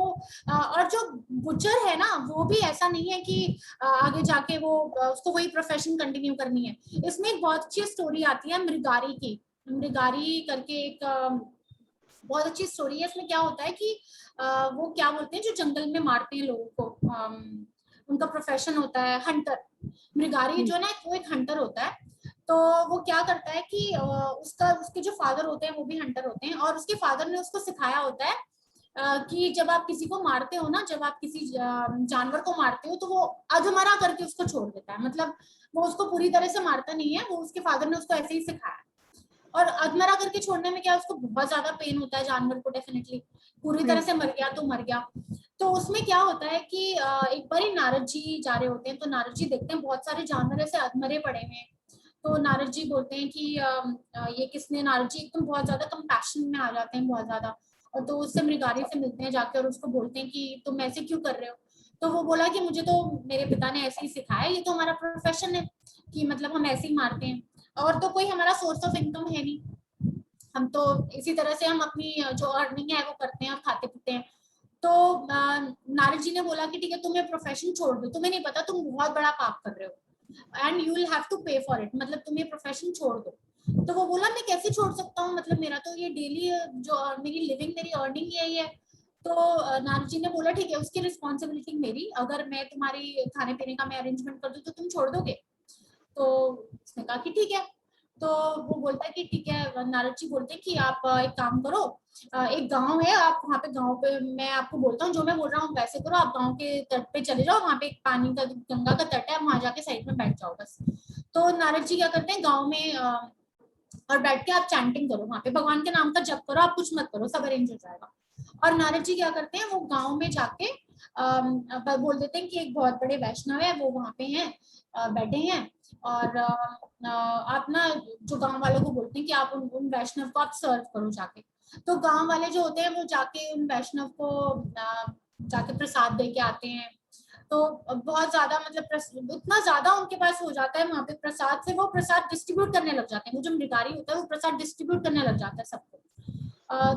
और जो बुचर है ना, वो भी ऐसा नहीं है कि आगे जाके वो उसको वही प्रोफेशन कंटिन्यू करनी है। इसमें एक बहुत अच्छी स्टोरी आती है मृगारी की, मृगारी करके एक बहुत अच्छी स्टोरी है। इसमें क्या होता है कि वो क्या बोलते हैं, जो जंगल में मारते हैं लोगों को, उनका प्रोफेशन होता है हंटर। मृगारी जो है ना, वो एक हंटर होता है। तो वो क्या करता है कि उसके जो फादर होते हैं वो भी हंटर होते हैं, और उसके फादर ने उसको सिखाया होता है कि जब आप किसी को मारते हो ना, जब आप किसी जानवर को मारते हो, तो वो अधमरा करके उसको छोड़ देता है। मतलब वो उसको पूरी तरह से मारता नहीं है, वो उसके फादर ने उसको ऐसे ही सिखाया। और अधमरा करके छोड़ने में क्या, उसको बहुत ज्यादा पेन होता है जानवर को, डेफिनेटली पूरी तरह से मर गया तो मर गया। तो उसमें क्या होता है कि एक बार नारद जी जा रहे होते हैं, तो नारद जी देखते हैं बहुत सारे जानवर ऐसे अधमरे पड़े हुए हैं। तो नारद जी बोलते हैं कि ये किसने, नारद जी एकदम बहुत ज्यादा कंपैशन में आ जाते हैं, बहुत ज्यादा। और तो उससे मृगारी से मिलते हैं जाके और उसको बोलते हैं कि तुम ऐसे क्यों कर रहे हो? तो वो बोला कि मुझे तो मेरे पिता ने ऐसे ही सिखाया, ये तो हमारा प्रोफेशन है कि मतलब हम ऐसे ही मारते हैं, और तो कोई हमारा सोर्स ऑफ इनकम है नहीं, हम तो इसी तरह से हम अपनी जो अर्निंग है वो करते हैं और खाते पीते हैं। तो नारद जी ने बोला कि ठीक है, तुम्हें प्रोफेशन छोड़ दो, तुम्हें नहीं पता तुम बहुत बड़ा पाप कर रहे हो and you will have to pay for it, मतलब तुम्हें प्रोफेशन छोड़ दो। तो वो बोला मैं कैसे छोड़ सकता हूँ, मतलब मेरा तो ये डेली जो मेरी लिविंग, मेरी अर्निंग यही है। तो नारद जी ने बोला ठीक है, उसकी रिस्पॉन्सिबिलिटी मेरी, अगर मैं तुम्हारी खाने पीने का मैं अरेंजमेंट कर दूं तो तुम छोड़ दोगे? तो उसने कहा कि ठीक है। तो वो बोलता है कि ठीक है। नारद जी बोलते हैं कि आप एक काम करो, एक गांव है, आप वहाँ पे, गांव पे मैं आपको बोलता हूँ, जो मैं बोल रहा हूँ वैसे करो, आप गांव के तट पे चले जाओ, वहाँ पे एक पानी का, गंगा का तट है, वहां जाके साइड में बैठ जाओ बस। तो नारद जी क्या करते हैं, गाँव में और बैठ के आप चैंटिंग करो, वहाँ पे भगवान के नाम का जप करो, आप कुछ मत करो, सब अरेंज हो जाएगा। और नारद जी क्या करते हैं, वो गाँव में जाके बोल देते हैं कि एक बहुत बड़े वैष्णव है, वो वहाँ पे हैं, बैठे हैं, और आप ना जो गांव वालों को बोलते हैं कि आप उन वैष्णव को आप सर्व करो जाके। तो गांव वाले जो होते हैं वो जाके उन वैष्णव को जाके प्रसाद दे के आते हैं। तो बहुत ज्यादा मतलब उतना ज्यादा उनके पास हो जाता है वहां पे प्रसाद से, वो प्रसाद डिस्ट्रीब्यूट करने लग जाते हैं। वो जो मृगारी होता है वो प्रसाद डिस्ट्रीब्यूट करने लग जाता है सबको।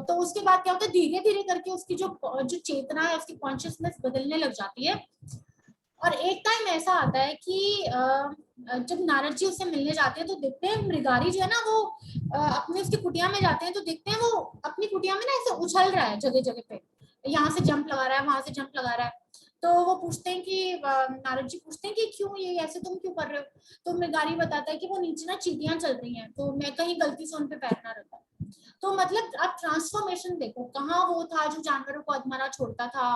तो उसके बाद क्या होता है, धीरे धीरे करके उसकी जो चेतना है, उसकी कॉन्शियसनेस बदलने लग जाती है। और एक टाइम ऐसा आता है कि जब नारद जी उससे मिलने जाते हैं तो देखते हैं मृगारी जो है ना वो अपने उसकी कुटिया में जाते हैं तो देखते हैं वो अपनी कुटिया में ना ऐसे उछल रहा है जगह जगह पे, यहाँ से जंप लगा रहा है, वहां से जंप लगा रहा है। तो वो पूछते हैं कि नारद जी पूछते हैं कि क्यों ये ऐसे तुम क्यों कर रहे हो? तो मृगारी बताता है कि वो नीचे ना चींटियां चल रही हैं, तो मैं कहीं गलती से उन पे पैर ना रखा। तो मतलब आप ट्रांसफॉर्मेशन देखो, कहाँ वो था जो जानवरों को अधमरा छोड़ता था।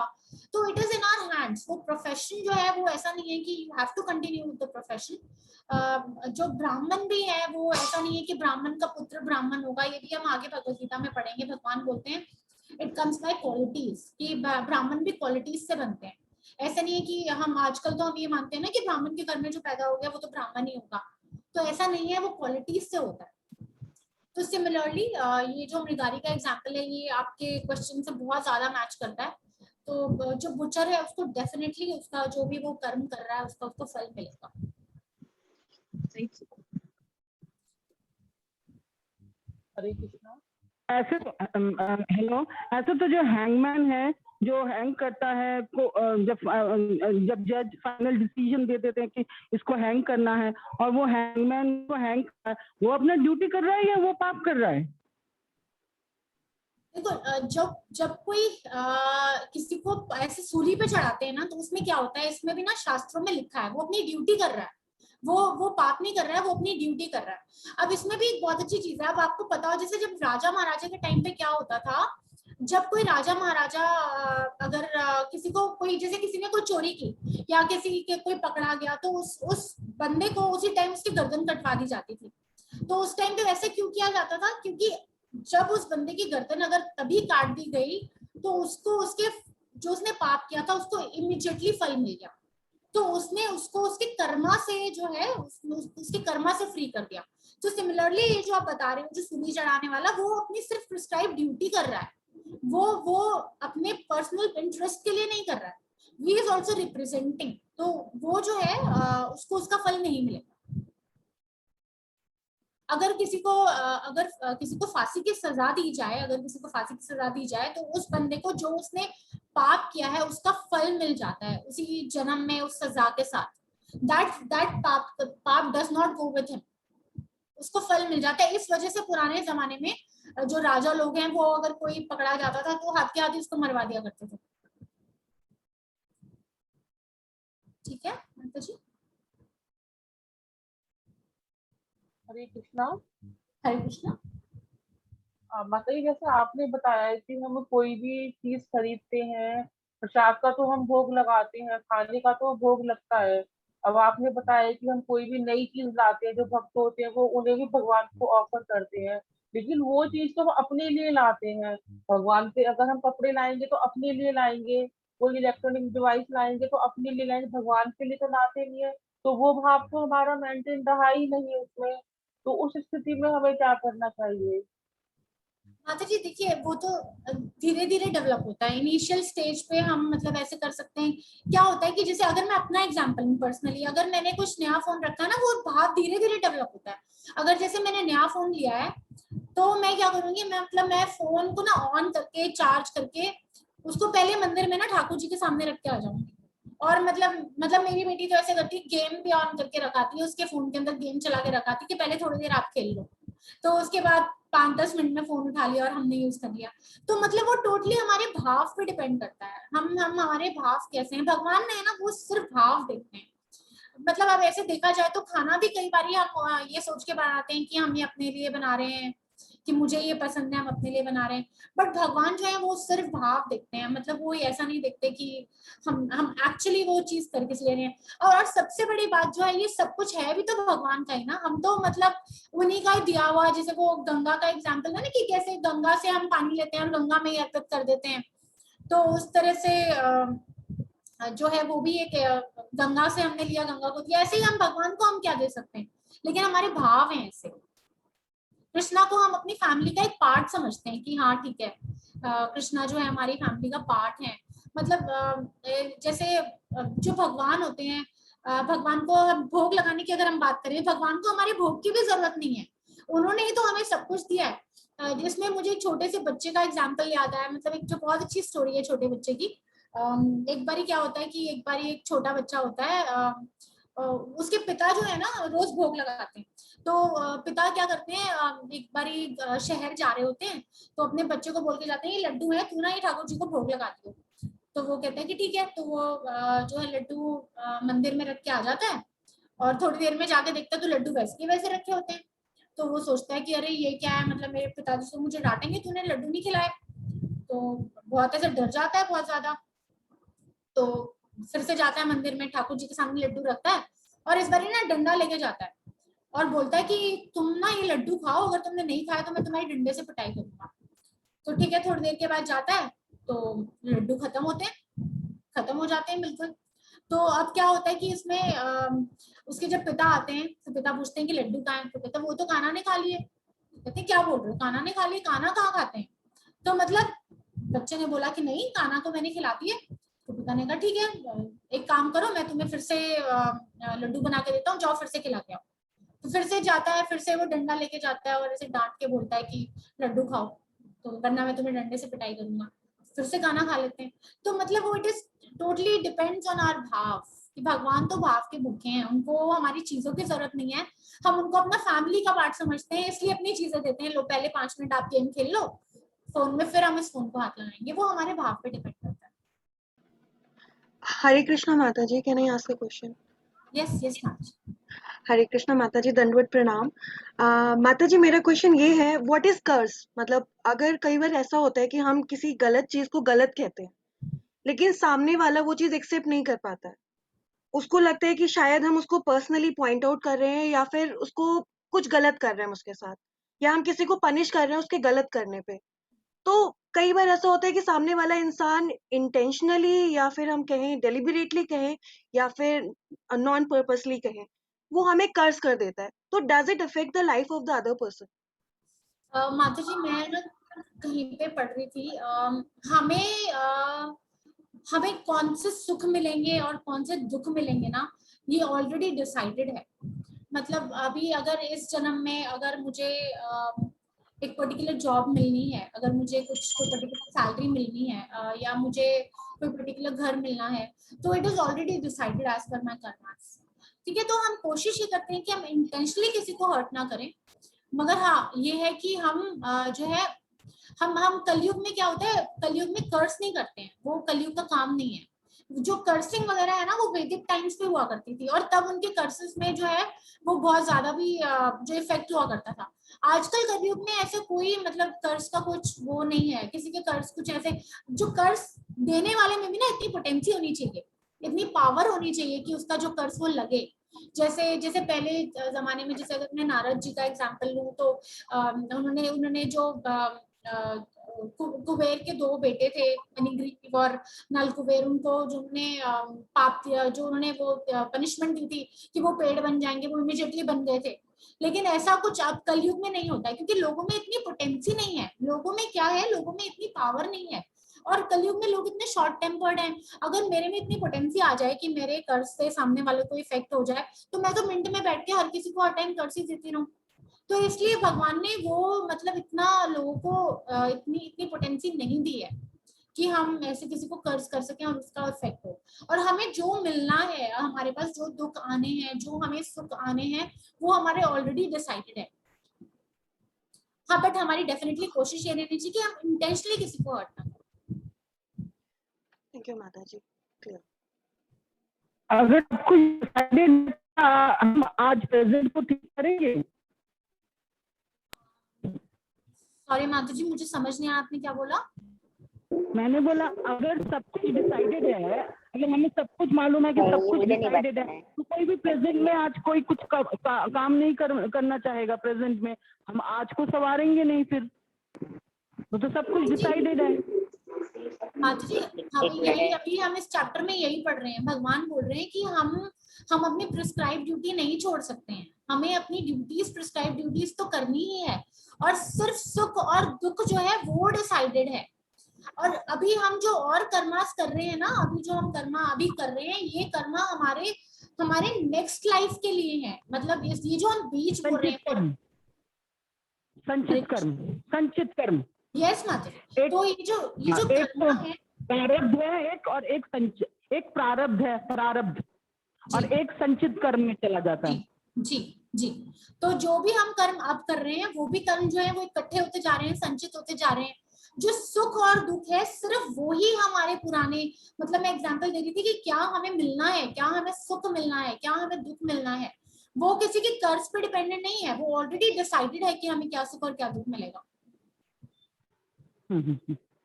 तो it is in our hands. वो प्रोफेशन जो है वो ऐसा नहीं है कि you have to continue with the profession. जो ब्राह्मण भी है वो ऐसा नहीं है कि ब्राह्मण का पुत्र ब्राह्मण होगा, ये भी हम आगे भगवत गीता में पढ़ेंगे। भगवान बोलते हैं इट कम्स बाय क्वालिटीज, कि ब्राह्मण भी क्वालिटीज से बनते हैं। ऐसा नहीं है कि हम आजकल तो हम ये मानते हैं ना कि ब्राह्मण के घर में जो पैदा हो गया वो तो ब्राह्मण ही होगा, तो ऐसा नहीं है, वो क्वालिटीज से होता है। तो सिमिलरली ये जो मृगारी का एग्जांपल है ये आपके क्वेश्चन से बहुत ज्यादा मैच करता है। तो जो बुचर है उसको डेफिनेटली उसका जो भी वो कर्म कर रहा है उसको फल मिलेगा। हरे कृष्णा। ऐसे तो हेलो, ऐसे तो जो हैंगमैन है जो हैंग करता है को जब जज फाइनल डिसीजन दे देते हैं कि इसको हैंग करना है और वो हैंगमैन को हैंग कर, वो अपना ड्यूटी कर रहा है या वो पाप कर रहा है? देखो जब कोई किसी को ऐसे सूली पे चढ़ाते हैं ना तो उसमें क्या होता है, इसमें भी ना शास्त्रों में लिखा है वो अपनी ड्यूटी कर रहा है, वो पाप नहीं कर रहा है, वो अपनी ड्यूटी कर रहा है। अब इसमें भी एक बहुत अच्छी चीज है, अब आपको पता हो जैसे जब राजा महाराजा के टाइम पे क्या होता था, जब कोई राजा महाराजा अगर किसी को कोई जैसे किसी ने कोई चोरी की या किसी के कोई पकड़ा गया तो उस बंदे को उसी टाइम उसकी गर्दन कटवा दी जाती थी। तो उस टाइम पे वैसे क्यों किया जाता था, क्योंकि जब उस बंदे की गर्दन अगर तभी काट दी गई तो उसको उसके जो उसने पाप किया था उसको इमीडिएटली फल मिल गया। तो उसने उसको उसके कर्मा से जो है उसके कर्मा से फ्री कर दिया। तो सिमिलरली ये जो आप बता रहे हो जो सूली चढ़ाने वाला वो अपनी सिर्फ प्रिस्क्राइब ड्यूटी कर रहा है, वो अपने पर्सनल इंटरेस्ट के लिए नहीं कर रहा है, ही इज ऑल्सो रिप्रेजेंटिंग। तो वो जो है उसको उसका फल नहीं मिलेगा। अगर किसी को फांसी की सजा दी जाए, अगर किसी को फांसी की सजा दी जाए तो उस बंदे को जो उसने पाप किया है उसका फल मिल जाता है उसी जन्म में उस सजा के साथ। दैट पाप does not go with him, उसको फल मिल जाता है। इस वजह से पुराने जमाने में जो राजा लोग हैं वो अगर कोई पकड़ा जाता था तो हाथ के हाथ ही उसको मरवा दिया करते थे। ठीक है माता जी। हरे कृष्णा। हरे कृष्णा। माता जी जैसे आपने बताया कि हम कोई भी चीज खरीदते हैं, प्रसाद का तो हम भोग लगाते हैं, खाने का तो भोग लगता है। अब आपने बताया कि हम कोई भी नई चीज लाते हैं, जो भक्त होते हैं वो उन्हें भी भगवान को ऑफर करते हैं, लेकिन वो चीज तो हम अपने लिए लाते हैं। भगवान पे अगर हम कपड़े लाएंगे तो अपने लिए लाएंगे, कोई इलेक्ट्रॉनिक डिवाइस लाएंगे तो अपने लिए लाएंगे, भगवान के लिए तो लाते नहीं है। तो वो भाव तो हमारा मेंटेन रहा ही नहीं है उसमें। तो उस स्थिति में हमें क्या करना चाहिए? माता जी देखिए वो तो धीरे धीरे डेवलप होता है। इनिशियल स्टेज पे हम मतलब ऐसे कर सकते हैं। क्या होता है कि जैसे अगर मैं अपना एग्जांपल लूं पर्सनली, अगर मैंने कुछ नया फोन रखा है ना वो भाव धीरे धीरे डेवलप होता है। अगर जैसे मैंने नया फोन लिया है तो मैं क्या करूंगी, मैं फोन को ना ऑन करके चार्ज करके उसको पहले मंदिर में ना ठाकुर जी के सामने रख के आ जाऊंगी। और मतलब मेरी बेटी तो ऐसे करती है, गेम भी ऑन करके रखाती है, उसके फोन के अंदर गेम चला के रखाती है कि पहले थोड़ी देर आप खेल लो, तो उसके बाद 5-10 मिनट में फोन उठा लिया और हमने यूज कर लिया। तो मतलब वो टोटली हमारे भाव पे डिपेंड करता है, हम हमारे भाव कैसे हैं। भगवान ने ना वो सिर्फ भाव देखते हैं। मतलब अब ऐसे देखा जाए तो खाना भी कई बार हम ये सोच के बनाते हैं कि हम ये अपने लिए बना रहे हैं, कि मुझे ये पसंद है हम अपने लिए बना रहे हैं। बट भगवान जो है वो सिर्फ भाव देखते हैं, मतलब वो ऐसा नहीं देखते कि हम एक्चुअली वो चीज करके ले रहे हैं। और सबसे बड़ी बात जो है ये सब कुछ है भी तो भगवान का ही ना, हम तो मतलब उन्हीं का दिया हुआ। जैसे वो गंगा का एग्जाम्पल है ना कि कैसे गंगा से हम पानी लेते हैं और गंगा में ही अर्पित कर देते हैं। तो उस तरह से जो है वो भी एक गंगा से हमने लिया, गंगा को दिया। ऐसे ही हम भगवान को हम क्या दे सकते हैं, लेकिन हमारे भाव हैं ऐसे। कृष्णा को हम अपनी फैमिली का एक पार्ट समझते हैं कि हाँ ठीक है, कृष्णा जो है हमारी फैमिली का पार्ट है। मतलब जैसे जो भगवान होते हैं, भगवान को भोग लगाने की अगर हम बात करें, भगवान को हमारे भोग की भी जरूरत नहीं है, उन्होंने ही तो हमें सब कुछ दिया है। जिसमें मुझे एक छोटे से बच्चे का एग्जाम्पल याद आया, मतलब एक जो बहुत अच्छी स्टोरी है छोटे बच्चे की। एक बारी क्या होता है कि एक बारी एक छोटा बच्चा होता है, उसके पिता जो है ना रोज भोग लगाते हैं। तो पिता क्या करते हैं, एक बारी शहर जा रहे होते हैं, तो अपने बच्चे को बोल के जाते हैं ये लड्डू है, तू ना ये ठाकुर जी को भोग लगा दियो। तो वो कहते हैं कि ठीक है। तो वो जो है लड्डू मंदिर में रख के आ जाता है, और थोड़ी देर में जाके देखता है तो लड्डू वैसे के वैसे रखे होते हैं। तो वो सोचता है कि अरे ये क्या है, मतलब मेरे पिताजी तो मुझे डांटेंगे, तूने लड्डू नहीं खिलाए। तो बहुत ऐसे डर जाता है बहुत ज्यादा। तो फिर से जाता है मंदिर में, ठाकुर जी के सामने लड्डू रखता है, और इस बार ना डंडा लेके जाता है और बोलता है कि तुम ना ये लड्डू खाओ, अगर तुमने नहीं खाया तो मैं तुम्हारी डंडे से पिटाई करूंगा। तो ठीक है, थोड़ी देर के बाद जाता है तो लड्डू खत्म होते हैं, खत्म हो जाते हैं बिल्कुल। तो अब क्या होता है कि इसमें उसके जब पिता आते हैं तो पिता पूछते हैं कि लड्डू कहाँ है, तो कहते हैं वो तो कान्हा ने खा लिए। कहते हैं क्या बोल रहे हो, कान्हा ने खा लिए, कान्हा कहाँ खाते हैं। तो मतलब बच्चे ने बोला कि नहीं, कान्हा को मैंने खिला दिए। तो पिता ने कहा ठीक है, एक काम करो, मैं तुम्हें फिर से लड्डू बना के देता हूँ, जाओ फिर से खिला के आओ। तो फिर से जाता है, फिर से वो डंडा लेके जाता है और ऐसे डांट के बोलता है कि लड्डू खाओ, तो वरना मैं तुम्हें डंडे से पिटाई करूंगा। फिर से खाना खा लेते हैं। तो मतलब वो it is totally depends on our bhav, कि भगवान तो भाव के भूखे हैं, उनको हमारी चीजों की जरूरत नहीं है, हम उनको अपना फैमिली का पार्ट समझते हैं, इसलिए अपनी चीजें देते हैं। लो पहले 5 मिनट आप गेम खेल लो फोन में, फिर हम इस फोन को हाथ लगाएंगे। वो हमारे भाव पे डिपेंड करता है। हरे कृष्णा माता जी, can I ask a question? Yes yes माता। हरे कृष्णा माता जी, दंडवत प्रणाम। माता जी, मेरा क्वेश्चन ये है, व्हाट इज कर्स? मतलब अगर कई बार ऐसा होता है कि हम किसी गलत चीज को गलत कहते हैं, लेकिन सामने वाला वो चीज एक्सेप्ट नहीं कर पाता है, उसको लगता है कि शायद हम उसको पर्सनली पॉइंट आउट कर रहे हैं, या फिर उसको कुछ गलत कर रहे हैं उसके साथ, या हम किसी को पनिश कर रहे हैं उसके गलत करने पे। तो कई बार ऐसा होता है कि सामने वाला इंसान इंटेंशनली, या फिर हम कहें डेलिबरेटली कहें, या फिर नॉन पर्पसली कहें, वो हमें कर्स कर देता है। तो does it affect the life of the other person? माता जी मैं ना कहीं पे पढ़ रही थी, हमें हमें कौन से सुख मिलेंगे और कौन से दुख मिलेंगे ना, ये ऑलरेडी डिसाइडेड है। मतलब अभी अगर इस जन्म में अगर मुझे एक पर्टिकुलर जॉब मिलनी है, अगर मुझे कुछ कोई पर्टिकुलर सैलरी मिलनी है, या मुझे कोई पर्टिकुलर घर मिलना है, तो it is already decided as per my karmas. ठीक है, तो हम कोशिश ये करते हैं कि हम इंटेंशनली किसी को हर्ट ना करें, मगर हाँ ये है कि हम जो है हम कलयुग में क्या होता है, कलयुग में कर्स नहीं करते हैं, वो कलयुग का काम नहीं है। जो कर्सिंग वगैरह है ना वो वैदिक टाइम्स पे हुआ करती थी, और तब उनके कर्सेस में जो है वो बहुत ज्यादा भी जो इफेक्ट हुआ करता था। आजकल कलयुग में ऐसे कोई मतलब कर्स का कुछ वो नहीं है, किसी के कर्स कुछ ऐसे, जो कर्स देने वाले में भी ना इतनी पोटेंसी होनी चाहिए, इतनी पावर होनी चाहिए कि उसका जो कर्स वो लगे। जैसे जैसे पहले जमाने में, जैसे अगर मैं नारद जी का एग्जांपल लूं तो उन्होंने उन्होंने जो कुबेर के 2 बेटे थे, मणिग्रीव और नल कुबेर, उनको जिन्होंने पाप दिया, जो उन्होंने वो पनिशमेंट दी थी कि वो पेड़ बन जाएंगे, वो इमीडिएटली बन गए थे। लेकिन ऐसा कुछ अब कलयुग में नहीं होता है, क्योंकि लोगों में इतनी पोटेंसी नहीं है। लोगों में क्या है, लोगों में इतनी पावर नहीं है, और कलयुग में लोग इतने शॉर्ट टेम्पर्ड हैं। अगर मेरे में इतनी पोटेंसी आ जाए कि मेरे कर्ज से सामने वाले को इफेक्ट हो जाए, तो मैं तो मिनट में बैठ के हर किसी को हर टाइम कर्ज ही देती रहूं। तो इसलिए भगवान ने वो मतलब इतना लोगों को इतनी इतनी पोटेंसी नहीं दी है कि हम ऐसे किसी को कर्ज कर सकें और उसका इफेक्ट हो। और हमें जो मिलना है, हमारे पास जो दुख आने हैं, जो हमें सुख आने हैं, वो हमारे ऑलरेडी डिसाइडेड है। हाँ, बट हमारी डेफिनेटली कोशिश ये रहनी चाहिए कि हम इंटेंशनली किसी को हर्ट ना करें। थैंक यू माता जी, क्लियर। अगर कुछ हम आज प्रेजेंट को ठीक करेंगे। सॉरी माता जी, मुझे समझ नहीं आया आपने क्या बोला। मैंने बोला अगर सब कुछ डिसाइडेड है, अगर हमें सब कुछ मालूम है कि सब कुछ डिसाइडेड है, तो कोई भी प्रेजेंट में आज कोई कुछ काम नहीं करना चाहेगा। प्रेजेंट में हम आज को सवारेंगे नहीं, फिर तो सब कुछ डिसाइडेड है। माता जी अभी हम इस चैप्टर में यही पढ़ रहे हैं। भगवान बोल रहे हैं कि हम अपनी प्रिस्क्राइब ड्यूटी नहीं छोड़ सकते हैं, हमें अपनी ड्यूटीज, प्रिस्क्राइब ड्यूटीज तो करनी ही है। और सिर्फ सुख और दुख जो है वो डिसाइडेड है। और अभी हम जो और कर्मास कर रहे हैं ना, अभी जो हम कर्मा अभी कर रहे हैं, ये कर्मा हमारे हमारे नेक्स्ट लाइफ के लिए है। मतलब ये जो हम बीज बोल रहे हैं, संचित कर्म, संचित कर्म। यस माता जी। तो ये जो एक कर्मा है, प्रारब्ध है एक, और एक प्रारब्ध है, प्रारब्ध, और एक संचित कर्म में चला जाता है। जी जी। तो जो भी हम कर्म अब कर रहे हैं, वो भी कर्म जो है वो इकट्ठे होते जा रहे हैं, संचित होते जा रहे हैं। जो सुख और दुख है, सिर्फ वो ही हमारे पुराने, मतलब मैं एग्जांपल दे रही थी कि क्या हमें मिलना है, क्या हमें सुख मिलना है, क्या हमें दुख मिलना है, वो किसी के कर्ज पे डिपेंडेंट नहीं है। वो ऑलरेडी डिसाइडेड है कि हमें क्या सुख और क्या दुख मिलेगा।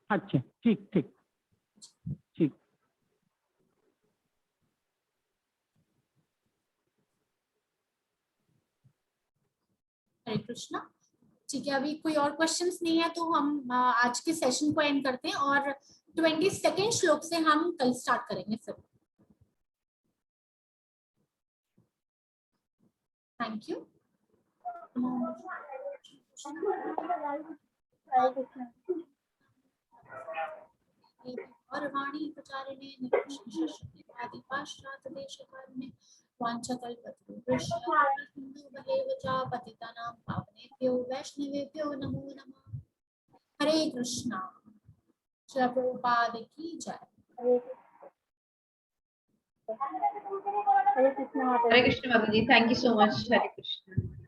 अच्छा, ठीक ठीक ठीक। हरे कृष्णा। ठीक है, अभी कोई और क्वेश्चंस नहीं है तो हम आज के सेशन को एंड करते हैं, और 22nd श्लोक से हम कल स्टार्ट करेंगे फिर। Thank you. और वाणी प्रचारिणे निकृष्ण पाश्चात्य देशकारिणे वाञ्छकल्पतरुभ्यश्च कृपासिन्धुभ्येव च पतितानां पावनेभ्यो वैष्णवेभ्यो नमो नमः। हरे कृष्णा। श्रील प्रभुपाद की जय। हरे कृष्ण माता जी, thank you so much. Hare Krishna.